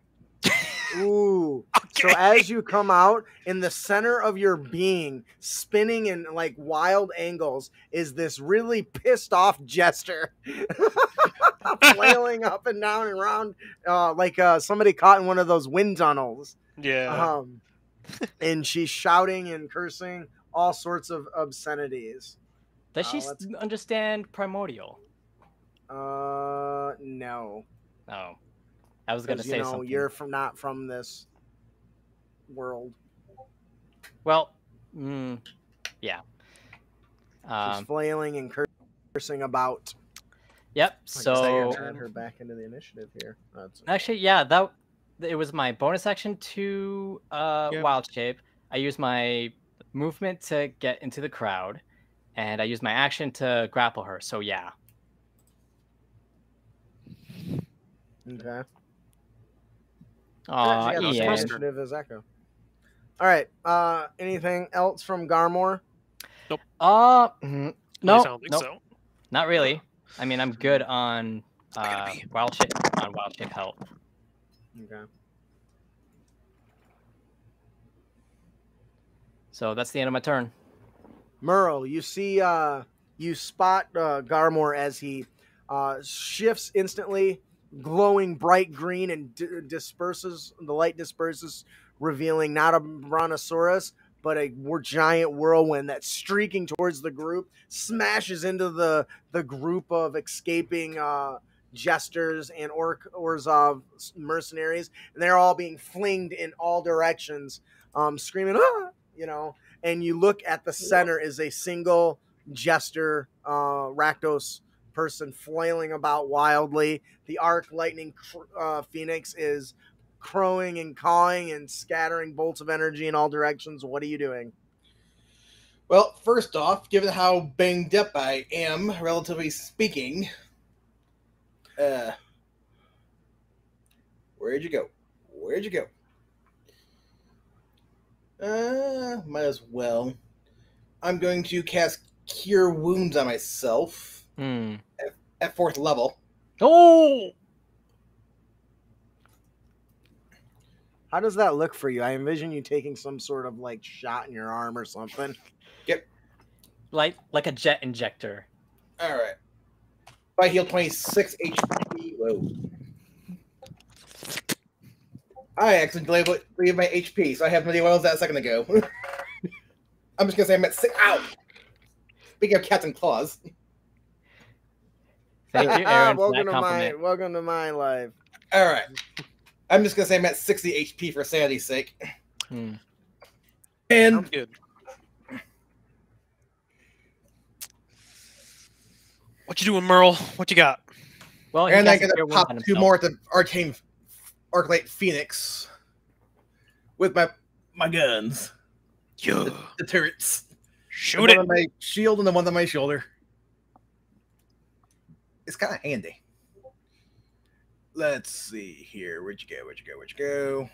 Ooh. So as you come out, in the center of your being, spinning in like wild angles, is this really pissed off jester, flailing up and down and around like somebody caught in one of those wind tunnels. Yeah. And she's shouting and cursing all sorts of obscenities. Does she let's- understand primordial? No. No. I was gonna Because say something. you're not from this world. Well, yeah. She's flailing and cursing about. Yep. Like, is that your So turn? Her back into the initiative here. That's actually, yeah, it was my bonus action to wild shape. I use my movement to get into the crowd, and I use my action to grapple her. So yeah. Okay. Aw, She got the same Ian. initiative as Echo. All right. Anything else from Garmore? At No, least I don't think no, so. not really. I mean, I'm good on gonna be. wild shape health. Okay. So that's the end of my turn. Murrow, you see, you spot Garmore as he shifts instantly, glowing bright green, and disperses. The light disperses, revealing not a brontosaurus, but a giant whirlwind that's streaking towards the group, smashes into the group of escaping jesters and Orzhov mercenaries, and they're all being flinged in all directions, screaming, "Ah!" You know. And you look at the center is a single jester, Rakdos person flailing about wildly. The arc lightning phoenix is crowing and cawing and scattering bolts of energy in all directions. What are you doing? Well, first off, given how banged up I am, relatively speaking, where'd you go? Where'd you go? Might as well. I'm going to cast Cure Wounds on myself at 4th level. Oh! How does that look for you? I envision you taking some sort of like shot in your arm or something. Yep. Like a jet injector. All right. If I heal 26 HP, whoa. I accidentally leave my HP, so I have no idea what was that a second ago. I'm just gonna say I'm at 6. Ow! Speaking of cats and claws. Thank you, Aaron, for welcome that to compliment. welcome to my life. All right. I'm just gonna say I'm at 60 HP for sanity's sake. And Good. What you doing, Merle? What you got? Well, he and I'm cast gonna Cure Wounds pop on 2 himself. more at the Arcane Arclight Phoenix with my guns. Yeah. The turrets. Shoot One it. on my shield and the one on my shoulder. It's kind of handy. Let's see here. Where'd you go? Where'd you go? Where'd you go?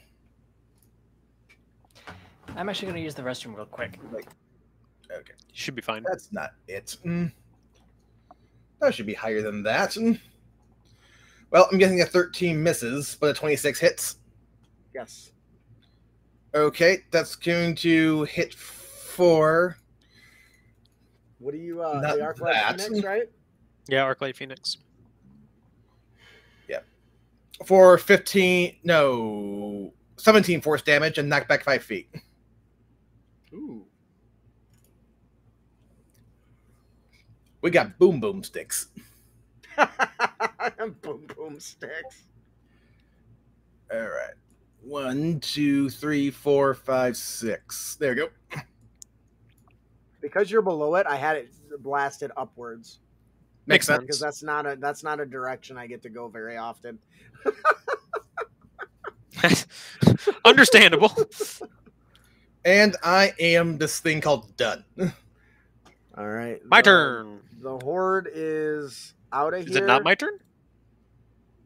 I'm actually going to use the restroom real quick. Okay, Should be fine. that's not it. That should be higher than that. Well, I'm getting a 13 misses, but a 26 hits. Yes. Okay, that's going to hit for. What do you Not the Arclight that. Phoenix, right? Yeah, Arclight Phoenix. For 17 force damage and knock back 5 feet. Ooh. We got boom boom sticks. Boom boom sticks. All right. 1, 2, 3, 4, 5, 6. There we go. Because you're below it, I had it blasted upwards. Makes sense. Because that's not a direction I get to go very often. Understandable. And I am this thing called done. All right. My turn. The horde is out of Is here. it not my turn?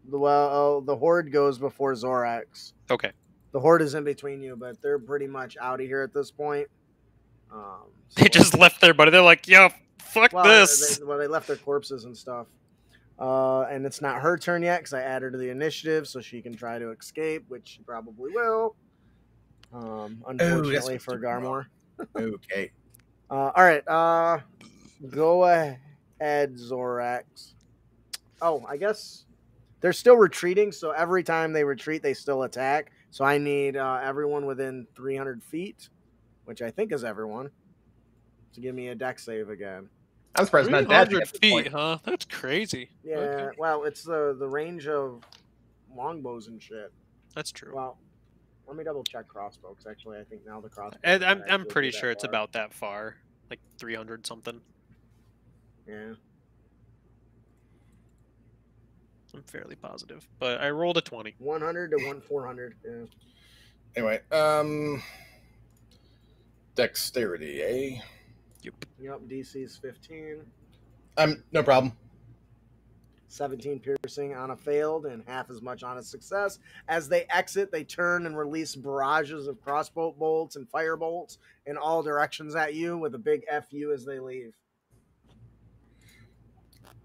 Well, the horde goes before Zorax. Okay. The horde is in between you, but they're pretty much out of here at this point. They just left their buddy. They're like, yo, fuck this. They left their corpses and stuff. And it's not her turn yet because I added her to the initiative, so she can try to escape, which she probably will. Unfortunately that's for Garmore. Okay. All right. Go ahead, Zorax. Oh, I guess they're still retreating, so every time they retreat, they still attack. So I need everyone within 300 feet, which I think is everyone, to give me a dex save again. I'm surprised not that 300 feet, huh? That's crazy. Yeah, Okay. well, it's the range of longbows and shit. That's true. Well, let me double check crossbow, because actually I think now the crossbow. And I'm actually pretty that sure it's far. about that far, like 300 something. Yeah. I'm fairly positive, but I rolled a 20. 100 to 400. Yeah. Anyway, dexterity, eh? Yep, DC's 15. No problem. 17 piercing on a failed and half as much on a success. As they exit, they turn and release barrages of crossbow bolts and fire bolts in all directions at you with a big FU as they leave.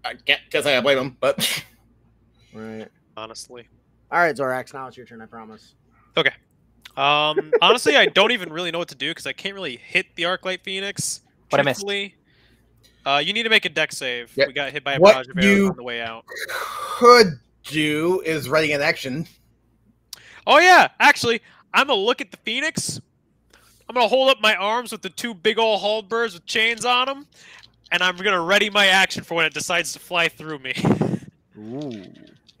I can't because I blame him, but Right. Honestly. All right, Zorax, now it's your turn, I promise. Honestly, I don't even really know what to do because I can't really hit the Arclight Phoenix. What I missed? Truthfully. You need to make a dex save. Yep. We got hit by a What barrage of arrows you- on the way out. could do is writing an action. Oh yeah, actually, I'm gonna look at the Phoenix. I'm gonna hold up my arms with the two big old halberds with chains on them, and I'm gonna ready my action for when it decides to fly through me. Ooh.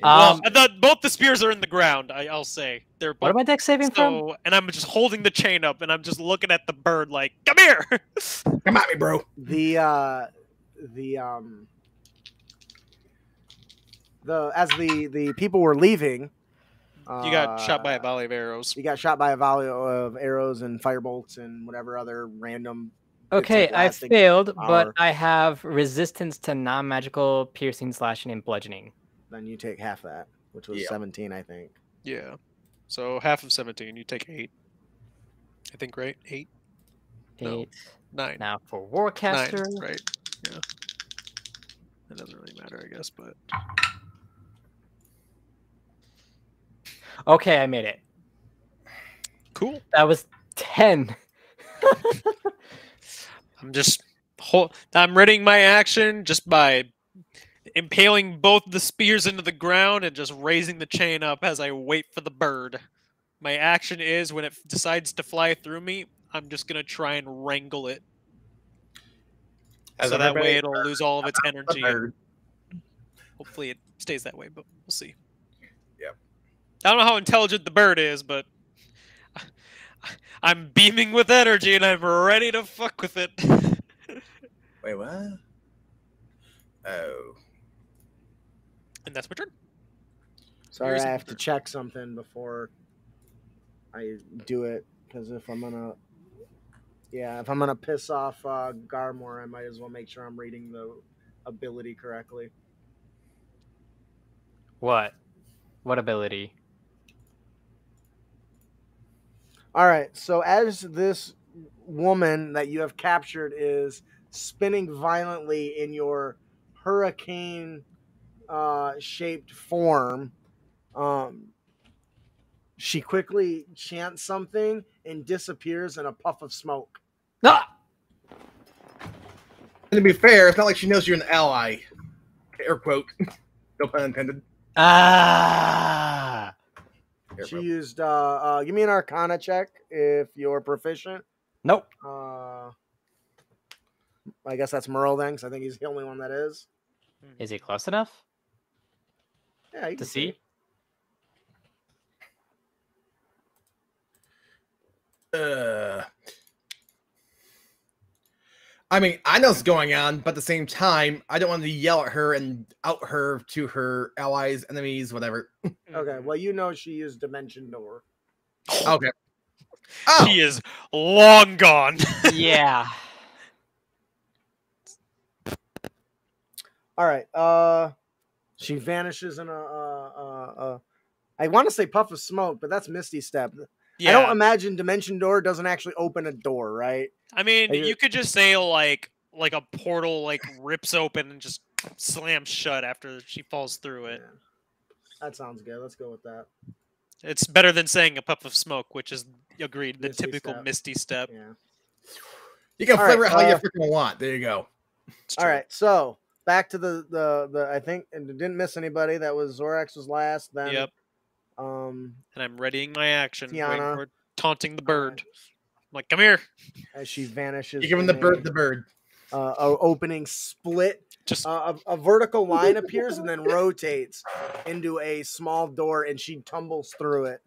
Well, both the spears are in the ground. I'll say they're both. What am I dex saving from? So, and I'm just holding the chain up, and I'm just looking at the bird like, "Come here!" Come at me, bro. As the people were leaving, You got shot by a volley of arrows. You got shot by a volley of arrows and firebolts and whatever other random. Okay, bits of I blasting failed, power. but I have resistance to non-magical piercing, slashing, and bludgeoning. Then you take half that, which was Yeah. 17, I think. Yeah. So half of 17, you take 8. I think, right? 8, No. 8. 9. Now for 9, Warcaster. right? Yeah. It doesn't really matter, I guess, but Okay, I made it. cool. That was 10. I'm readying my action just by impaling both the spears into the ground and just raising the chain up as I wait for the bird. My action is when it decides to fly through me, I'm just gonna try and wrangle it. As So that everybody- way it'll lose all of its energy. bird. Hopefully it stays that way, but we'll see. Yep. I don't know how intelligent the bird is, but I'm beaming with energy and I'm ready to fuck with it. Wait, what? Oh. And that's my turn. Sorry, Here's I the have to bird. check something before I do it because if I'm gonna piss off Garmore, I might as well make sure I'm reading the ability correctly. What? What ability? All right, so as this woman that you have captured is spinning violently in your hurricane shaped form, she quickly chants something and disappears in a puff of smoke. Ah! And to be fair, it's not like she knows you're an ally. Air quote. No pun intended. Ah! Air She quote. used give me an Arcana check if you're proficient. Nope. I guess that's Merle then, because I think he's the only one that is. Is he close enough Yeah, you to can see? I mean, I know what's going on, but at the same time, I don't want to yell at her and out her to her allies, enemies, whatever. Okay, well, you know she used Dimension Door. Okay. Oh, He is long gone. Yeah. All right. She vanishes in a I want to say puff of smoke, but that's Misty Step. Yeah. I don't imagine Dimension Door doesn't actually open a door, right? I mean, Are you- you could just say like a portal like rips open and just slams shut after she falls through it. Yeah. That sounds good. Let's go with that. It's better than saying a puff of smoke, which is agreed the Misty typical step. Misty Step. Yeah. you can All flavor right, it how you uh, freaking want. There you go. It's All true. right. So back to the I think and didn't miss anybody. That was Zorax was last. Then Yep. And I'm readying my action, waiting Tiana. for taunting the bird. I'm like, come here. as she vanishes, You're giving the in bird the bird. a opening split. Just A vertical line appears and then rotates into a small door, and she tumbles through it,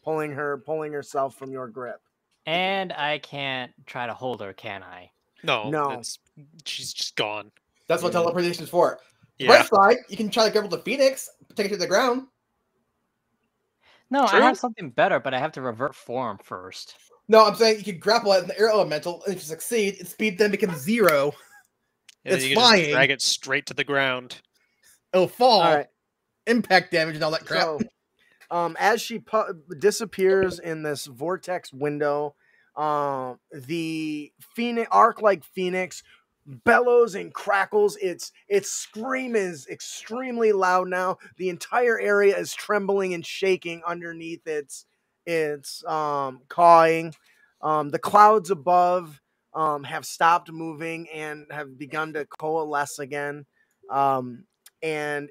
pulling herself from your grip. And I can't try to hold her, can I? no. No. She's just gone. That's what teleportation is for. Yeah. Right side, you can try to grab the phoenix, take it to the ground. No, True. I have something better, but I have to revert form first. No, I'm saying you can grapple at an air elemental, and if you succeed, its speed then becomes 0. And It's then you can just flying. drag it straight to the ground. It'll fall. All right. Impact damage and all that crap. So, as she disappears in this vortex window, the arc-like phoenix bellows and crackles. Its scream is extremely loud now. The entire area is trembling and shaking underneath its cawing. The clouds above have stopped moving and have begun to coalesce again. And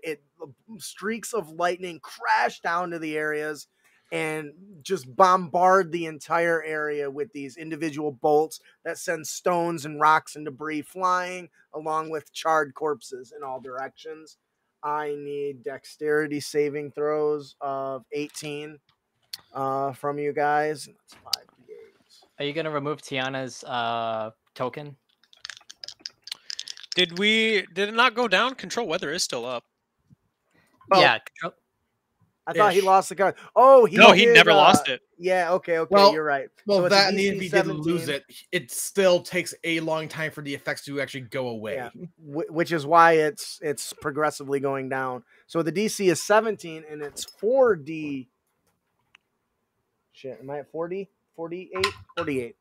streaks of lightning crash down to the areas and just bombard the entire area with these individual bolts that send stones and rocks and debris flying, along with charred corpses in all directions. I need dexterity saving throws of 18 from you guys. That's 5d8. Are you gonna remove Tiana's token? Did it not go down? Control weather is still up. Well, Yeah. I thought he Ish. lost the card. Oh, No, he did, never lost it. Yeah, okay, Well, you're right. Well, So it's a that and DC if he did 17. lose it, it still takes a long time for the effects to actually go away. Yeah. Which is why it's progressively going down. So the DC is 17 and it's 4D. Shit, am I at 40? 48? 48.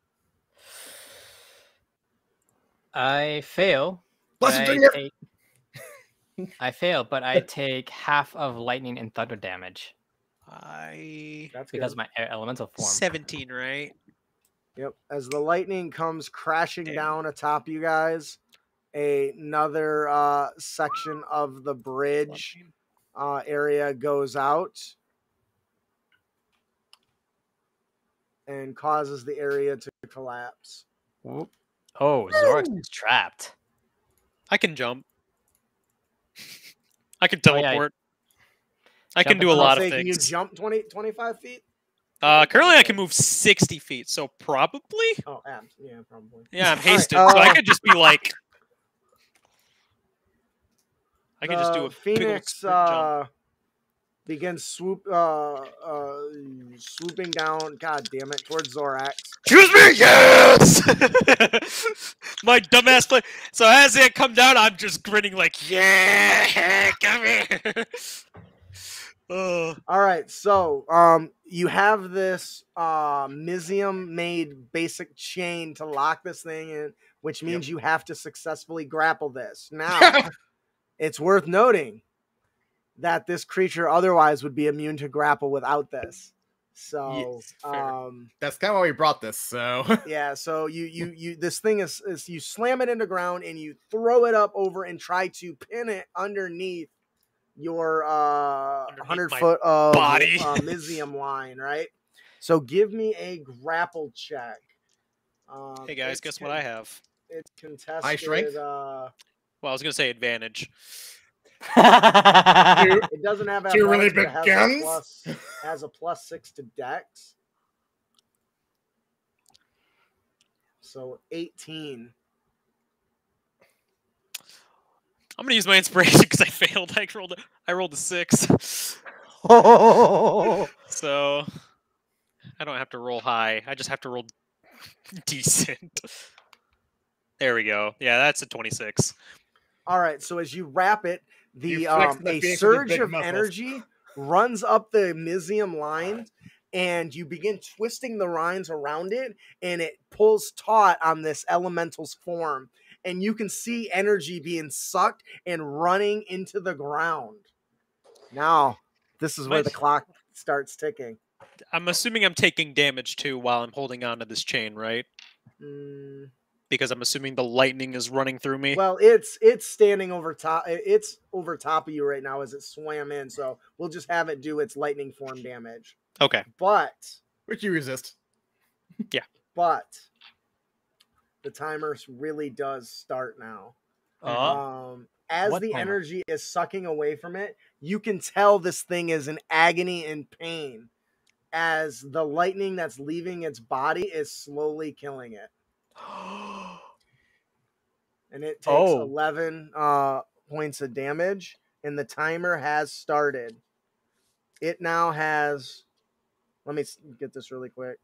I fail. Bless but your I finger! take- I fail, but I take half of lightning and thunder damage That's because good. my elemental form. 17, right? Yep. As the lightning comes crashing Damn. down atop you guys, another section of the bridge area goes out and causes the area to collapse. Whoop. Oh, Zorax is trapped. I can jump. I can Oh, yeah. teleport. I can Jump do a and lot Say, of can you things. jump 25 feet? Currently, I can move 60 feet, so probably. Oh, yeah, probably. Yeah, I'm All right, hasted, so I could just be like. I can just do a The big old Phoenix sprint jump. begins swooping down. God damn it, towards Zorax. Choose me, yes! My dumbass play. So as it come down, I'm just grinning like, yeah, come here. Oh, All right, so you have this Mizium made basic chain to lock this thing in, which means you have to successfully grapple this. Now, it's worth noting that this creature otherwise would be immune to grapple without this. So, Yes, fair. That's kind of why we brought this. So yeah. So you this thing is you slam it into ground and you throw it up over and try to pin it underneath your 100 my foot of body. Mizium line, right? So give me a grapple check. hey guys, guess what I have? It's contested. High strength? Well, I was gonna say advantage. It doesn't have Two really athletics, but big it guns? has a +6 to Dex. So 18. I'm gonna use my inspiration because I failed. I rolled a 6. So I don't have to roll high. I just have to roll decent. There we go. Yeah, that's a 26. All right, so as you wrap it, You flex the a Phoenix with your surge big of muscles. energy runs up the Mizium line, and you begin twisting the lines around it, and it pulls taut on this elemental's form, and you can see energy being sucked and running into the ground. Now, this is where the clock starts ticking. I'm assuming I'm taking damage too while I'm holding on to this chain, right? Mm, Because I'm assuming the lightning is running through me. well, it's standing over top. It's over top of you right now as it swam in. So we'll just have it do its lightning form damage. Okay. But which you resist. but the timer really does start now. As What the timer? energy is sucking away from it, you can tell this thing is in agony and pain as the lightning that's leaving its body is slowly killing it. And it takes 11 points of damage, and the timer has started. It now has, let me get this really quick.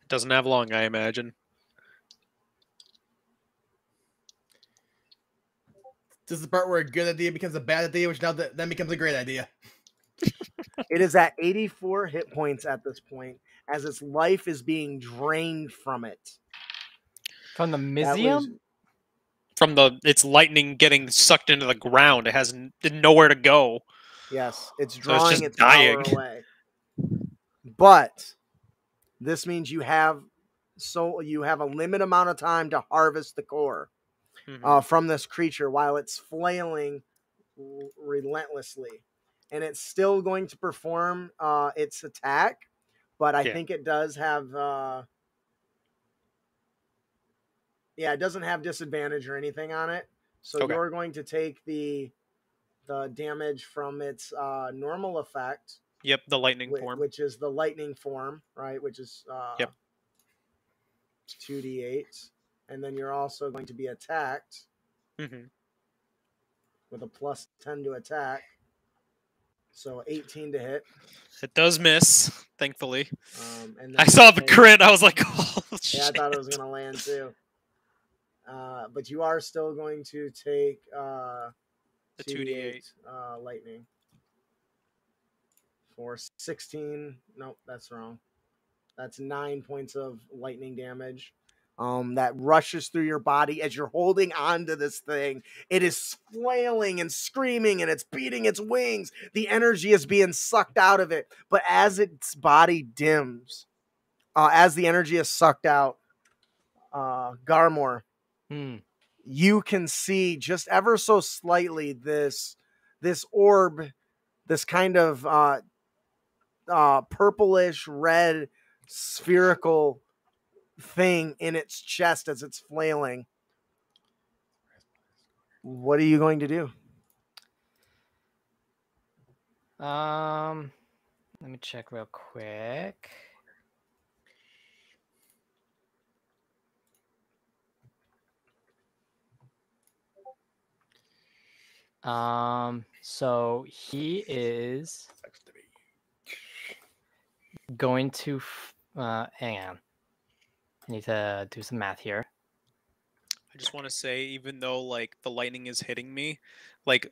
Doesn't have long, I imagine. This is the part where a good idea becomes a bad idea, which now then becomes a great idea. It is at 84 hit points at this point, as its life is being drained from it. From the That museum? was- From its lightning getting sucked into the ground, it has nowhere to go. yes, it's So it's drawing just its dying. power away. But this means you have a limited amount of time to harvest the core Mhm. from this creature while it's flailing relentlessly, and it's still going to perform its attack, but I Yeah. think it does have it doesn't have disadvantage or anything on it, so Okay. you're going to take the damage from its normal effect, Yep, the lightning form. which is the lightning form, right? Which is Yep. 2d8, and then you're also going to be attacked Mhm. with a plus 10 to attack, so 18 to hit. It does miss, thankfully. And then I saw the take- crit. I was like, oh, shit. Yeah, I thought it was going to land too. But you are still going to take The 2d8. lightning for 16. Nope, that's wrong. That's 9 points of lightning damage. That rushes through your body as you're holding on to this thing. It is flailing and screaming, and it's beating its wings. The energy is being sucked out of it. But as its body dims, as the energy is sucked out, Garmor, you can see just ever so slightly this orb, this kind of purplish red spherical thing in its chest as it's flailing. What are you going to do? Let me check real quick. So he is going to hang on. I need to do some math here. I just want to say, even though like the lightning is hitting me, like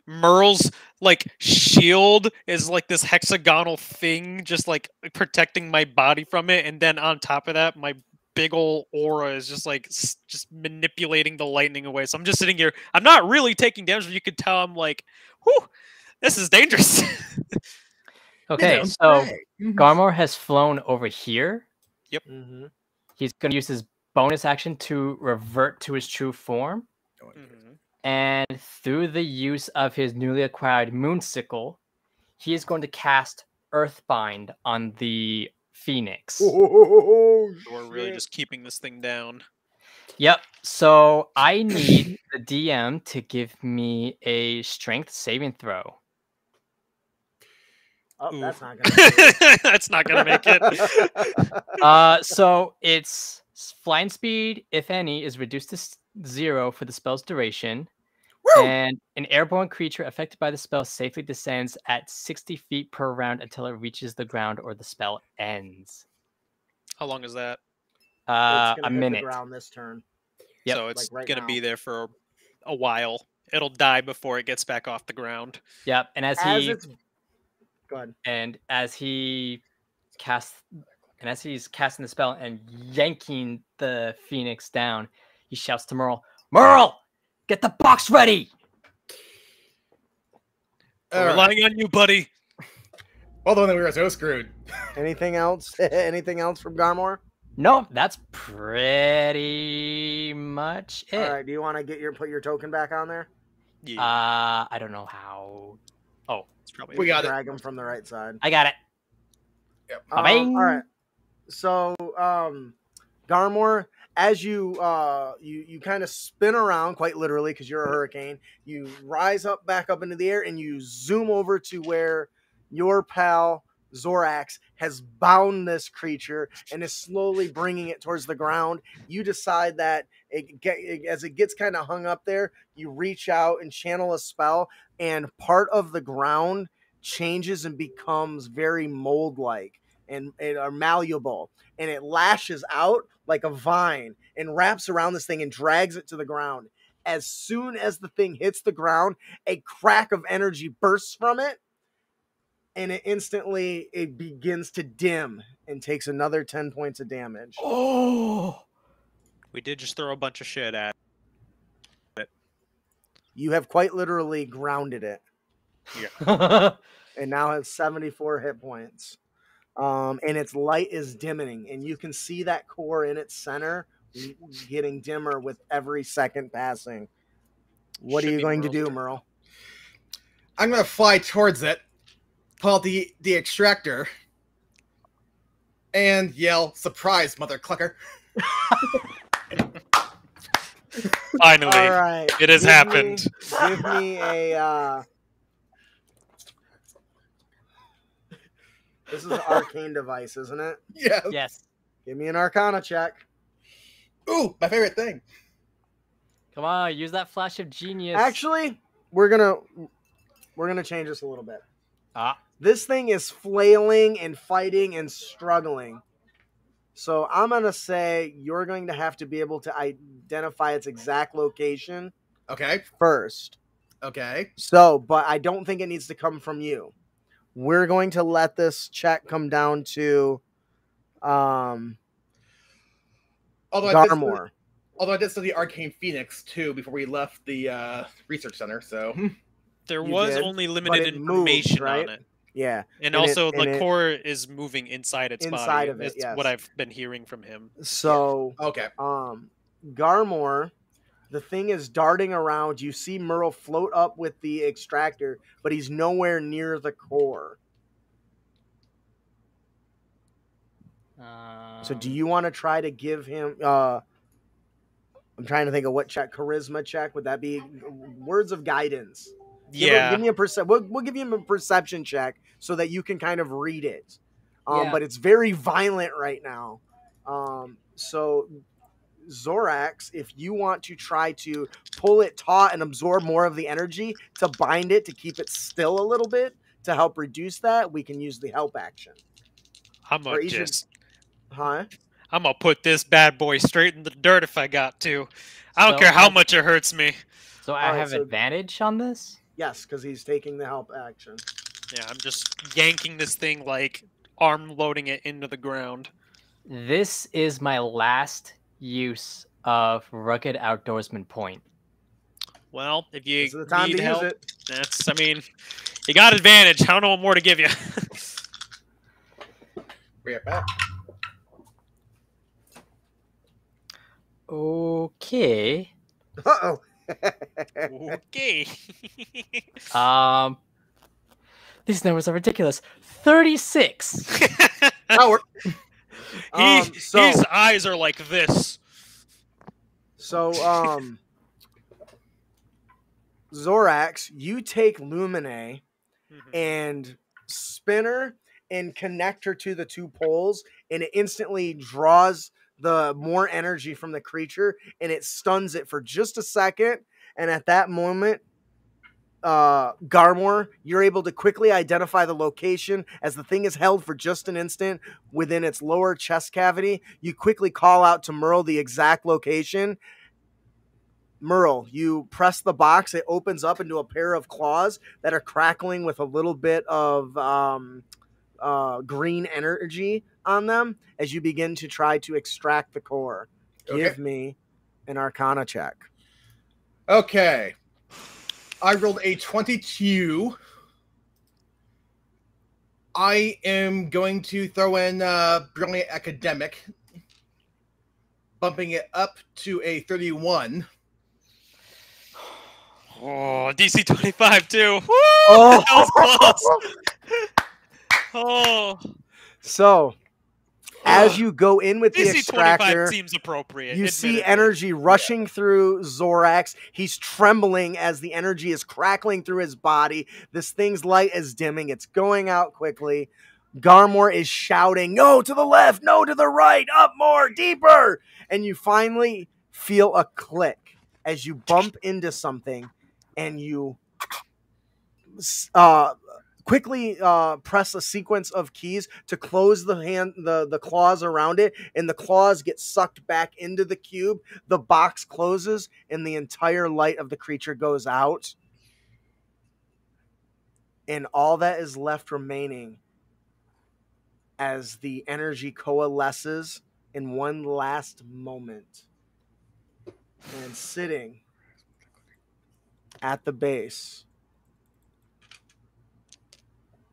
Merle's like shield is like this hexagonal thing, just like protecting my body from it, and then on top of that, my big old aura is just like just manipulating the lightning away. So I'm just sitting here. I'm not really taking damage, but you could tell I'm like, whew, this is dangerous. Okay, so Garmor has flown over here. Mm-hmm. He's going to use his bonus action to revert to his true form. Mhm. And through the use of his newly acquired Moonsicle, he is going to cast Earthbind on the Phoenix. Oh, We're really just keeping this thing down. Yep. So I need the DM to give me a strength saving throw. Oh, Ooh. that's not going to That's not gonna make it. So its flying speed, if any, is reduced to 0 for the spell's duration. And an airborne creature affected by the spell safely descends at 60 feet per round until it reaches the ground or the spell ends. How long is that? A minute. The ground this turn. Yep. So it's like right gonna now. be there for a while. It'll die before it gets back off the ground. Yep. And Go ahead. as he's casting the spell and yanking the Phoenix down, he shouts to Merle, "Merle, get the box ready!" We're relying on you, buddy. Although we were so screwed. Anything else? Anything else from Garmor? No, that's pretty much it. All right. Do you want to put your token back on there? Yeah, I don't know how. it's probably we got it. Drag them from the right side. I got it. Yep. Ba-bing. All right. So, Garmor, as you kind of spin around, quite literally, because you're a hurricane, you rise up back up into the air, and you zoom over to where your pal Zorax has bound this creature and is slowly bringing it towards the ground. You decide that as it gets kind of hung up there, you reach out and channel a spell, and part of the ground changes and becomes very mold-like. and are malleable, and it lashes out like a vine and wraps around this thing and drags it to the ground. As soon as the thing hits the ground, a crack of energy bursts from it, and it begins to dim and takes another 10 points of damage. Oh, we did just throw a bunch of shit at it. You have quite literally grounded it. Yeah. And now has 74 hit points. And its light is dimming, and you can see that core in its center getting dimmer with every second passing. What are you going to do, Merle? I'm going to fly towards it, pull out the extractor, and yell, "Surprise, mother clucker!" Finally, All right, it has happened. Give me a. This is an arcane device, isn't it? Yes. Yes. Give me an Arcana check. Ooh, my favorite thing. Come on, use that flash of genius. Actually, we're gonna change this a little bit. Ah. This thing is flailing and fighting and struggling. So I'm gonna say you're going to have to be able to identify its exact location Okay. first. Okay. So, but I don't think it needs to come from you. We're going to let this check come down to Although Garmore. I did study Arcane Phoenix too before we left the research center, so There You was did, only but limited it moved, information right? on it. Yeah. And And also, it- and the it- core is moving inside its Inside body. of it, That's yes. what I've been hearing from him. So okay. Garmore, the thing is darting around. You see Merle float up with the extractor, but he's nowhere near the core. So do you want to try to give him I'm trying to think of what check. Charisma check, would that be words of guidance? Yeah. Give me a we'll give you a perception check so that you can kind of read it. Yeah. But it's very violent right now. So Zorax, if you want to try to pull it taut and absorb more of the energy to bind it to keep it still a little bit to help reduce that, we can use the help action. I'm or gonna even- just Huh? I'm gonna put this bad boy straight in the dirt if I got to. I don't So care how I- much it hurts me. So I Alright, have so- advantage on this? Yes, because he's taking the help action. Yeah, I'm just yanking this thing like arm loading it into the ground. This is my last use of Rugged Outdoorsman point. Well, if you This is the time need to help, use it. that's. I mean, you got advantage. I don't know what more to give you. Bring it back. Okay. Uh-oh. Okay. These numbers are ridiculous. 36. Howard. His eyes are like this. So, Zorax, you take Lumine and spin her and connect her to the two poles, and it instantly draws the more energy from the creature, and it stuns it for just a second. And at that moment, Garmore, you're able to quickly identify the location as the thing is held for just an instant within its lower chest cavity. You quickly call out to Merle the exact location. Merle, you press the box. It opens up into a pair of claws that are crackling with a little bit of green energy on them as you begin to try to extract the core. Okay. Give me an Arcana check. Okay. I rolled a 22. I am going to throw in Brilliant Academic, bumping it up to a 31. Oh, DC 25 too. Woo! Oh. That was close. Oh, So, as you go in with the DC 25 extractor, seems appropriate. you see admittedly. energy rushing through Zorax. He's trembling as the energy is crackling through his body. This thing's light is dimming. It's going out quickly. Garmore is shouting, "No, to the left, no, to the right, up more, deeper." And you finally feel a click as you bump into something and you quickly press a sequence of keys to close the claws around it, and the claws get sucked back into the cube. The box closes, and the entire light of the creature goes out. And all that is left remaining as the energy coalesces in one last moment. And sitting at the base,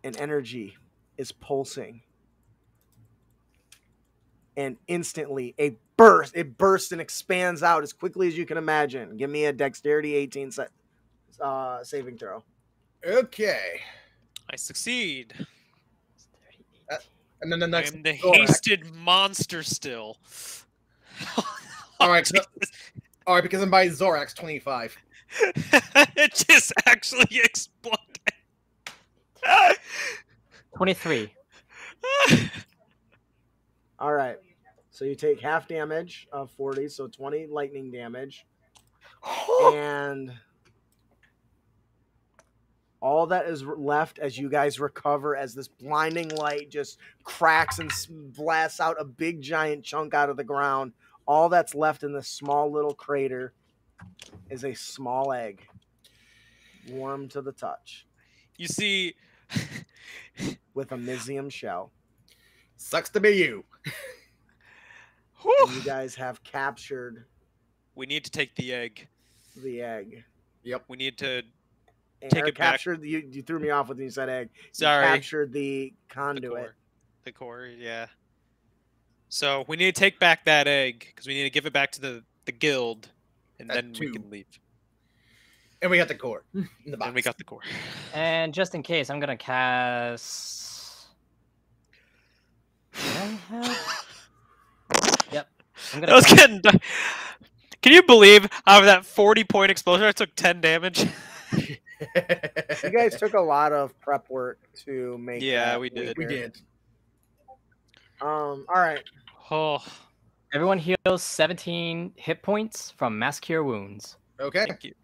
an energy is pulsing. And instantly, it bursts and expands out as quickly as you can imagine. Give me a dexterity 18 saving throw. Okay. I succeed. And then the I next. am the Zorak. hasted monster still. All right. All right, because I'm by Zorax 25. It just actually exploded. 23. All right. So you take half damage of 40, so 20 lightning damage. And all that is left as you guys recover, as this blinding light just cracks and blasts out a big giant chunk out of the ground. All that's left in this small little crater is a small egg, warm to the touch, You see, with a mysium shell. Sucks to be you. And you guys have captured we need to take the egg. the egg. We need to. And Take or it back. captured. You threw me off when you said egg. Sorry. You captured the The conduit. core, yeah. So we need to take back that egg because we need to give it back to the guild, and That then we too. can leave. And we got the core in the box. And we got the core. And just in case, I'm gonna cast. Do I have- Yep. I'm I gonna was cast... getting. Can you believe out of that 40-point explosion, I took 10 damage? You guys took a lot of prep work to make. Yeah, that we did. We weaker. did. All right. Oh, Everyone heals 17 hit points from mass cure wounds. Okay. thank you.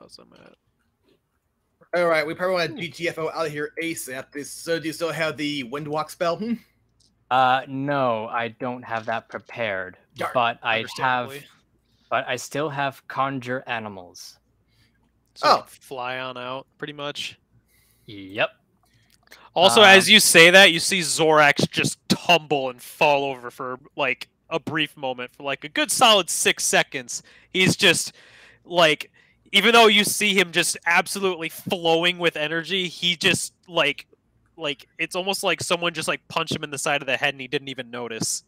So I'm at All right. We probably want to GTFO out of here ASAP. So do you still have the Windwalk spell? No, I don't have that prepared, Darn, but I have. understandably. But I still have conjure animals. So Oh. like fly on out, pretty much. Yep. Also, as you say that, you see Zorax just tumble and fall over for like a brief moment, for like a good solid 6 seconds. He's just like, even though you see him just absolutely flowing with energy, he just like it's almost like someone just like punched him in the side of the head and he didn't even notice.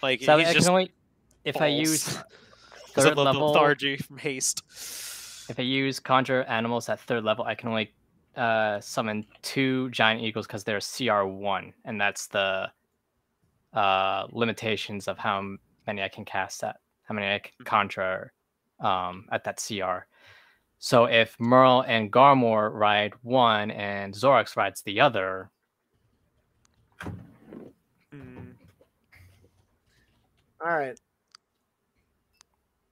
Like So he's I just can only, if I falls. use because of third the level, lethargy from haste. if I use conjure animals at third level, I can only summon 2 giant eagles because they're CR1, and that's the limitations of how many I can cast at, how many I can conjure at that CR. So if Merle and Garmor ride one and Zorax rides the other, Mm. All right.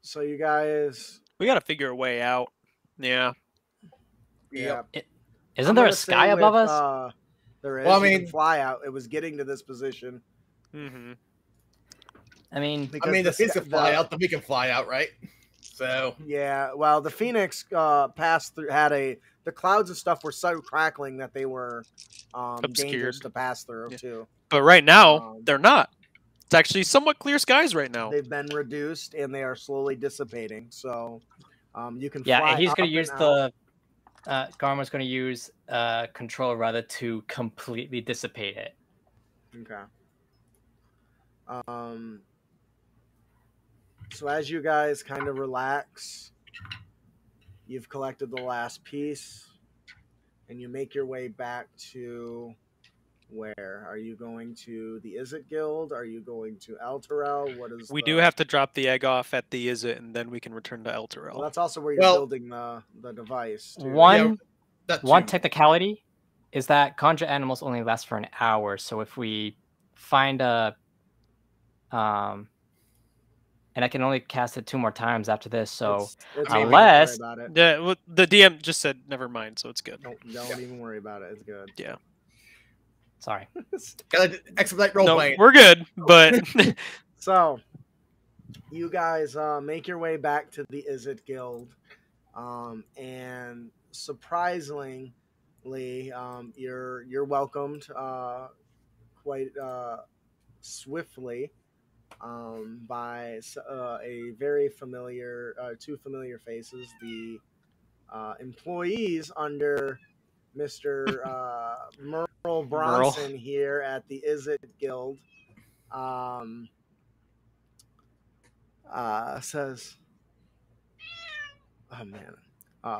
So you guys. We gotta figure a way out. Yeah. Yeah. isn't I'm there a gonna say sky above with, us? There is. Well, I You can mean- fly out. It was getting to this position. Mm-hmm. I mean, Because I mean, the sky- fish can fly out, then we can fly out, right? So Yeah, well, the Phoenix passed through, the clouds and stuff were so crackling that they were dangerous Obscured. to pass through Yeah. too. But right now, Um, they're not. It's actually somewhat clear skies right now. They've been reduced and they are slowly dissipating. So you can yeah, fly and he's up going and to use out. the Garmor's going to use control rather to completely dissipate it. Okay. So as you guys kind of relax, you've collected the last piece, and you make your way back to where? Are you going to the Izzet Guild? Are you going to Elturel? What is We the... do have to drop the egg off at the Izzet, and then we can return to Well, Elturel. that's also where you're Well- building the device. Too. One that one too. technicality is that conjure animals only last for an hour. So if we find a and I can only cast it 2 more times after this. So it's I mean, fine, don't worry unless about it. Yeah, well, the DM just said never mind, so it's good. Don't even worry about it. It's good. Yeah. sorry, Gotta expedite role No, playing. we're good, but So, you guys make your way back to the Izzet Guild, and surprisingly, you're welcomed quite swiftly by a very familiar, two familiar faces, the employees under Mr. Merle Bronson here at the Izzet Guild. Says, oh man.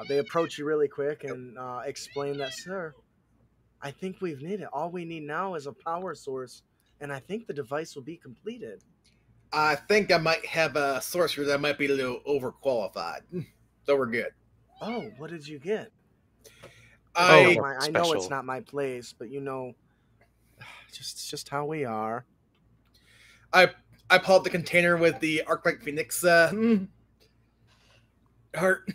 They approach you really quick and explain that, sir, I think we've made it. All we need now is a power source, and I think the device will be completed. I think I might have a sorcerer that might be a little overqualified, so we're good. Oh, what did you get? I I know it's special. not my place, but you know, just how we are. I pulled out the container with the Arclight Phoenix heart.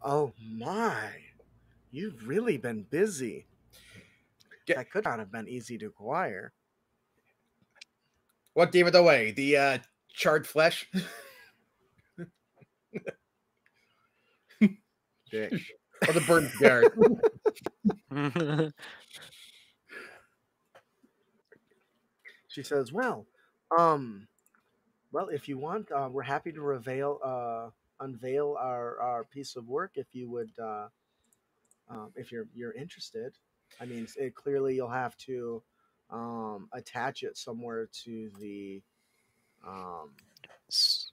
Oh my, you've really been busy. That could not have been easy to acquire. What gave it away? The charred flesh? Dick. Or the burnt guard? She says, well, if you want, we're happy to unveil our piece of work if you would, if you're interested. I mean, clearly you'll have to attach it somewhere to the. This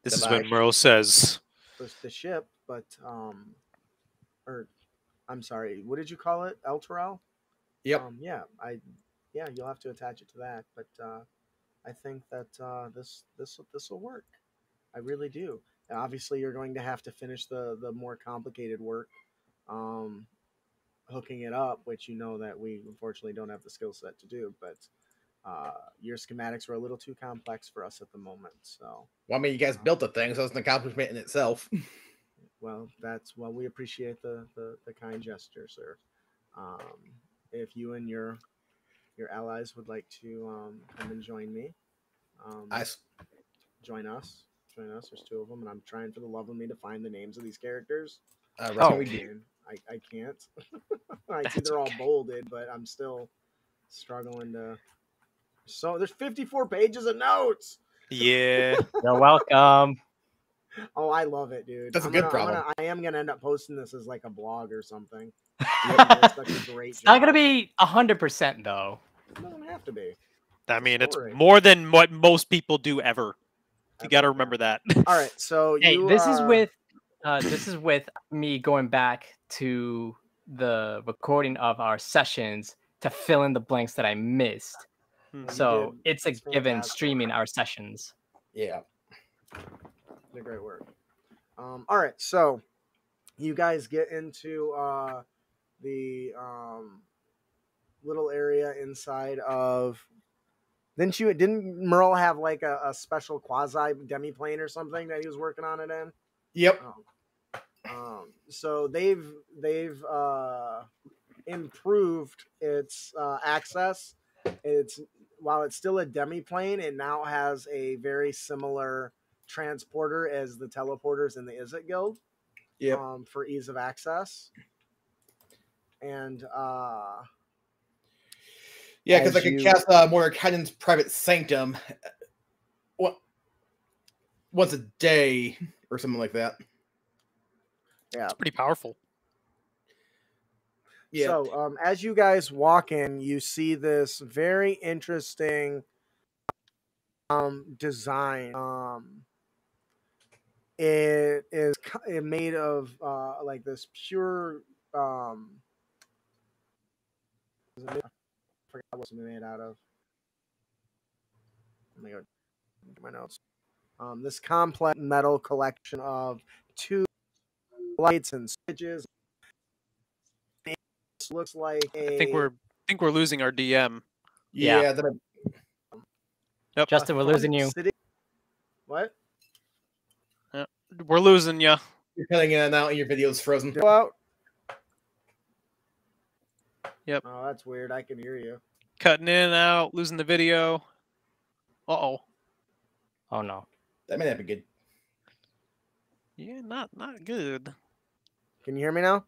is when Merle says, The ship, but or I'm sorry, what did you call it? El Terrell? Yep. You'll have to attach it to that, but I think that this will work. I really do. And obviously, you're going to have to finish the more complicated work, hooking it up, which you know that we unfortunately don't have the skill set to do. But your schematics are a little too complex for us at the moment. So, Well, I mean, you guys built the thing, so it's an accomplishment in itself. well, we appreciate the kind gesture, sir. If you and your allies would like to come and join me, join us. There's 2 of them, and I'm trying for the love of me to find the names of these characters. We do. I can't. I see they're all bolded, but I'm still struggling to. So there's 54 pages of notes. "Yeah, you're welcome. Oh, I love it, dude. That's a good problem. I am gonna end up posting this as like a blog or something. It's Such a great job. not gonna be 100% though. It doesn't have to be. I mean, it's Story. more than what most people do ever. You got to remember that." All right, so Hey, you, this is with me going back to the recording of our sessions to fill in the blanks that I missed. So it's a That's given fantastic. streaming our sessions. Yeah. Did great work. All right, so you guys get into the little area inside of. Didn't Merle have like a special quasi demi-plane or something that he was working on it in? Yep. So they've improved its access. While it's still a demi-plane, it now has a very similar transporter as the teleporters in the Izzet Guild. Yep. For ease of access. And Yeah, because I as could you- cast Mordenkainen's Private Sanctum once a day or something like that. yeah. It's pretty powerful. Yeah. So, as you guys walk in, you see this very interesting design. It is made of like this pure. I forgot what it's made out of. Let me go to my notes. This complex metal collection of 2 lights and switches. This looks like I think we're losing our DM. Yeah. Yeah. Yep. Justin, we're losing you. What? We're losing you. You're cutting in and out, and your video's frozen. Go out. Yep. Oh, that's weird. I can hear you. Cutting in and out, losing the video. Uh-oh. Oh no. That may not be good. Yeah, not good. Can you hear me now?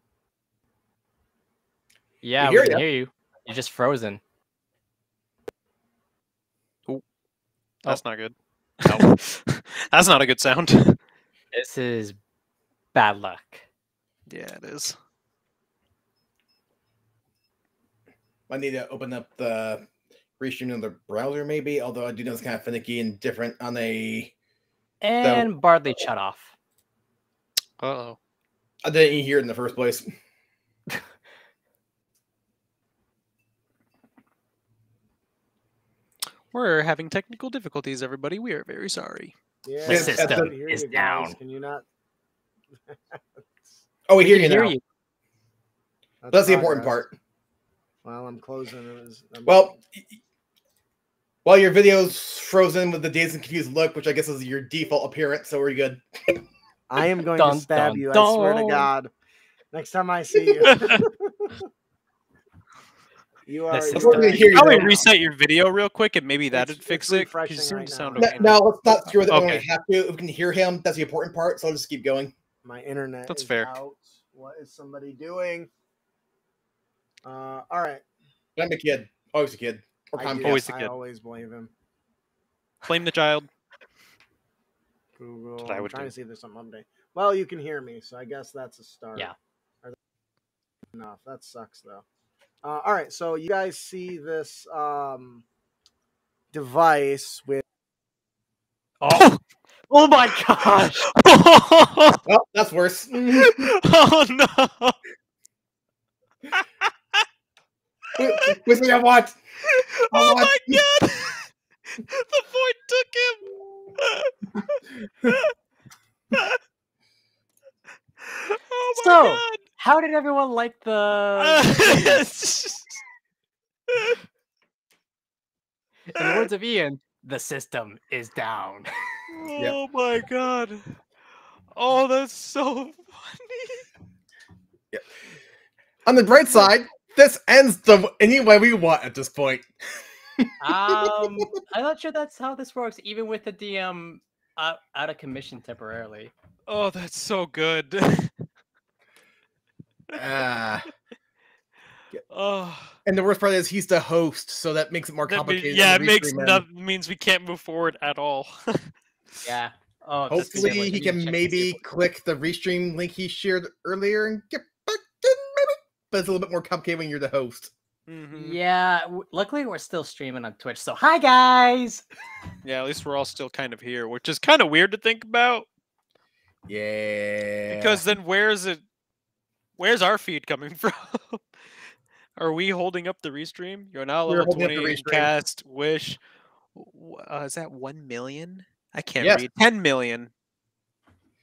Yeah, We we hear can ya. hear you. You're just frozen. That's not good. No. That's not a good sound. This is bad luck. Yeah, it is. I need to open up the restream in the browser, maybe. Although I do know it's kind of finicky and different on a. And Bardley shut off. Uh-oh. I didn't even hear it in the first place. We're having technical difficulties, everybody. We are very sorry. Yeah. The Yes, I system can hear is you guys. down. Can you not? Oh, we hear We you can now. That's the important progress. part. Well, I'm closing. Well, while your video's frozen with the dazed and confused look, which I guess is your default appearance, so we're good. I am going Dun, to stab dun, you. I swear to dun. God. Next time I see you. You are. This you is are- Probably hear you Probably now. reset your video real quick, and maybe that'd It's fix it. 'cause refreshing You seem right to sound now. okay. No, let's not screw with it when we Okay. have to. If we can hear him, that's the important part, so I'll just keep going. My internet That's is fair. out. What is somebody doing? All right. I'm a kid. Always a kid. Or I do. Comcast. Always a I kid. always blame him. Blame the child. Google. That's what I I'm would trying do. to see if there's something update. Well, you can hear me, so I guess that's a start. Yeah. Enough. That sucks though. All right, so you guys see this device with Oh, oh my gosh! Oh Well, that's worse. no! With me, I want. Oh what? my god! The void took him! Oh my So, god! how did everyone like the? In the words of Ian, the system is down. Oh my god! Oh, that's so funny. On the bright side, this ends the any way we want at this point. I'm not sure that's how this works, even with the DM out of commission temporarily. Oh, that's so good. Oh, And the worst part is he's the host, so that makes it more that complicated. yeah, it than makes restream means we can't move forward at all. Yeah. Oh, in. just 'cause you have, Hopefully, like, he you can check to maybe see if- click the restream link he shared earlier and get back in, maybe. But it's a little bit more complicated when you're the host. Mhm. Yeah. Luckily, we're still streaming on Twitch. So, hi guys. Yeah, at least we're all still kind of here, which is kind of weird to think about. Yeah. Because then where's our feed coming from? Are we holding up the restream? You're now We're level holding up the 20 restream. cast wish. Is that 1 million? I can't Yes. read. 10 million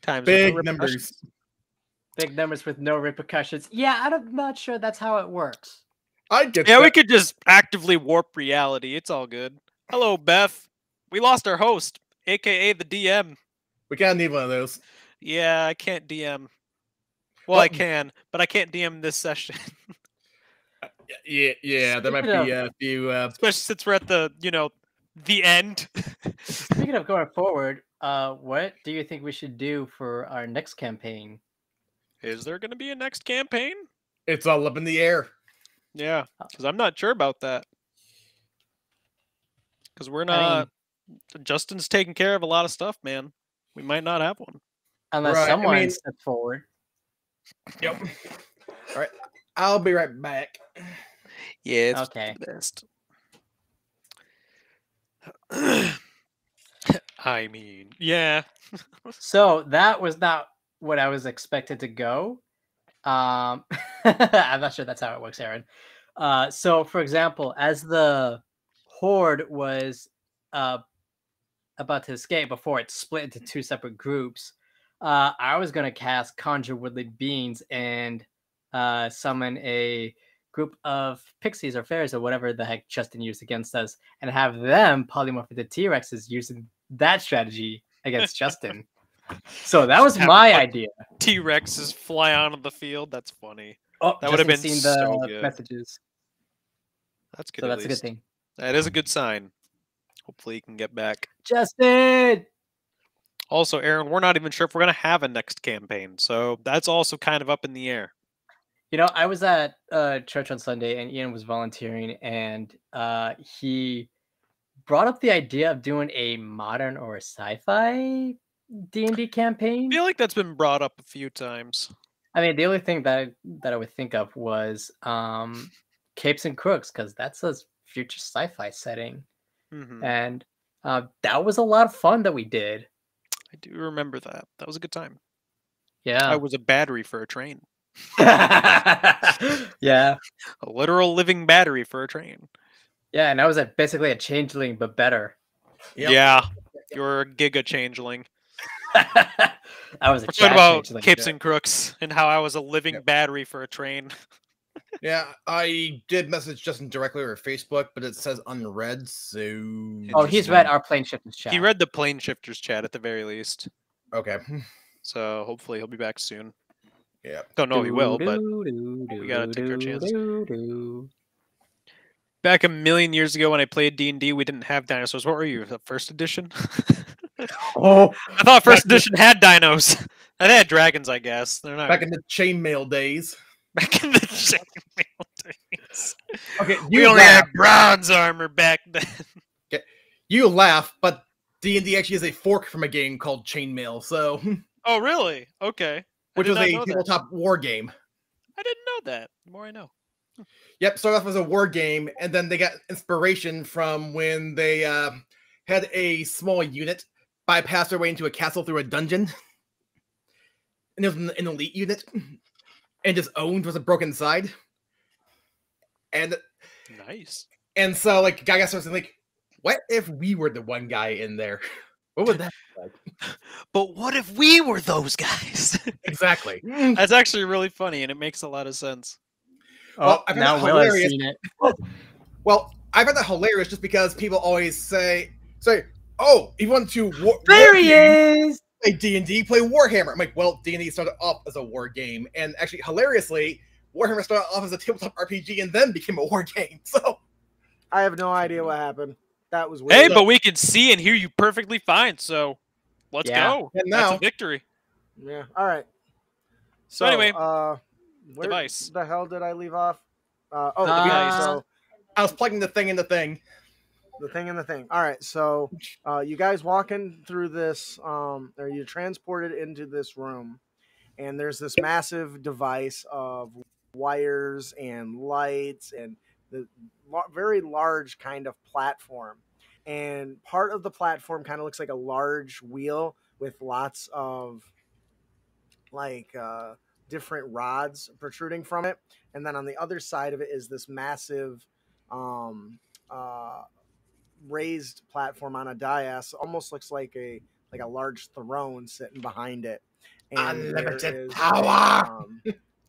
times with no Big repercussions. numbers. Big numbers with no repercussions. Yeah, I'm not sure that's how it works. I get Yeah, we that. could just actively warp reality. It's all good. Hello, Beth. We lost our host, aka the DM. We kind of need one of those. Yeah, I can't DM. Well, I Well- can, but I can't DM this session. Yeah, there might Speaking be a few. Especially since we're at the, the end. Speaking of going forward, what do you think we should do for our next campaign? Is there going to be a next campaign? It's all up in the air. Yeah, because I'm not sure about that. Because we're I not. Justin's taking care of a lot of stuff, man. We might not have one. Unless Right, I someone mean- steps forward. Yep. All right, I'll be right back. Yeah, it's Okay. the best. I mean, yeah. So that was not what I was expected to go. I'm not sure that's how it works, Aaron. So, for example, as the horde was about to escape before it split into two separate groups, I was going to cast Conjure Woodly Beings and summon a group of pixies or fairies or whatever the heck Justin used against us and have them polymorph into T-Rexes using that strategy against Justin. So that was my idea. T-Rexes fly onto the field. That's funny. Oh, That would have Justin's been seen the so good. messages. That's good. So at that's a good least. thing. That is a good sign. Hopefully, he can get back. Justin! Also, Aaron, we're not even sure if we're gonna have a next campaign, so that's also kind of up in the air. You know, I was at church on Sunday, and Ian was volunteering, and he brought up the idea of doing a modern or a sci-fi D&D I campaign. feel like that's been brought up a few times. I mean, the only thing that I would think of was Capes and Crooks, because that's a future sci-fi setting, Mhm. and that was a lot of fun that we did. I do remember that. That was a good time. Yeah. I was a battery for a train. Yeah. A literal living battery for a train. Yeah, and I was basically a changeling, but better. Yep. Yeah, you're a giga changeling. I was a We're talking chat about changeling. Capes and Crooks and how I was a living Yep. battery for a train. Yeah, I did message Justin directly over Facebook, but it says unread, so... Oh, he's read our plane shifters chat. He read the plane shifters chat at the very least. Okay. So hopefully he'll be back soon. Yeah. Don't know if he will, but we gotta take our chances. Back a million years ago when I played D&D, we didn't have dinosaurs. What were you, the first edition? Oh, I thought first edition had dinos. They had dragons, I guess. They're not Back in the chainmail days. back in the chainmail days. Okay, We you only had laugh, bronze armor back then. you laugh, but D&D actually is a fork from a game called Chainmail, so... Oh, really? Okay. Which did was not a know that. tabletop war game. I didn't know that. The more I know. Yep, started off as a war game, and then they got inspiration from when they had a small unit bypass their way into a castle through a dungeon. And it was an elite unit, and just owned was a broken side. And Nice. so, like, guy got started like, what if we were the one guy in there? What would that be like? But what if we were those guys? Exactly. That's actually really funny, and it makes a lot of sense. Well, I found now that Will has hilarious. seen it. Well, I find that hilarious just because people always say, oh, you want to There he is! play D&D, play Warhammer. I'm like, well, D&D started off as a war game, and actually, hilariously, Warhammer started off as a tabletop RPG and then became a war game. So, I have no idea what happened. That was weird. Hey, but we can see and hear you perfectly fine, so let's Yeah. go. And That's now- a victory. Yeah. All right. So anyway, where device. the hell did I leave off? device. So I was plugging the thing in the thing. the thing and the thing. All right. So you guys walking through this, or you're transported into this room, and there's this massive device of wires and lights and the very large kind of platform. And part of the platform kind of looks like a large wheel with lots of like different rods protruding from it. And then on the other side of it is this massive raised platform on a dais. Almost looks like a large throne sitting behind it. And Unlimited power!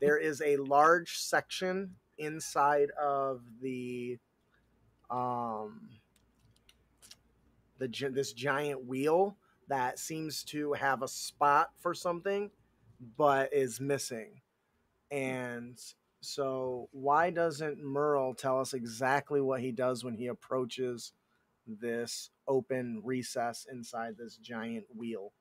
There is a large section inside of this giant wheel that seems to have a spot for something but is missing. And so why doesn't Merle tell us exactly what he does when he approaches this open recess inside this giant wheel?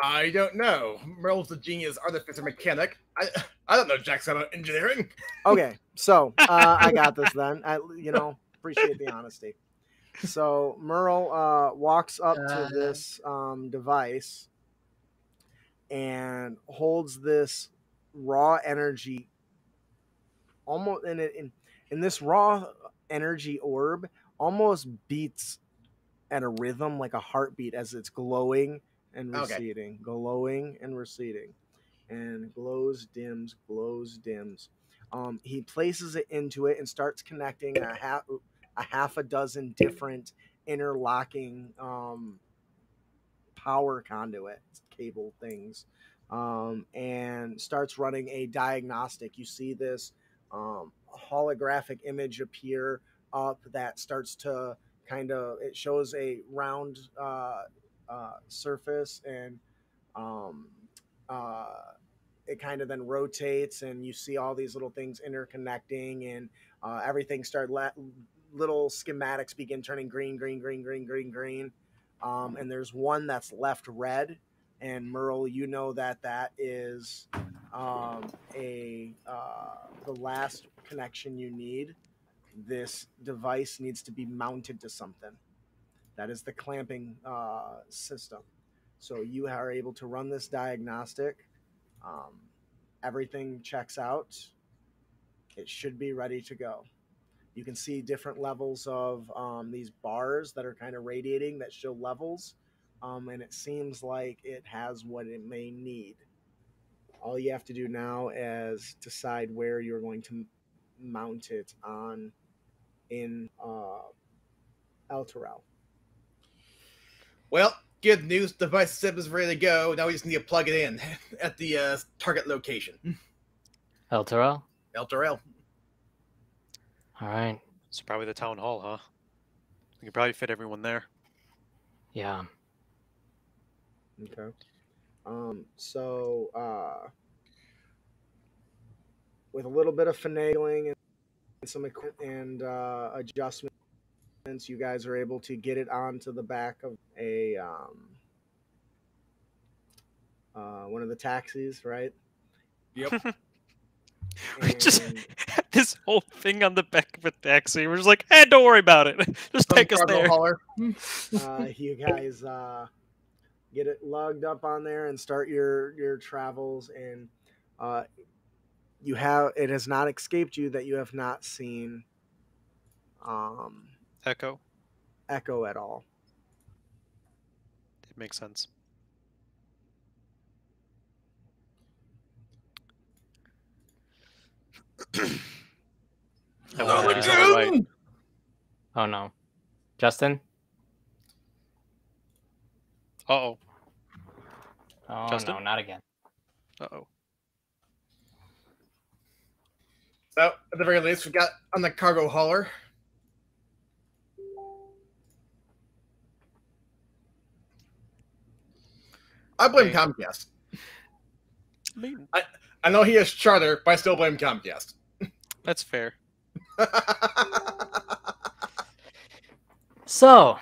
I don't know. Merle's the genius artificer mechanic. I don't know jack about engineering. Okay, so I got this then. Appreciate the honesty. So Merle walks up to this device and holds this raw energy almost in this raw energy orb almost beats at a rhythm like a heartbeat as it's glowing and receding, glowing and receding, and glows, dims. He places it into it and starts connecting a half a dozen different interlocking power conduit cable things, and starts running a diagnostic. You see this holographic image appear up that starts to kind of it shows a round surface, and uh, it kind of then rotates, and you see all these little things interconnecting, and everything little schematics begin turning green, and there's one that's left red. And Merle, you know that is the last connection you need. This device needs to be mounted to something. That is the clamping system. So you are able to run this diagnostic. Everything checks out. It should be ready to go. You can see different levels of these bars that are kind of radiating that show levels. And it seems like it has what it may need. All you have to do now is decide where you're going to mount it on in Elturel. Well, good news. The device system is ready to go. Now we just need to plug it in at the target location. Elturel? Elturel. All right. It's probably the town hall, huh? We can probably fit everyone there. Yeah. Okay. With a little bit of finagling and some equipment and adjustments, you guys are able to get it onto the back of a one of the taxis, right? Yep. We just had this whole thing on the back of a taxi. We're just like, hey, don't worry about it. Just take us there. You guys get it lugged up on there and start your travels, and it has not escaped you that you have not seen Echo. Echo at all. It makes sense. Right. Oh no. Justin? Uh-oh. Oh Justin? no, not again. Uh-oh. So, at the very least, we got on the cargo hauler. I blame Hey. Comcast. I mean, I know he has Charter, but I still blame Comcast. that's fair. So,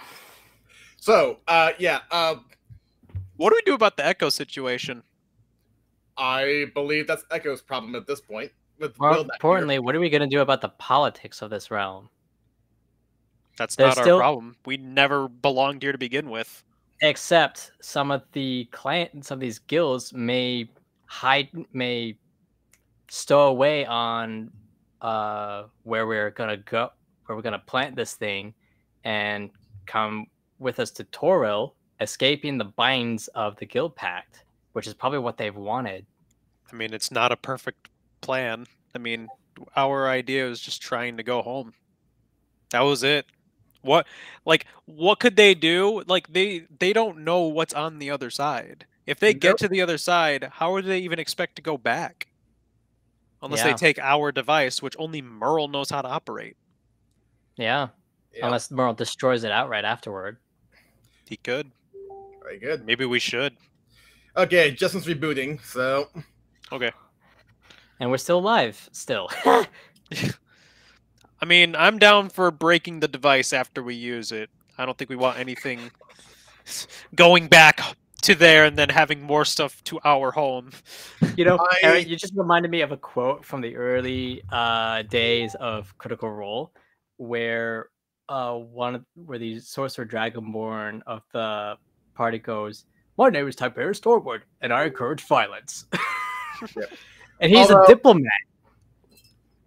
yeah, What do we do about the Echo situation? I believe that's Echo's problem at this point. With more Will not here. importantly, what are we going to do about the politics of this realm? That's There's not still- our problem. We never belonged here to begin with. Except some of these guilds may stow away on where we're gonna go, where we're gonna plant this thing, and come with us to Toril, escaping the binds of the guild pact, which is probably what they've wanted. I mean, it's not a perfect plan. I mean, our idea was just trying to go home. That was it. What could they do? Like, they don't know what's on the other side. If they get Nope. to the other side, how would they even expect to go back? Unless they Yeah. take our device, which only Merle knows how to operate. Yeah, Yeah, unless Merle destroys it outright afterward. He could. very good. Maybe we should. Okay, Justin's rebooting, so Okay. And we're still alive, still. I mean, I'm down for breaking the device after we use it. I don't think we want anything going back to there and then having more stuff to our home. You know, I- Aaron, you just reminded me of a quote from the early days of Critical Role, where where the Sorcerer Dragonborn of the party goes, "My name is Tiberius Stormwood, and I encourage violence." Yep. And he's Although- a diplomat.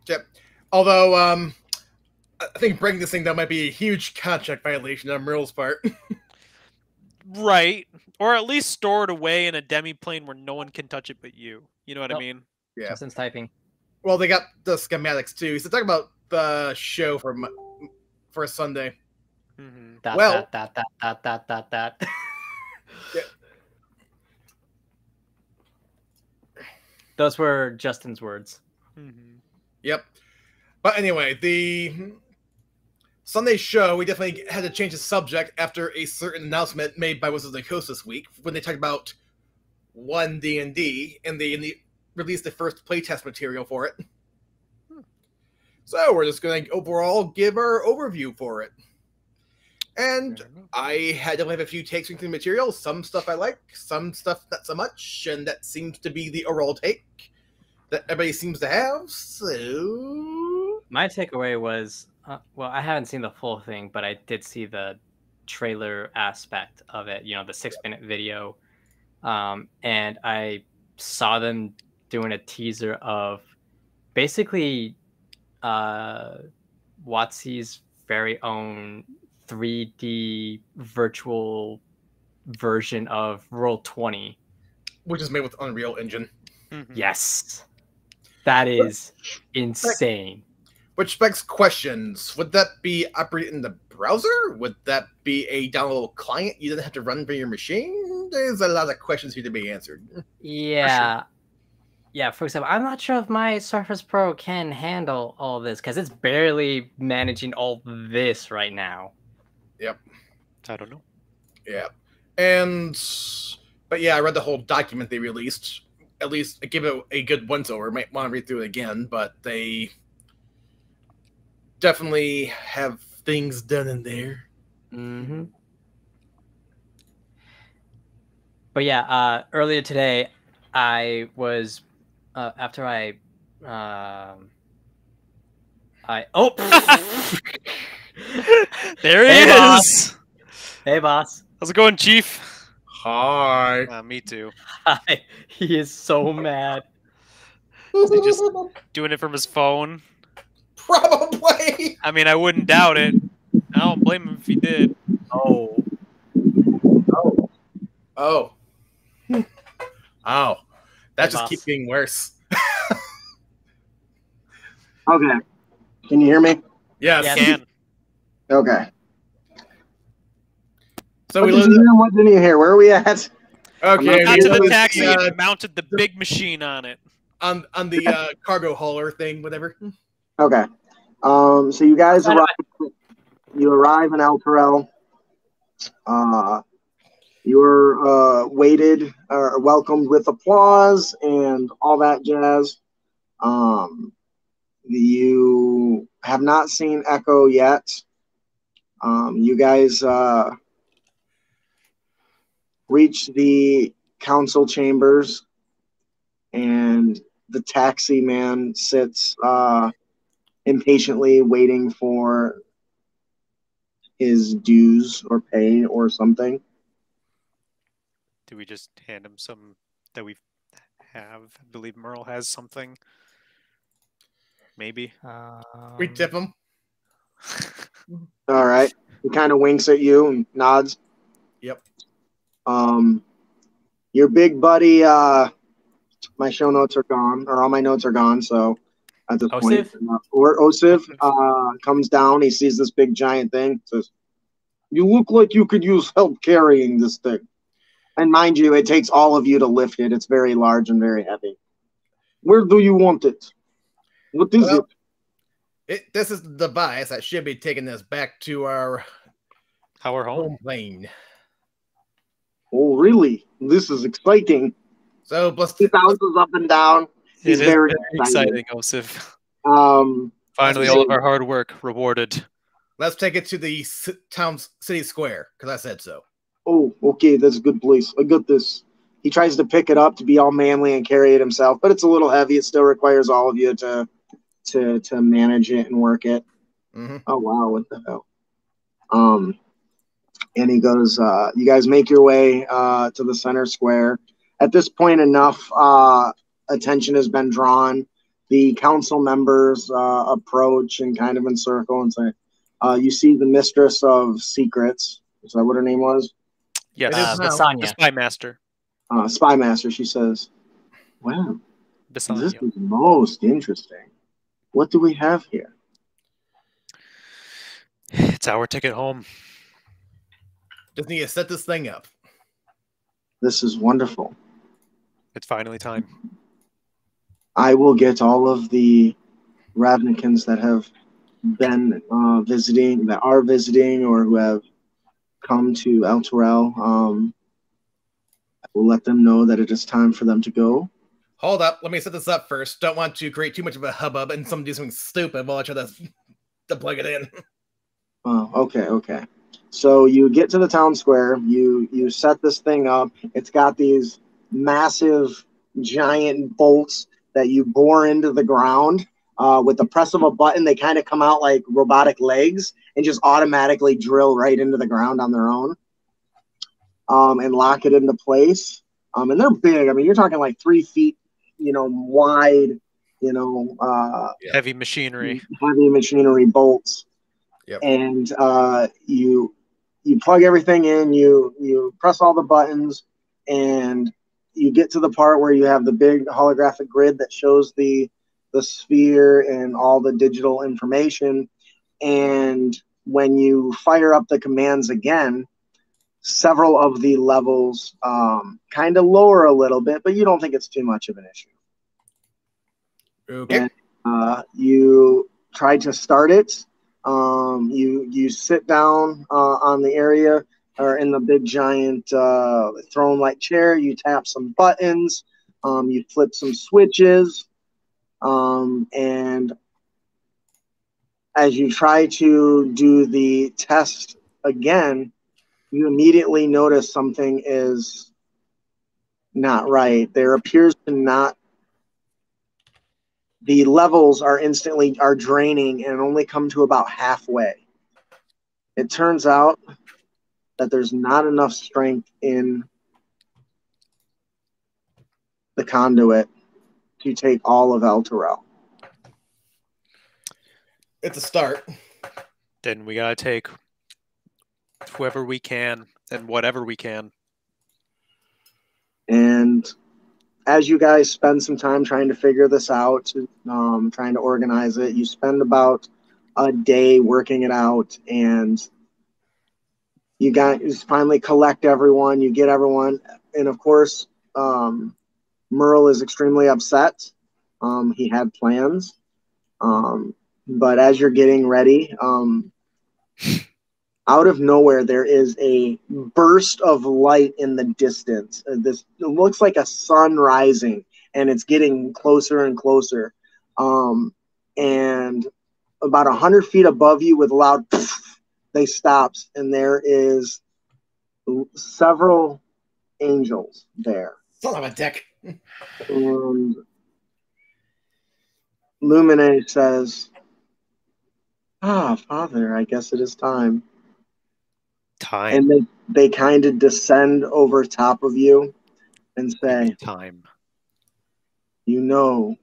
yep. Although, I think breaking this thing down might be a huge contract violation on Merle's part. Right. Or at least store it away in a demi-plane where no one can touch it but you. You know what I Nope. mean? Yeah. Justin's typing. Well, they got the schematics too. So talking about the show for Sunday. Mm-hmm. That, Well- that. Yeah. Those were Justin's words. Mm-hmm. Yep. But anyway, Sunday's show, we definitely had to change the subject after a certain announcement made by Wizards of the Coast this week when they talked about one D&D and they released the first playtest material for it. So we're just going to overall give our overview for it. And I had to have a few takes from the material. Some stuff I like, some stuff not so much, and that seems to be the overall take that everybody seems to have. So My takeaway was, well, I haven't seen the full thing, but I did see the trailer aspect of it, you know, the 6-minute video. And I saw them doing a teaser of basically WotC's very own 3D virtual version of Roll20. which is made with Unreal Engine. Mhm. Yes. That is insane. Which begs questions. Would that be operated in the browser? Would that be a downloadable client you didn't have to run for your machine? There's a lot of questions here to be answered. Yeah. Yeah, for example, I'm not sure if my Surface Pro can handle all this because it's barely managing all this right now. I don't know. Yeah. But yeah, I read the whole document they released. At least I give it a good once over. Might want to read through it again, but they definitely have things done in there. Mm-hmm. But yeah, earlier today, I was after I oh There he Hey, is. boss. Hey boss. How's it going, Chief? Hi. Me too. Hi. He is so mad. Is he just doing it from his phone? Probably. I mean, I wouldn't doubt it. I don't blame him if he did. Oh. Oh. Oh. That Hey, just boss. keeps getting worse. Okay. Can you hear me? Yes. Yes. Can. Okay. So What we did you live. hear? What didn't you hear? Where are we at? Okay. Got we to the live taxi and mounted the big machine on it. on the cargo hauler thing, whatever. Okay. So you guys arrive. You arrive in El Terrell. You're waited or welcomed with applause and all that jazz. You have not seen Echo yet. You guys reach the council chambers, and the taxi man sits impatiently waiting for his dues or pay or something. Do we just hand him some that we have? I believe Merle has something. Maybe. We tip him. All right. He kind of winks at you and nods. Yep. Your big buddy, my show notes are gone, or all my notes are gone, so at this point, or Osif comes down, he sees this big giant thing, says, "You look like you could use help carrying this thing." And mind you, it takes all of you to lift it. It's very large and very heavy. Where do you want it? What is Well, it? This is the device that should be taking us back to our Our home. home plane. Oh, really? This is exciting. So, let's He bounces up and down. He's It is very exciting, Osif. Um, Finally, all of our hard work rewarded. let's take it to the city square because I said so. Oh, okay, that's a good place. I got this. He tries to pick it up to be all manly and carry it himself, but it's a little heavy. It still requires all of you to manage it and work it. Mm-hmm. Oh wow, what the hell? And he goes, you guys make your way to the center square. At this point, enough attention has been drawn. The council members approach and kind of encircle and say, you see the mistress of secrets. Is that what her name was? Yes. It is now. The Basanya. Spy Master. Spy Master. She says, wow, this Basanya. is most interesting. What do we have here? It's our ticket home. Just need to set this thing up. This is wonderful. It's finally time. I will get all of the Ravnikins that have been visiting, that are visiting, or who have come to El Terrell, I will let them know that it is time for them to go. Hold up, let me set this up first. Don't want to create too much of a hubbub and someone do something stupid while I try to plug it in. Oh, okay. So you get to the town square, you set this thing up. It's got these massive, giant bolts that you bore into the ground. With the press of a button, they kind of come out like robotic legs and just automatically drill right into the ground on their own, and lock it into place. And they're big. I mean, you're talking like 3 feet, wide, Heavy machinery. heavy machinery bolts. Yep. And you plug everything in, you press all the buttons, and you get to the part where you have the big holographic grid that shows the sphere and all the digital information. And when you fire up the commands again, several of the levels kind of lower a little bit, but you don't think it's too much of an issue. Okay. And you try to start it. You sit down on the area or in the big giant throne-like chair. You tap some buttons. You flip some switches. And as you try to do the test again, you immediately notice something is not right. There appears to not. The levels are draining and only come to about halfway. It turns out that there's not enough strength in the conduit to take all of El Terrell. It's a start. Then we gotta take whoever we can and whatever we can. And as you guys spend some time trying to figure this out, trying to organize it, you spend about a day working it out, and you guys finally collect everyone, you get everyone, and of course, Merle is extremely upset. He had plans, but as you're getting ready, out of nowhere, there is a burst of light in the distance. It looks like a sun rising, and it's getting closer and closer. And about 100 feet above you, with a loud poof, they stops, and there is several angels there. Son of a dick. And Lumine says, Father, I guess it is time. Time. And they kind of descend over top of you and say, time. Emeriel,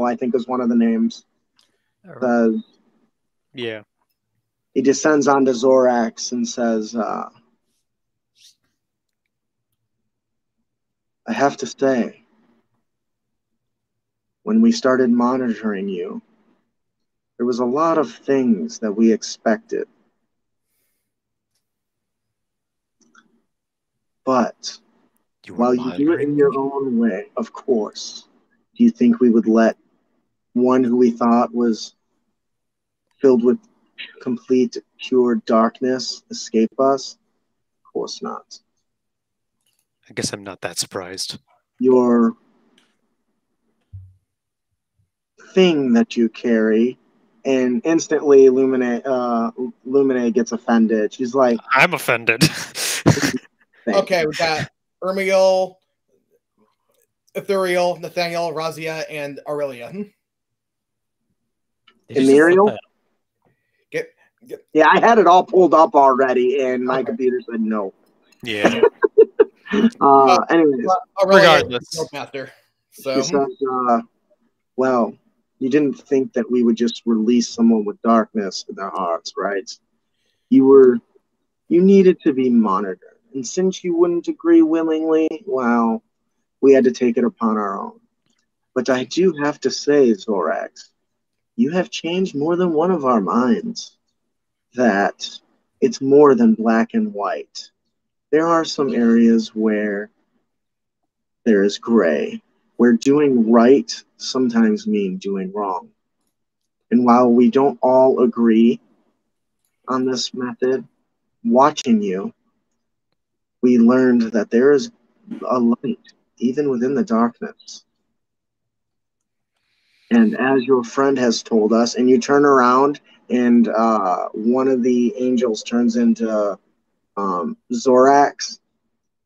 I think, is one of the names. Yeah. He descends onto Zorax and says, I have to say, when we started monitoring you, there was a lot of things that we expected. But while you do it in your own way, of course, do you think we would let one who we thought was filled with complete, pure darkness escape us? Of course not. I guess I'm not that surprised. Your thing that you carry, and instantly Lumine gets offended. She's like, I'm offended. Okay, we got Ermiel, Ithuriel, Nathaniel, Razia, and Aurelia. Emeriel? Yeah, I had it all pulled up already, and my computer said no. Yeah. Anyways, regardless. So she says, well, you didn't think that we would just release someone with darkness in their hearts, right? You needed to be monitored. And since you wouldn't agree willingly, well, we had to take it upon our own. But I do have to say, Zorax, you have changed more than one of our minds. That it's more than black and white. There are some areas where there is gray, where doing right sometimes means doing wrong. And while we don't all agree on this method, watching you, we learned that there is a light even within the darkness. And as your friend has told us, and you turn around and one of the angels turns into Zorax,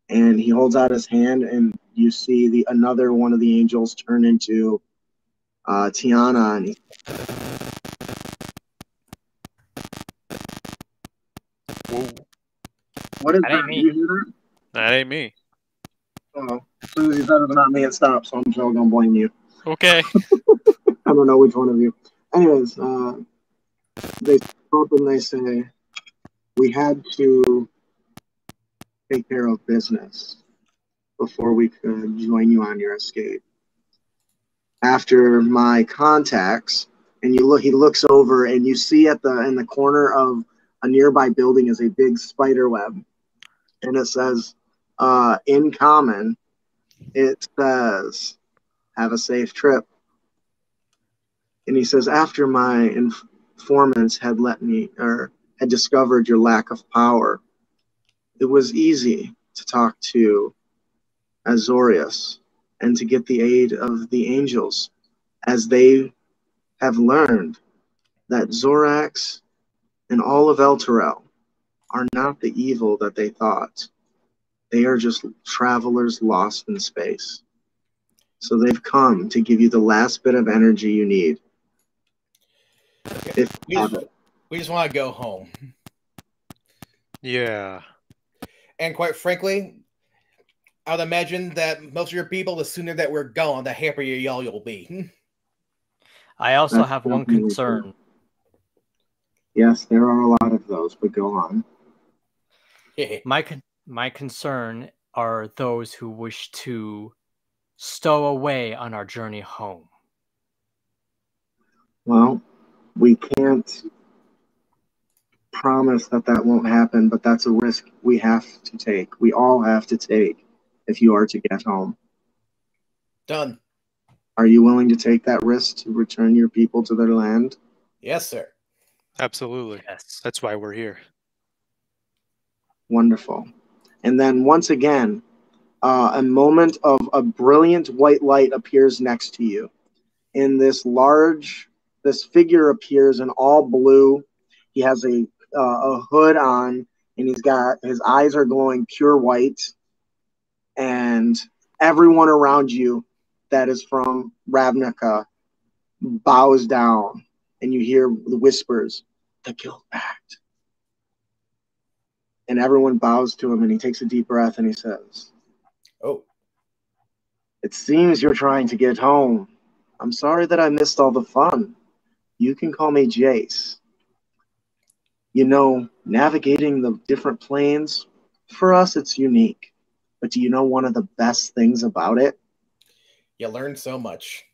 and he holds out his hand, and you see another one of the angels turn into Tiana. And Whoa, what is That that? ain't me. Did you hear that? that ain't me. Oh, as soon as he said it's not me, it stopped, so I'm still gonna blame you. Okay. I don't know which one of you. Anyways, they spoke and they say, we had to take care of business before we could join you on your escape. After my contacts, and he looks over and you see in the corner of a nearby building is a big spider web. And it says, in common, it says, have a safe trip. And he says, after my informants had had discovered your lack of power, it was easy to talk to Azorius and to get the aid of the angels, as they have learned that Zorax and all of Elturel are not the evil that they thought. They are just travelers lost in space. So they've come to give you the last bit of energy you need. If you have it. We just want to go home. Yeah. And quite frankly, I would imagine that most of your people, the sooner that we're gone, the happier y'all you'll be. I also That's have one definitely concern. true. Yes, there are a lot of those, but go on. My concern are those who wish to stow away on our journey home. Well, we can't promise that won't happen, but that's a risk we have to take. We all have to take if you are to get home. Done. Are you willing to take that risk to return your people to their land? Yes, sir. Absolutely. Yes. That's why we're here. Wonderful. And then once again, a moment of a brilliant white light appears next to you. And this figure appears in all blue. He has a hood on, and his eyes are glowing pure white. And everyone around you that is from Ravnica bows down, and you hear the whispers, the Guild Pact. And everyone bows to him, and he takes a deep breath, and he says, Oh, it seems you're trying to get home. I'm sorry that I missed all the fun. You can call me Jace. You know, navigating the different planes, for us it's unique. But do you know one of the best things about it? you learned so much.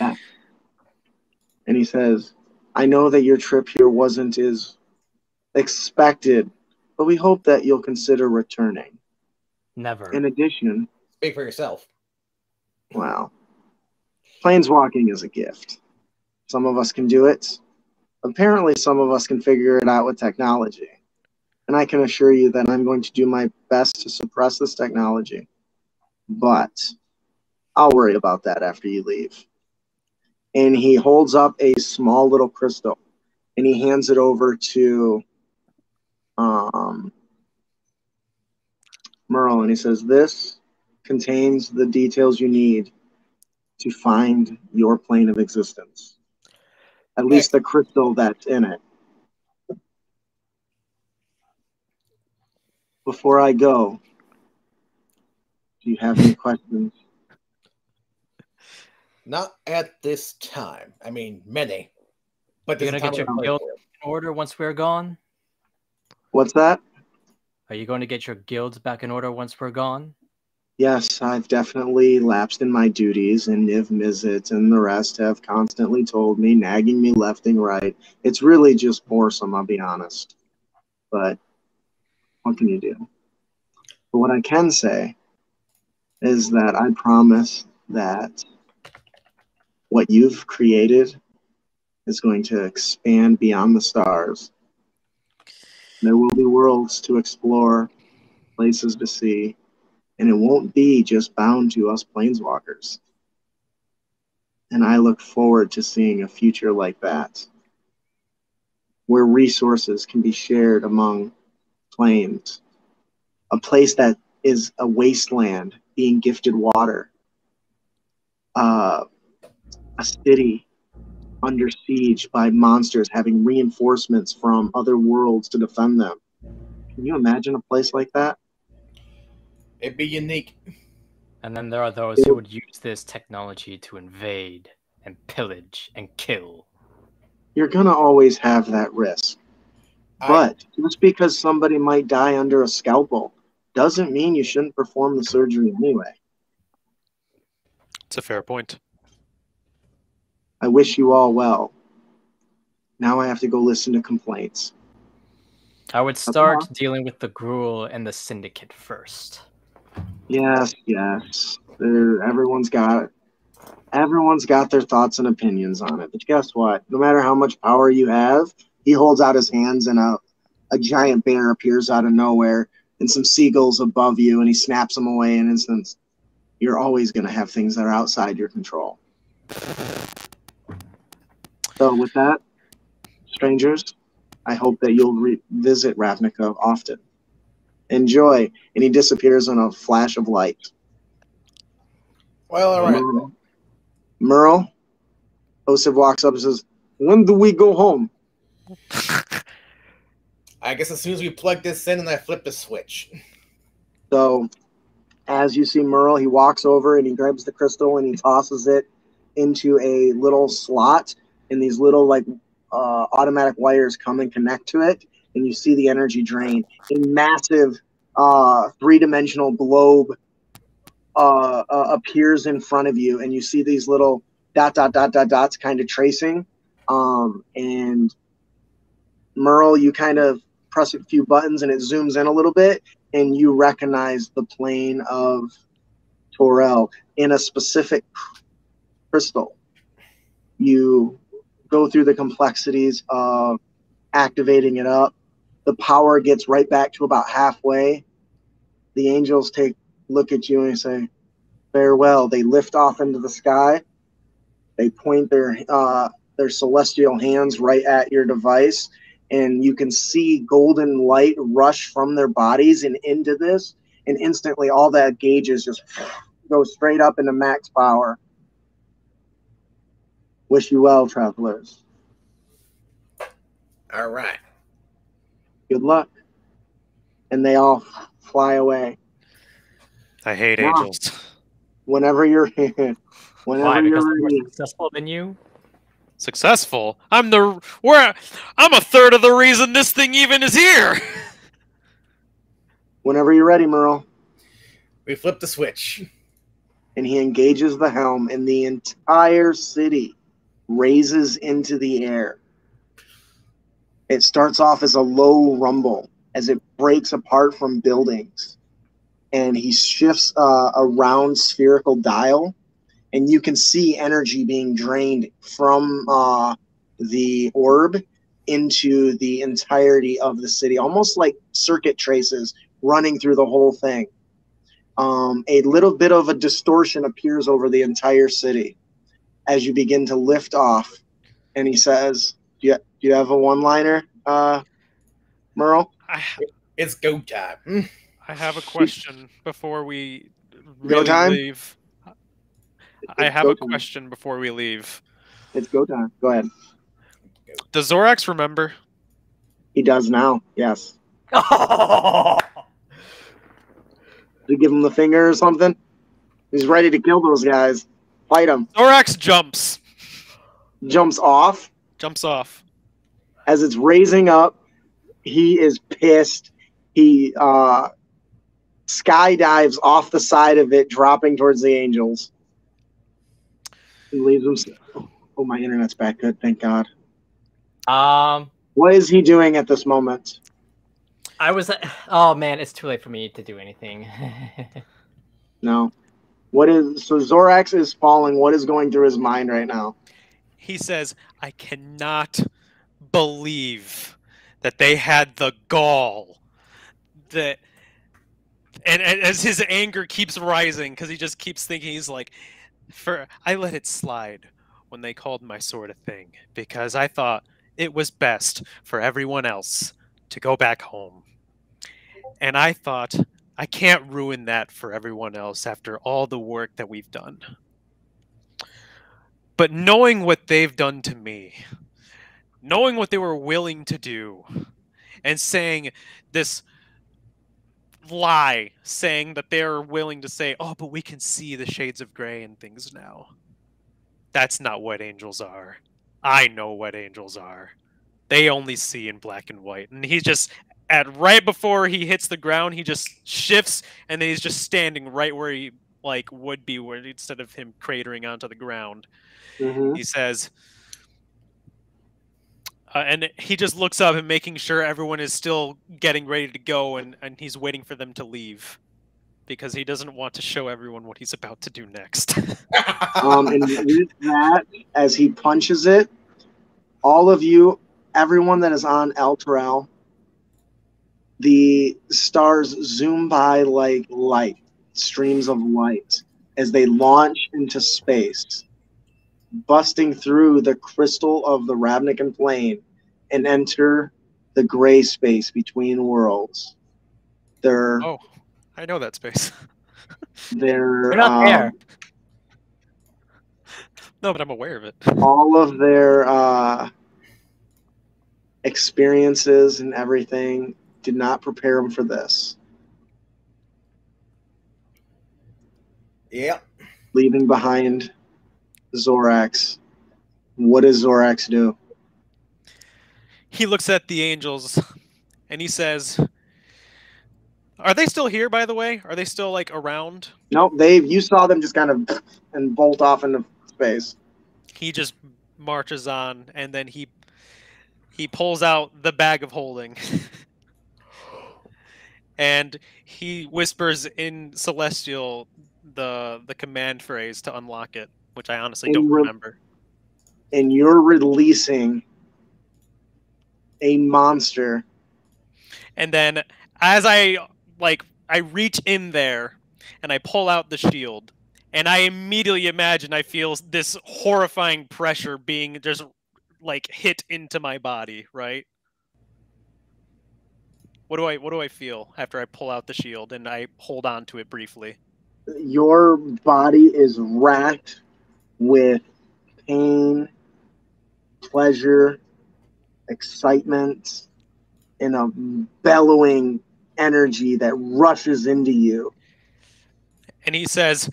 Yeah. And he says, I know that your trip here wasn't as expected, but we hope that you'll consider returning. Never. In addition, Speak for yourself. wow, planeswalking is a gift. Some of us can do it. Apparently, some of us can figure it out with technology. And I can assure you that I'm going to do my best to suppress this technology. But I'll worry about that after you leave. And he holds up a small little crystal, and he hands it over to Merle, and he says, this contains the details you need to find your plane of existence. At least the crystal that's in it. Before I go, do you have any questions? Not at this time. I mean, many. But You're this going to is get time your of- guild in order once we're gone? What's that? Are you going to get your guilds back in order once we're gone? Yes, I've definitely lapsed in my duties, and Niv Mizzet and the rest have constantly told me, nagging me left and right. It's really just boresome, I'll be honest. But what can you do? But what I can say is that I promise that what you've created is going to expand beyond the stars. There will be worlds to explore, places to see, and it won't be just bound to us planeswalkers. And I look forward to seeing a future like that, where resources can be shared among planes, a place that is a wasteland being gifted water, a city under siege by monsters having reinforcements from other worlds to defend them. Can you imagine a place like that? It'd be unique. And then there are those who would use this technology to invade and pillage and kill. You're going to always have that risk. But just because somebody might die under a scalpel doesn't mean you shouldn't perform the surgery anyway. It's a fair point. I wish you all well. Now I have to go listen to complaints. I would start dealing with the Gruul and the Syndicate first. Yes. Everyone's got their thoughts and opinions on it. But guess what? No matter how much power you have, he holds out his hands and a giant bear appears out of nowhere and some seagulls above you and he snaps them away in an instant. You're always going to have things that are outside your control. So with that, strangers, I hope that you'll visit Ravnica often. Enjoy. And he disappears in a flash of light. Well, all right. Merle, Osiv walks up and says, when do we go home? I guess as soon as we plug this in and I flip the switch. So as you see Merle, he walks over and he grabs the crystal and he tosses it into a little slot, and these little automatic wires come and connect to it, and you see the energy drain. A massive three-dimensional globe appears in front of you, and you see these little dots kind of tracing. And Merle, you kind of press a few buttons and it zooms in a little bit, and you recognize the plane of Torel in a specific crystal. You go through the complexities of activating it up. The power gets right back to about halfway. The angels look at you and say, farewell. They lift off into the sky. They point their celestial hands right at your device, and you can see golden light rush from their bodies and into this, and instantly all that gauges just go straight up into max power. Wish you well, travelers. All right. Good luck. And they all fly away. I hate angels. Whenever you're Why? Because they're more successful than you? Successful? I'm a third of the reason this thing even is here. Whenever you're ready, Merle. We flip the switch. And he engages the helm, and the entire city raises into the air. It starts off as a low rumble as it breaks apart from buildings. And he shifts a round spherical dial, and you can see energy being drained from the orb into the entirety of the city, almost like circuit traces running through the whole thing. A little bit of a distortion appears over the entire city as you begin to lift off. And he says, do you have a one-liner, Merle? It's go time. I have a question before we Go time? leave. I have a question before we leave. It's go time. Go ahead. Does Zorax remember? He does now, yes. Did you give him the finger or something? He's ready to kill those guys. Fight him. Zorax jumps. Jumps off. Jumps off. As it's raising up, he is pissed. He skydives off the side of it, dropping towards the angels. He leaves them. Oh, my internet's back good. Thank God. What is he doing at this moment? Oh man, it's too late for me to do anything. No. So Zorax is falling. What is going through his mind right now? he says, I cannot believe that they had the gall that. And as his anger keeps rising, because he just keeps thinking, he's like, I let it slide when they called my sword a thing, because I thought it was best for everyone else to go back home. And I thought, I can't ruin that for everyone else after all the work that we've done. But knowing what they've done to me, knowing what they were willing to do, and saying this lie, saying that they're willing to say, oh, but we can see the shades of gray and things now. That's not what angels are. I know what angels are. They only see in black and white. And he just, right before he hits the ground, he just shifts, and then he's just standing right where he would be, where instead of him cratering onto the ground. He says, and he just looks up and making sure everyone is still getting ready to go, and he's waiting for them to leave because he doesn't want to show everyone what he's about to do next. And with that, as he punches it, all of you, everyone that is on Elturel, the stars zoom by like light, streams of light, as they launch into space, busting through the crystal of the Ravnican plane and enter the gray space between worlds. Oh, I know that space. They're not there. No, but I'm aware of it. All of their experiences and everything did not prepare them for this. Yep. Leaving behind Zorax. What does Zorax do? He looks at the angels and he says, are they still here, by the way? Are they still around? Nope, you saw them just kind of and bolt off into space. He just marches on, and then he pulls out the bag of holding. And he whispers in Celestial the command phrase to unlock it, which I honestly don't remember. And you're releasing a monster. And then as I reach in there and I pull out the shield, and I immediately imagine I feel this horrifying pressure being just hit into my body, right? What do I feel after I pull out the shield and I hold on to it briefly? Your body is racked with pain, pleasure, excitement, and a bellowing energy that rushes into you. And he says,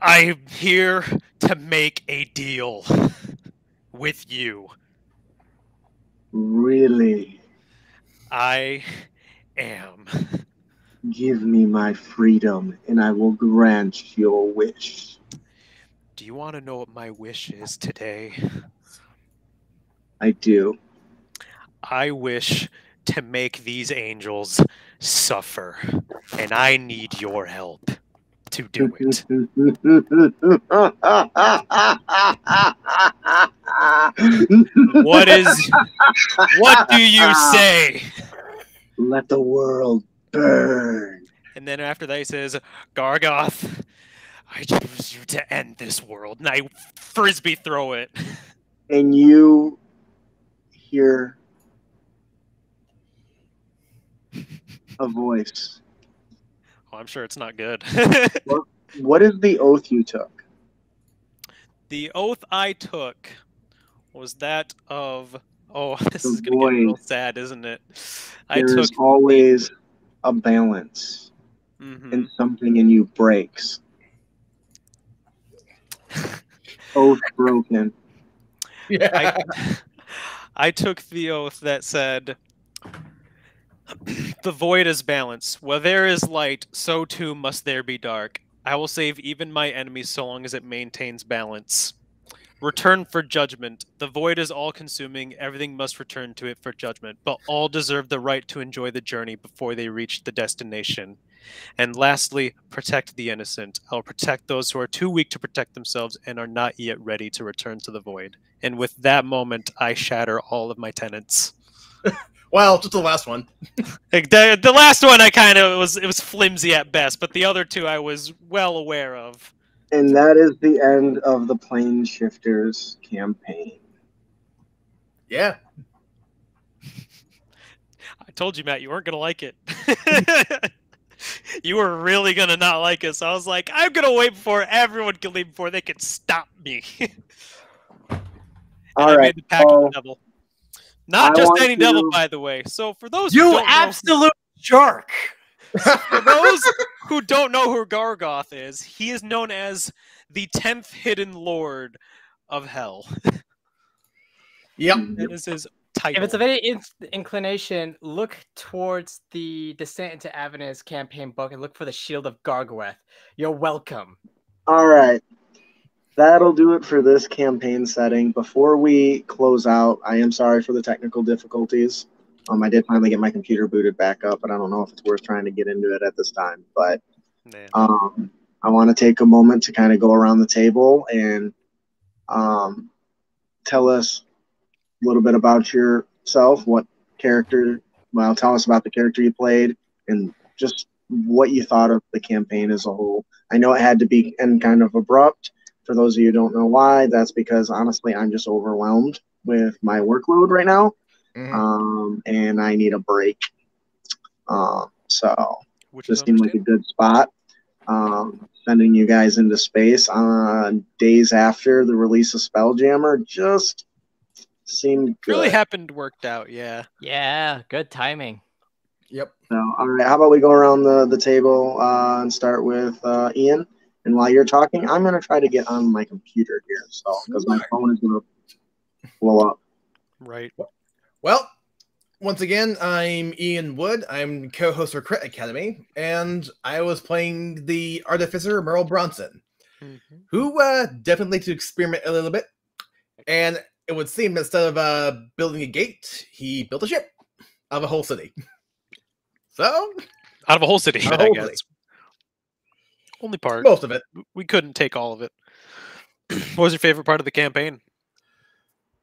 I'm here to make a deal with you. Really? I am. Give me my freedom, and I will grant your wish. Do you want to know what my wish is today? I do. I wish to make these angels suffer, and I need your help to do it. What do you say? Let the world burn. And then after that he says, Gargoth, I choose you to end this world. And I frisbee throw it. And you hear a voice. Oh, I'm sure it's not good. What is the oath you took? The oath I took was that of... Oh, this The is going to get real void. sad, isn't it? There's always a balance, and something in you breaks. Oath broken. Yeah. I took the oath that said, the void is balance. Where there is light, so too must there be dark. I will save even my enemies so long as it maintains balance. Return for judgment. The void is all-consuming. Everything must return to it for judgment. But all deserve the right to enjoy the journey before they reach the destination. And lastly, protect the innocent. I'll protect those who are too weak to protect themselves and are not yet ready to return to the void. And with that moment, I shatter all of my tenets. Well, just the last one. Like, the last one, it was flimsy at best, but the other two I was well aware of. And that is the end of the Plane Shifters campaign. Yeah. I told you, Matt, you weren't gonna like it. You were really gonna not like it. So I was like, I'm gonna wait before everyone can leave before they can stop me. All I right. made the package devil. Not I just want any to- devil, by the way. So for those who You don't know, absolute jerk! for those who don't know who Gargoth is, he is known as the 10th hidden lord of hell. Yep. That is his title. If it's of any inclination, look towards the Descent into Avernus campaign book and look for the Shield of Gargoeth. You're welcome. All right. That'll do it for this campaign setting. Before we close out, I am sorry for the technical difficulties. I did finally get my computer booted back up, but I don't know if it's worth trying to get into it at this time. But I want to take a moment to kind of go around the table and tell us a little bit about yourself, tell us about the character you played, and just what you thought of the campaign as a whole. I know it had to be end kind of abrupt. For those of you who don't know why, that's because honestly I'm just overwhelmed with my workload right now, and I need a break. So Which this is seemed like a good spot. Sending you guys into space on days after the release of Spelljammer just seemed good. really happened worked out, yeah. Yeah, good timing. Yep. So, all right, how about we go around the table and start with Ian? And while you're talking, I'm going to try to get on my computer here, because my phone is going to blow up. Right. Well, once again, I'm Ian Wood. I'm co-host for Crit Academy, and I was playing the Artificer Merle Bronson, who definitely to experiment a little bit. And it would seem that instead of building a gate, he built a ship out of a whole city. So, Out of a whole city, A I whole guess. city. Only part. most of it. We couldn't take all of it. What was your favorite part of the campaign?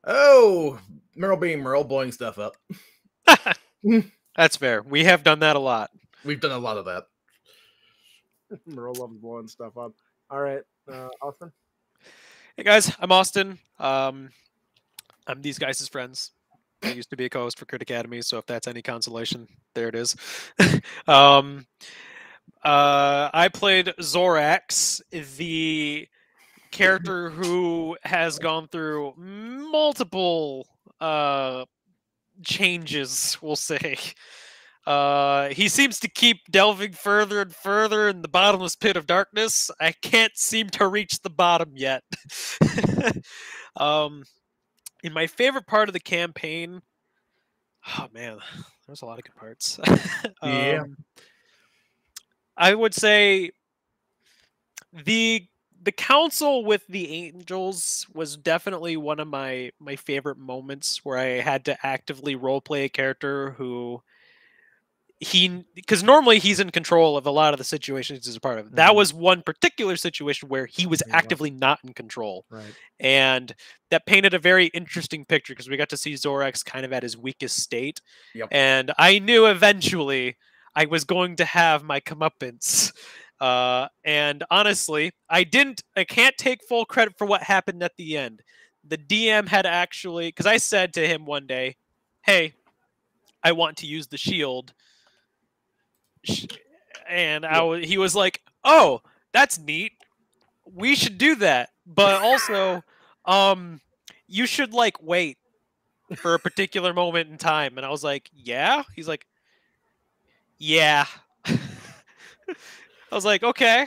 Oh, Merle being Merle, blowing stuff up. That's fair. We have done that a lot. We've done a lot of that. Merle loves blowing stuff up. All right, Austin. Hey guys, I'm Austin. I'm these guys' friends. I used to be a co-host for Crit Academy, so if that's any consolation, there it is. I played Zorax, the character who has gone through multiple changes, we'll say. He seems to keep delving further and further in the bottomless pit of darkness. I can't seem to reach the bottom yet. In my favorite part of the campaign, oh man, there's a lot of good parts. Yeah. I would say the council with the angels was definitely one of my favorite moments where I had to actively roleplay a character who because normally he's in control of a lot of the situations he's a part of. That was one particular situation where he was actively not in control. Right. And that painted a very interesting picture because we got to see Zorax kind of at his weakest state. Yep. And I knew eventually I was going to have my comeuppance. And honestly, I can't take full credit for what happened at the end. The DM had actually, because I said to him one day, hey, I want to use the shield. And he was like, oh, that's neat. We should do that. But also, you should wait for a particular moment in time. And I was like, yeah? He's like, yeah. I was like, okay.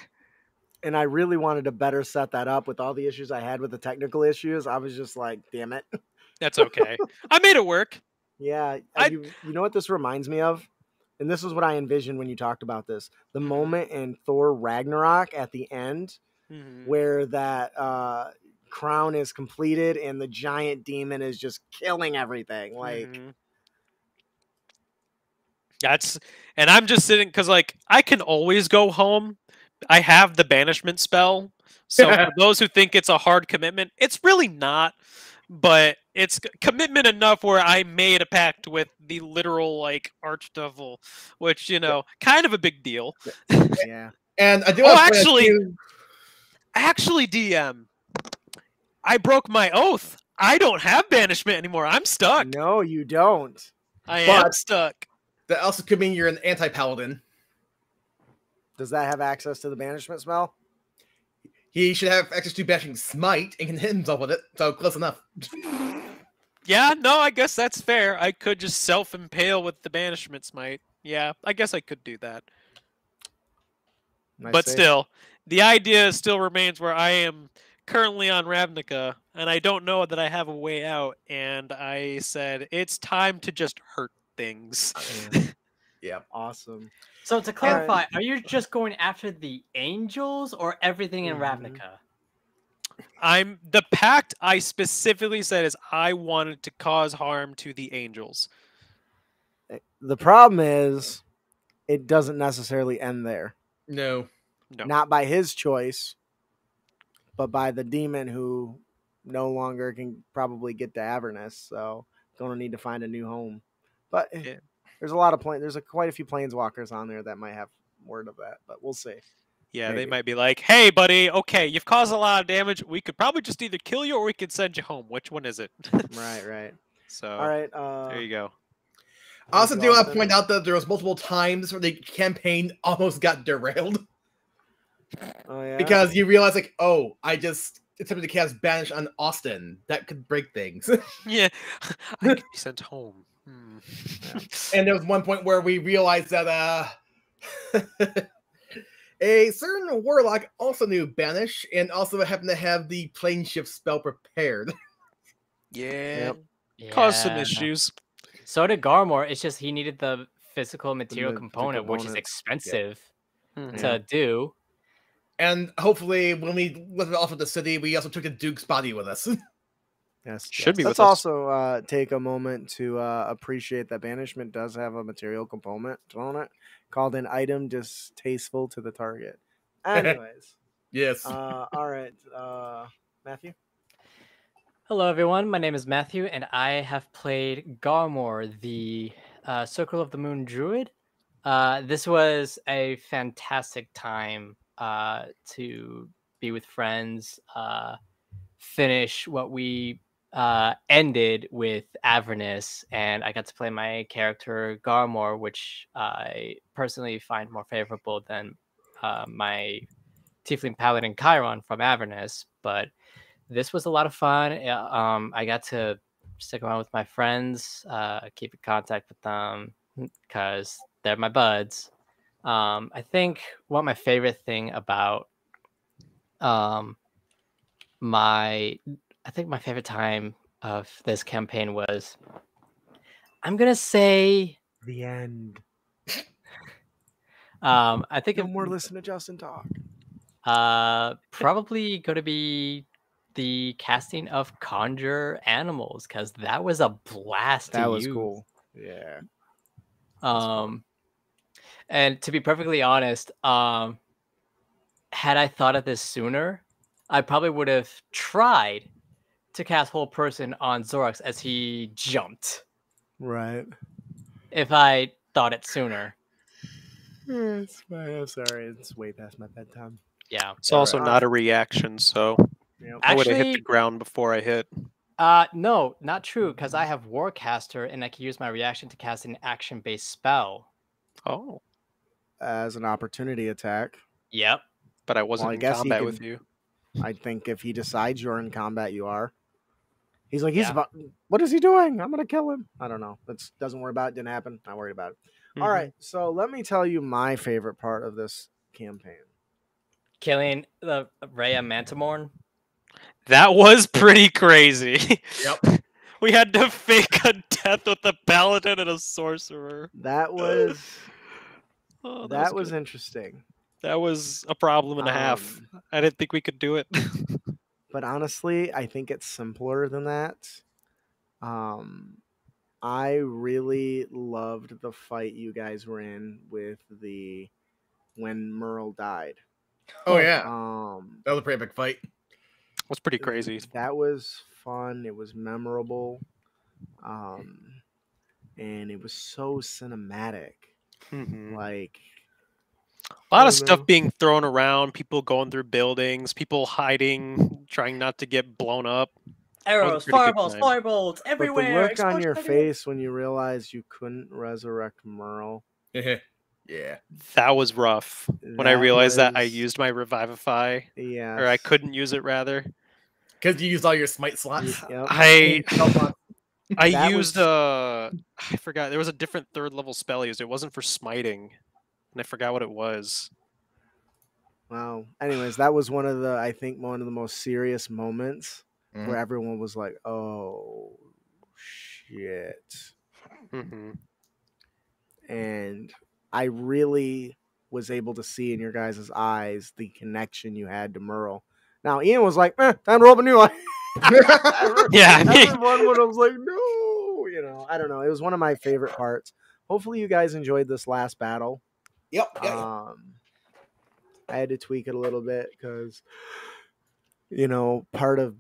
And I really wanted to better set that up with all the issues I had with the technical issues. I was just like, damn it. That's okay. I made it work. Yeah. You know what this reminds me of? And this is what I envisioned when you talked about this. The moment in Thor Ragnarok at the end where that crown is completed and the giant demon is just killing everything. And I'm just sitting because like I can always go home. I have the banishment spell. So for those who think it's a hard commitment, it's really not. But it's commitment enough where I made a pact with the literal like archdevil, which kind of a big deal. Yeah. And I do. Oh, want to point out actually, DM, I broke my oath. I don't have banishment anymore. I'm stuck. No, you don't. I am But- stuck. that also could mean you're an anti-paladin. Does that have access to the banishment spell? He should have access to Banishing Smite and can hit himself with it. So close enough. Yeah, no, I guess that's fair. I could just self-impale with the banishment smite. Yeah, I guess I could do that. Nice But save. still, the idea still remains where I am currently on Ravnica, and I don't know that I have a way out, and I said, it's time to just hurt things. Yeah. Awesome. So to clarify, are you just going after the angels or everything in Mhm. Ravnica? The pact I specifically said is I wanted to cause harm to the angels. The problem is, it doesn't necessarily end there. No. No. Not by his choice, but by the demon who no longer can probably get to Avernus. So going to need to find a new home. But Yeah. there's a lot of quite a few planeswalkers on there that might have word of that, but we'll see. Yeah, they Maybe. might be like, hey, buddy, okay, you've caused a lot of damage. We could probably just either kill you or we could send you home. Which one is it? Right. So, All right. there you go. I also thank do you, want to Austin. point out that there was multiple times where the campaign almost got derailed Oh yeah. because you realize, like, oh, I just attempted to cast Banish on Austin. That could break things. Yeah, I could be sent home. Hmm. And there was one point where we realized that a certain warlock also knew Banish and also happened to have the plane shift spell prepared. Yeah, Yep. caused some Yeah. issues. So did Garmore. It's just he needed the physical material the component, which is components. expensive Mhm. to do. And hopefully, when we left off at the city, we also took the Duke's body with us. Yes, Should be Let's with us. also take a moment to appreciate that banishment does have a material component on it called an item distasteful to the target. Anyways, Yes. all right, Matthew. Hello, everyone. My name is Matthew, and I have played Garmore, the Circle of the Moon Druid. This was a fantastic time to be with friends, finish what we ended with Avernus, and I got to play my character Garmore, which I personally find more favorable than my Tiefling Paladin Chiron from Avernus, but this was a lot of fun. I got to stick around with my friends, keep in contact with them because they're my buds. I think what my favorite thing about my favorite time of this campaign was, I'm gonna say, The end. I think No it- more listen to Justin talk. probably going to be the casting of Conjure Animals, because that was a blast. That to was use. cool. Yeah. And to be perfectly honest, had I thought of this sooner, I probably would have tried to cast Whole Person on Zorax as he jumped. Right. If I thought it sooner. It's fine. I'm sorry. It's way past my bedtime. Yeah. It's also Alright. not a reaction, so Yep. I would have hit the Actually- ground before I hit. No, not true, because I have Warcaster and I can use my reaction to cast an action-based spell. Oh, As an opportunity attack, Yep. but I wasn't I in guess he combat could- with you. I think if he decides you're in combat, you are. He's like, he's Yeah. about. What is he doing? I'm gonna kill him. I don't know. That's doesn't worry about it. Didn't happen. Not worried about it. All Mhm. right. So let me tell you my favorite part of this campaign. Killing the Rhea Mantimorn. That was pretty crazy. Yep. We had to fake a death with a paladin and a sorcerer. That was Oh, that was good. interesting. That was a problem and a half. I didn't think we could do it. But honestly, I think it's simpler than that. I really loved the fight you guys were in with when Merle died. Oh yeah, that was a pretty big fight. It was pretty crazy. That was fun. It was memorable. And it was so cinematic. Like a lot I of don't stuff know. being thrown around, people going through buildings, people hiding, trying not to get blown up. Arrows, pretty good fireballs, time. firebolts But everywhere. the look on explosion your everywhere. face when you realized you couldn't resurrect Merle. Yeah. That was rough. When I That realized that I was- used my Revivify, Yes. or I couldn't use it rather. Because you used all your smite slots. Yep. I That used was- I forgot, there was a different 3rd level spell I used. It wasn't for smiting, and I forgot what it was. Wow. Anyways, that was one of the most serious moments Mhm. where everyone was like, "Oh shit." And I really was able to see in your guys' eyes the connection you had to Merle. Now Ian was like, time to open a new one. Yeah, Everyone was like, no, I don't know. It was one of my favorite parts. Hopefully you guys enjoyed this last battle. Yep. I had to tweak it a little bit because, part of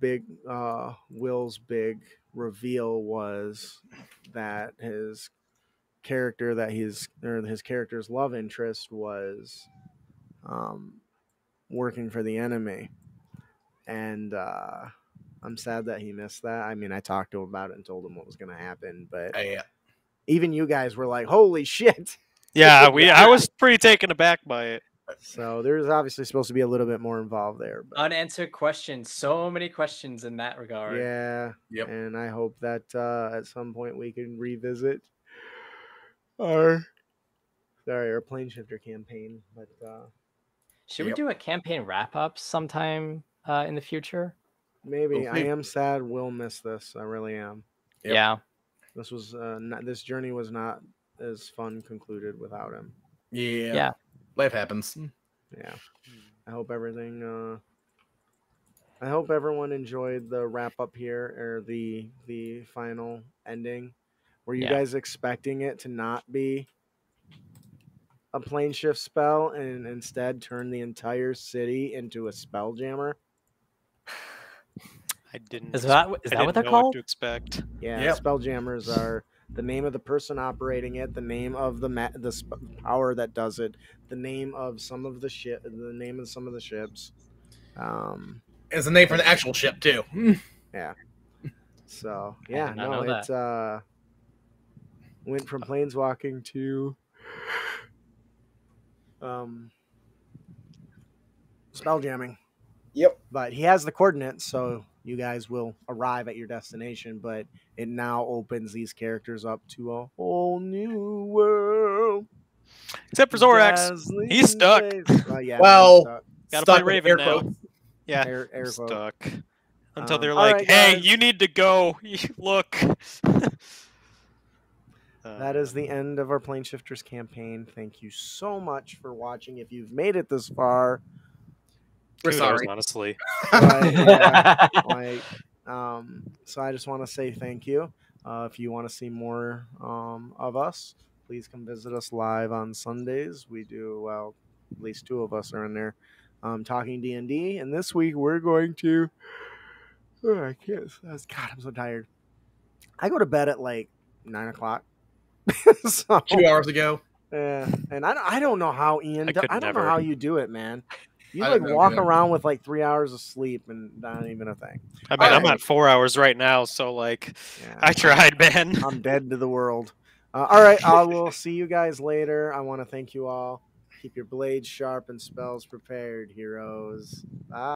Will's big reveal was that his character's love interest was working for the enemy. And I'm sad that he missed that. I mean, I talked to him about it and told him what was going to happen, but even you guys were like, holy shit. Yeah, I was pretty taken aback by it. So there's obviously supposed to be a little bit more involved there. But Unanswered questions. So many questions in that regard. yeah. Yep. And I hope that at some point we can revisit our plane shifter campaign. But should we do a campaign wrap-up sometime in the future? maybe. I am sad Will missed this. I really am. Yep. Yeah. This was this journey was not as fun concluded without him. Yeah. Life happens. Yeah. I hope everything I hope everyone enjoyed the wrap up here or the final ending. Were you guys expecting it to not be a plane shift spell and instead turn the entire city into a spell jammer? I didn't. Is that what they're know called? What to expect? Yeah, spell jammers are the name of the person operating it, the name of the power that does it, the name of some of the ships. It's the name for the actual ship too. Yeah. So I did not know it went from planeswalking to spell jamming. Yep. But he has the coordinates, so you guys will arrive at your destination. But it now opens these characters up to a whole new world. Except for Zorax, Dazzling he's stuck. days. Well, Well, stuck. Gotta Stuck play with Raven air now. quotes. Yeah, Air quote. stuck. Until they're all like, right, "Hey, guys. you need to go. Look." That is the end of our Plane Shifters campaign. Thank you so much for watching. If you've made it this far, We're kudos, sorry. honestly. but, yeah, so I just want to say thank you. If you want to see more of us, please come visit us live on Sundays. We do, at least 2 of us are in there talking D&D. And this week we're going to, I can't, God, I'm so tired. I go to bed at like 9 o'clock. So, 2 hours ago. yeah, and I don't know how Ian. could I don't know never. how you do it, man. You I like don't know walk either. around with like 3 hours of sleep and not even a thing. I mean, I'm Alright. at 4 hours right now, so like, Yeah, I tried, man. I'm dead to the world. All right, I will see you guys later. I want to thank you all. Keep your blades sharp and spells prepared, heroes. Bye.